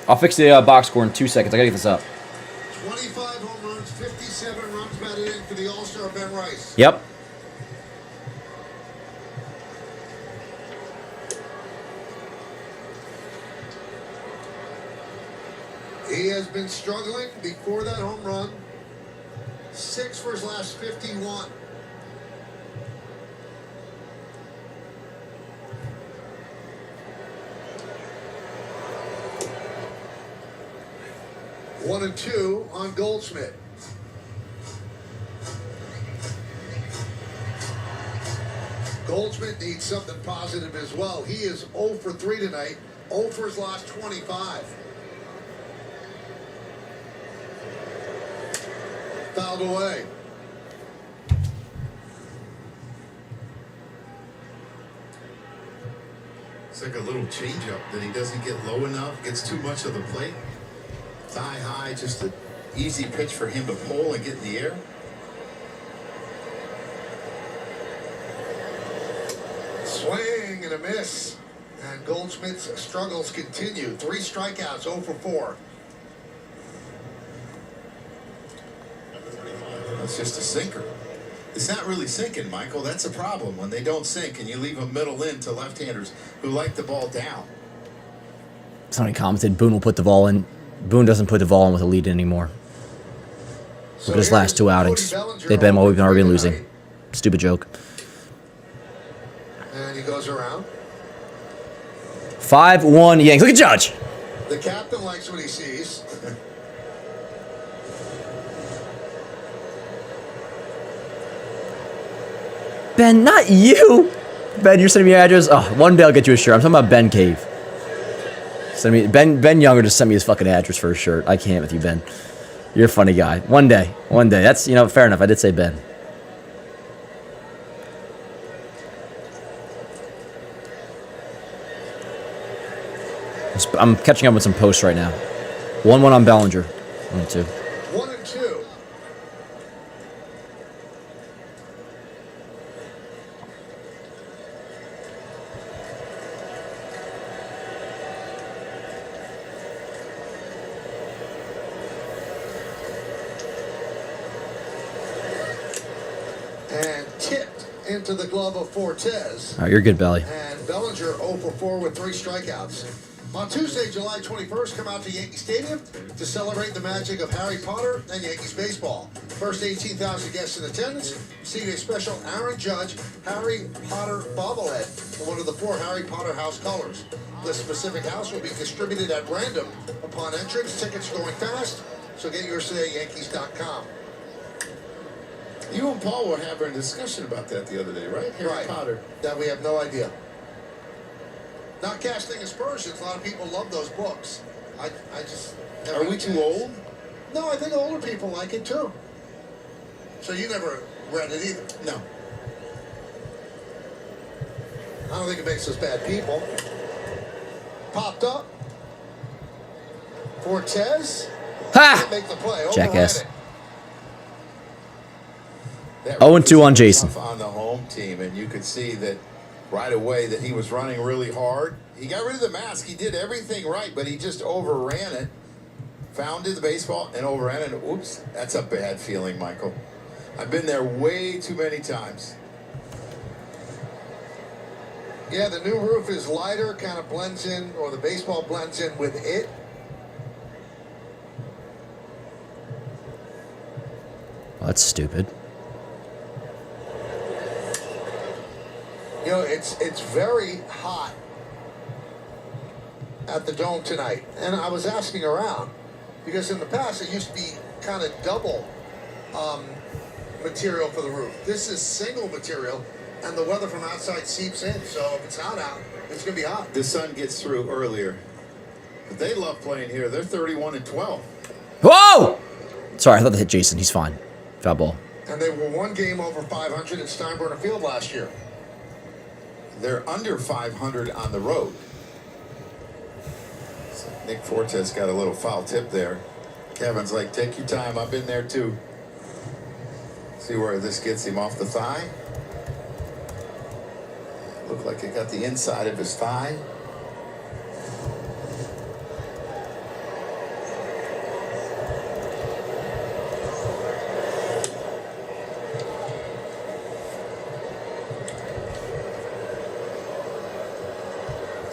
A: I'll fix the box score in 2 seconds. I gotta get this up.
B: 25 home runs, 57 runs batted in for the All-Star Ben Rice.
A: Yep.
B: He has been struggling before that home run. 6 for his last 51. One and 2 on Goldschmidt. Goldschmidt needs something positive as well. He is 0 for 3 tonight. 0 for his last 25. Fouled away.
C: It's like a little changeup that he doesn't get low enough, gets too much of the plate. Thigh high, just an easy pitch for him to pull and get in the air.
B: Swing and a miss. And Goldschmidt's struggles continue. 3 strikeouts, 0 for 4.
C: That's just a sinker. It's not really sinking, Michael. That's a problem when they don't sink and you leave them middle in to left-handers who like the ball down.
A: Somebody commented Boone will put the ball in. Boone doesn't put the ball in with a lead anymore. Look at his last 2 outings. They've been while we've already been losing. Stupid joke.
B: And he goes around.
A: 5-1 Yanks. Look at Judge.
B: The captain likes what he sees.
A: Ben, not you. Ben, you're sending me your address. Oh, one day I'll get you a shirt. I'm talking about Ben Cave. Send me Ben Younger just sent me his fucking address for a shirt. I can't with you, Ben. You're a funny guy. One day. That's, fair enough. I did say Ben. I'm catching up with some posts right now. 1-1 on Bellinger. 1-2.
B: 1-2. And tipped into the glove of Fortes.
A: All right, you're good, Belly.
B: And Bellinger 0 for 4 with 3 strikeouts. On Tuesday, July 21st, come out to Yankee Stadium to celebrate the magic of Harry Potter and Yankees baseball. First 18,000 guests in attendance receive a special Aaron Judge Harry Potter bobblehead in one of the 4 Harry Potter house colors. The specific house will be distributed at random upon entrance. Tickets are going fast, so get yours today at Yankees.com.
C: You and Paul were having a discussion about that the other day, right? Harry Potter.
B: That we have no idea. Not casting aspersions. A lot of people love those books. I just...
C: Are we too old?
B: No, I think older people like it too. So you never read it either?
C: No.
B: I don't think it makes us bad people. Popped up. Fortes.
A: Ha!
B: Make the play.
A: Jackass.
C: 0-2
A: on Jason.
C: On the home team, and you could see that right away that he was running really hard. He got rid of the mask. He did everything right, but he just overran it. Founded the baseball and overran it. Oops, that's a bad feeling, Michael. I've been there way too many times.
B: Yeah, the new roof is lighter, kind of blends in, or the baseball blends in with it.
A: Well, that's stupid.
B: You know, it's very hot at the Dome tonight. And I was asking around, because in the past it used to be kind of double material for the roof. This is single material, and the weather from outside seeps in. So if it's hot out, it's going to be hot.
C: The sun gets through earlier. But they love playing here. They're 31-12.
A: Whoa! Sorry, I thought that hit Jason. He's fine. Foul ball.
B: And they were 1 game over 500 at Steinbrenner Field last year.
C: They're under 500 on the road. So Nick Fortes got a little foul tip there. Kevin's like, take your time. I've been there too. See where this gets him off the thigh? Looked like it got the inside of his thigh.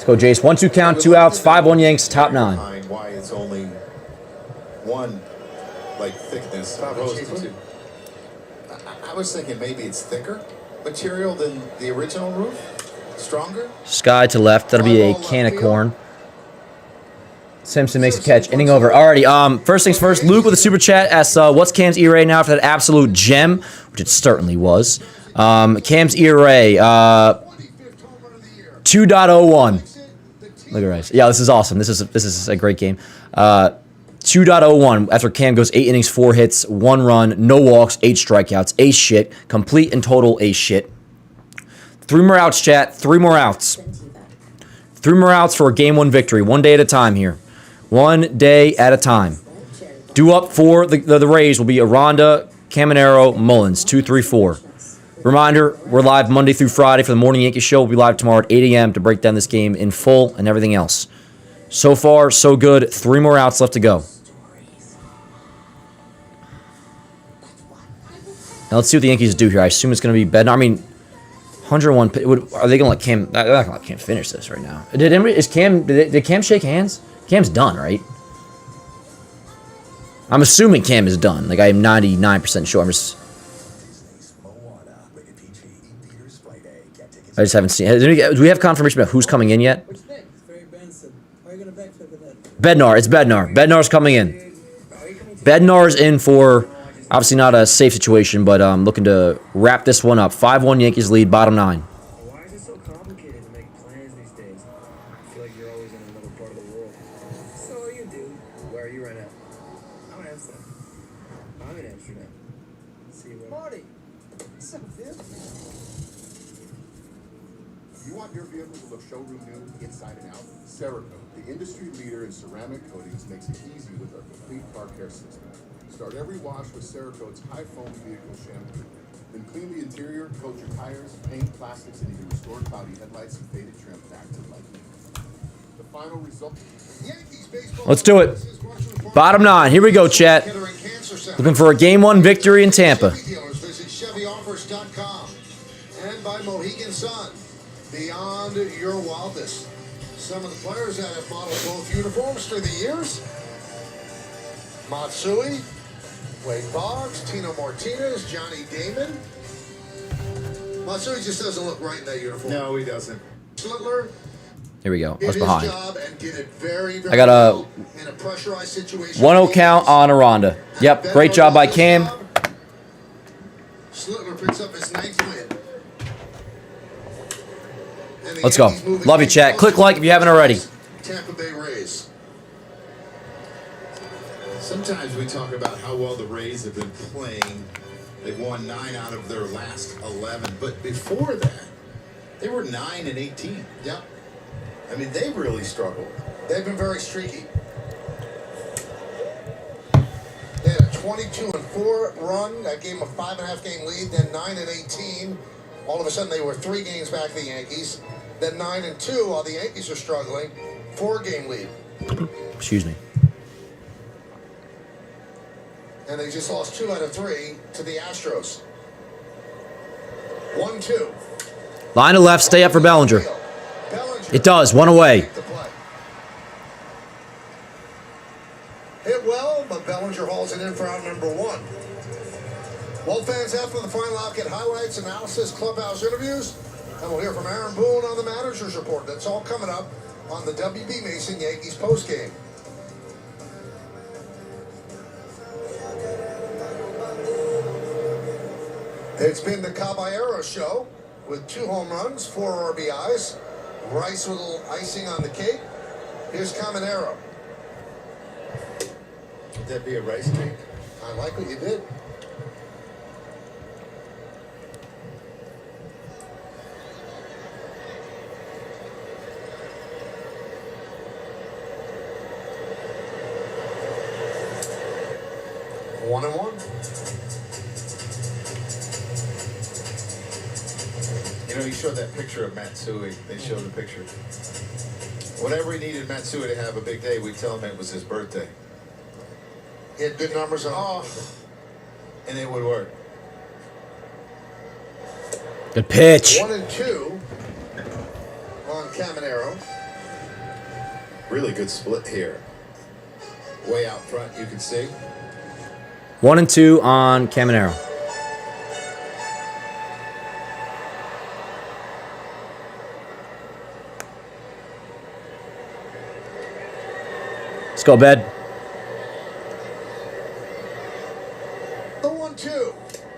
A: Go, Jace. 1-2 count, 2 outs, 5-1 Yanks, top 9.
C: Why it's only one thickness opposed to two. I was thinking maybe it's thicker material than the original roof, stronger.
A: Sky to left. That'll be a can of corn. Simpson makes a catch. Inning over. Alrighty. First things first. Luke with a super chat asks, "What's Cam's ERA now for that absolute gem?" Which it certainly was. Cam's ERA 2.01. Look at Rice. Yeah, this is awesome. This is a great game. 2.01 after Cam goes 8 innings, 4 hits, 1 run, no walks, 8 strikeouts, ace shit, complete and total ace shit. 3 more outs, chat. 3 more outs. 3 more outs for a game 1 victory. 1 day at a time here. 1 day at a time. Due up for the Rays will be Aranda, Caminero, Mullins. 2, 3, 4. Reminder, we're live Monday through Friday for the Morning Yankees Show. We'll be live tomorrow at 8 a.m. to break down this game in full and everything else. So far, so good. 3 more outs left to go. Now let's see what the Yankees do here. I assume it's going to be Bednar. I mean, 101. Are they going to let Cam? They're not going to let Cam finish this right now. Did Cam shake hands? Cam's done, right? I'm assuming Cam is done. Like, I am 99% sure. I just haven't seen. Do we have confirmation about who's coming in yet? Bednar. It's Bednar. Bednar's coming in. Bednar's in for obviously not a safe situation, but looking to wrap this one up. 5-1 Yankees lead, bottom 9.
K: Why is it so complicated to make plans these days? I feel like you're always in another part of the world. So are you, dude. Where are you right now? I'm in Amsterdam. I'm in Amsterdam. See you, Marty. What's up, dude?
L: You want your vehicle to look showroom new, inside and out? Cerakote, the industry leader in ceramic coatings, makes it easy with our complete car care system. Start every wash with Cerakote's high-foam vehicle shampoo. Then clean the interior, coat your tires, paint, plastics, and even restore cloudy headlights and faded trim back to life. The final result...
A: Let's do it. Bottom 9. Here we go, chat. Looking for a Game 1 victory in Tampa.
B: Visit ChevyOffers.com and by Mohegan Sun. Beyond your wildest. Some of the players that have modeled both uniforms through the years. Matsui, Wade Boggs, Tino Martinez, Johnny Damon. Matsui just doesn't look right in that uniform.
C: No, he doesn't.
B: Schlittler.
A: Here we go. I was behind.
B: I
A: got a 1-0 count on Aranda. Yep, great job by Cam.
B: Schlittler picks up his 9th win.
A: Let's go. Love you, chat. Click like if you haven't already.
B: Tampa Bay Rays.
C: Sometimes we talk about how well the Rays have been playing. They've won 9 out of their last 11. But before that, they were 9-18.
B: Yep.
C: I mean, they really struggled.
B: They've been very streaky. They had a 22-4 run. That gave them a 5.5 game lead. Then 9-18. All of a sudden, they were 3 games back of the Yankees. Then 9-2, while the Yankees are struggling. 4-game lead.
A: Excuse me.
B: And they just lost 2 out of 3 to the Astros. 1-2.
A: Line to left. Stay up for Bellinger. It does. 1 away.
B: Hit well, but Bellinger hauls it in for out number 1. Well, fans, after the final out, get highlights, analysis, clubhouse interviews, and we'll hear from Aaron Boone on the manager's report. That's all coming up on the WB Mason Yankees postgame. It's been the Caballero Show with 2 home runs, 4 RBIs. Rice with a little icing on the cake. Here's Caminero.
C: Would that be a rice cake?
B: I like what you did. One and one.
C: You know, you showed that picture of Matsui. They showed the picture. Whenever we needed Matsui to have a big day, we'd tell him it was his birthday.
B: He had good numbers on.
C: Oh, and it would work.
A: Good pitch.
B: 1-2 on Caminero.
C: Really good split here. Way out front, you can see.
A: 1-2 on Caminero. Let's go, bed.
B: The 1-2.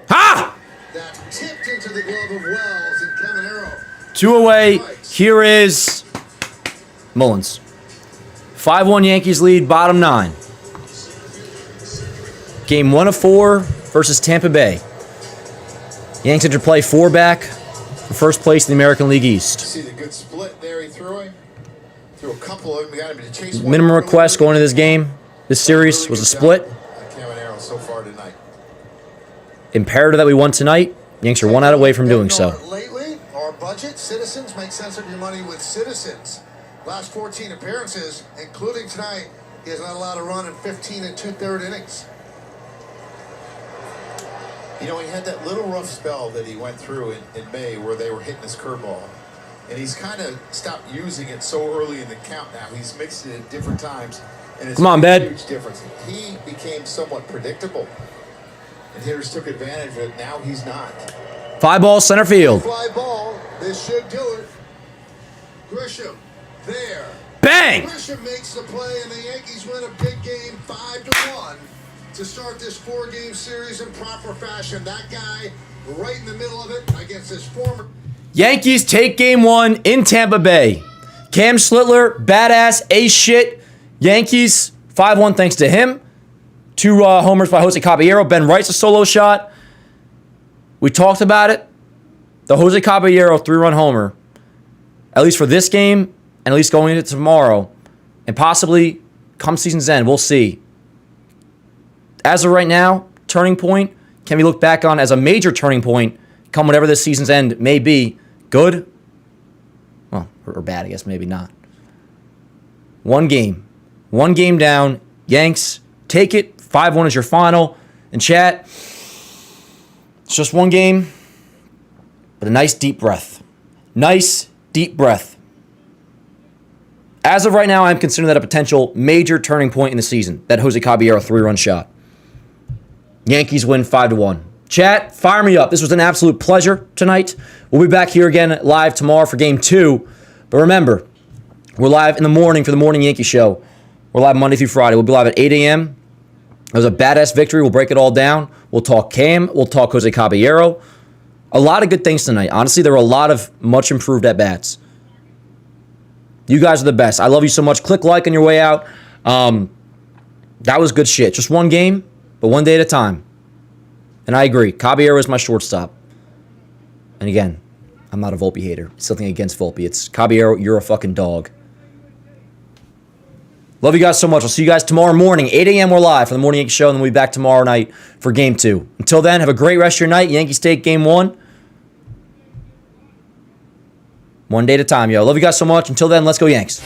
A: Ha!
B: That tipped into the glove of Wells and Caminero.
A: 2 away. Here is Mullins. 5-1 Yankees lead, bottom 9. Game 1 of 4 versus Tampa Bay. Yanks had to play 4 back for first place in the American League East.
C: See the good split there he threw him? Threw a couple of them. We got him to chase one.
A: Minimum request going into this game, this series, was a split.
C: Caminero so far tonight.
A: Imperative that we won tonight. Yanks are 1 out away from doing so.
B: Lately, our budget, Citizens, make sense of your money with Citizens. Last 14 appearances, including tonight, he has not allowed a run in 15 2/3 innings.
C: You know, he had that little rough spell that he went through in May where they were hitting his curveball. And he's kind of stopped using it so early in the count now. He's mixed it at different times. And it's
A: Come on,
C: a
A: Bed.
C: huge difference. He became somewhat predictable. And hitters took advantage of it. Now he's not.
A: 5 ball, center field.
B: Fly ball. This should do it. Grisham, there.
A: Bang!
B: Grisham makes the play, and the Yankees win a big game 5-1 to start this 4-game series in proper fashion. That guy right in the middle of it against his former...
A: Yankees take game 1 in Tampa Bay. Cam Schlittler, badass, ace shit. Yankees, 5-1 thanks to him. 2 homers by Jose Caballero. Ben Wright's a solo shot. We talked about it. The Jose Caballero 3-run homer, at least for this game and at least going into tomorrow, and possibly come season's end, we'll see. As of right now, turning point can be looked back on as a major turning point come whatever this season's end may be. Good? Well, or bad, I guess, maybe not. One game down. Yanks, take it. 5-1 is your final. And chat, it's just one game, but a nice deep breath. Nice deep breath. As of right now, I'm considering that a potential major turning point in the season. That Jose Caballero 3-run shot. Yankees win 5-1. Chat, fire me up. This was an absolute pleasure tonight. We'll be back here again live tomorrow for Game 2. But remember, we're live in the morning for the Morning Yankee Show. We're live Monday through Friday. We'll be live at 8 a.m. It was a badass victory. We'll break it all down. We'll talk Cam. We'll talk Jose Caballero. A lot of good things tonight. Honestly, there were a lot of much improved at-bats. You guys are the best. I love you so much. Click like on your way out. That was good shit. Just one game, but one day at a time. And I agree. Caballero is my shortstop. And again, I'm not a Volpe hater. It's something against Volpe. It's Caballero, you're a fucking dog. Love you guys so much. I'll see you guys tomorrow morning. 8 a.m. we're live for the Morning Yankee Show, and then we'll be back tomorrow night for Game 2. Until then, have a great rest of your night. Yankees take Game 1. One day at a time, yo. Love you guys so much. Until then, let's go Yanks.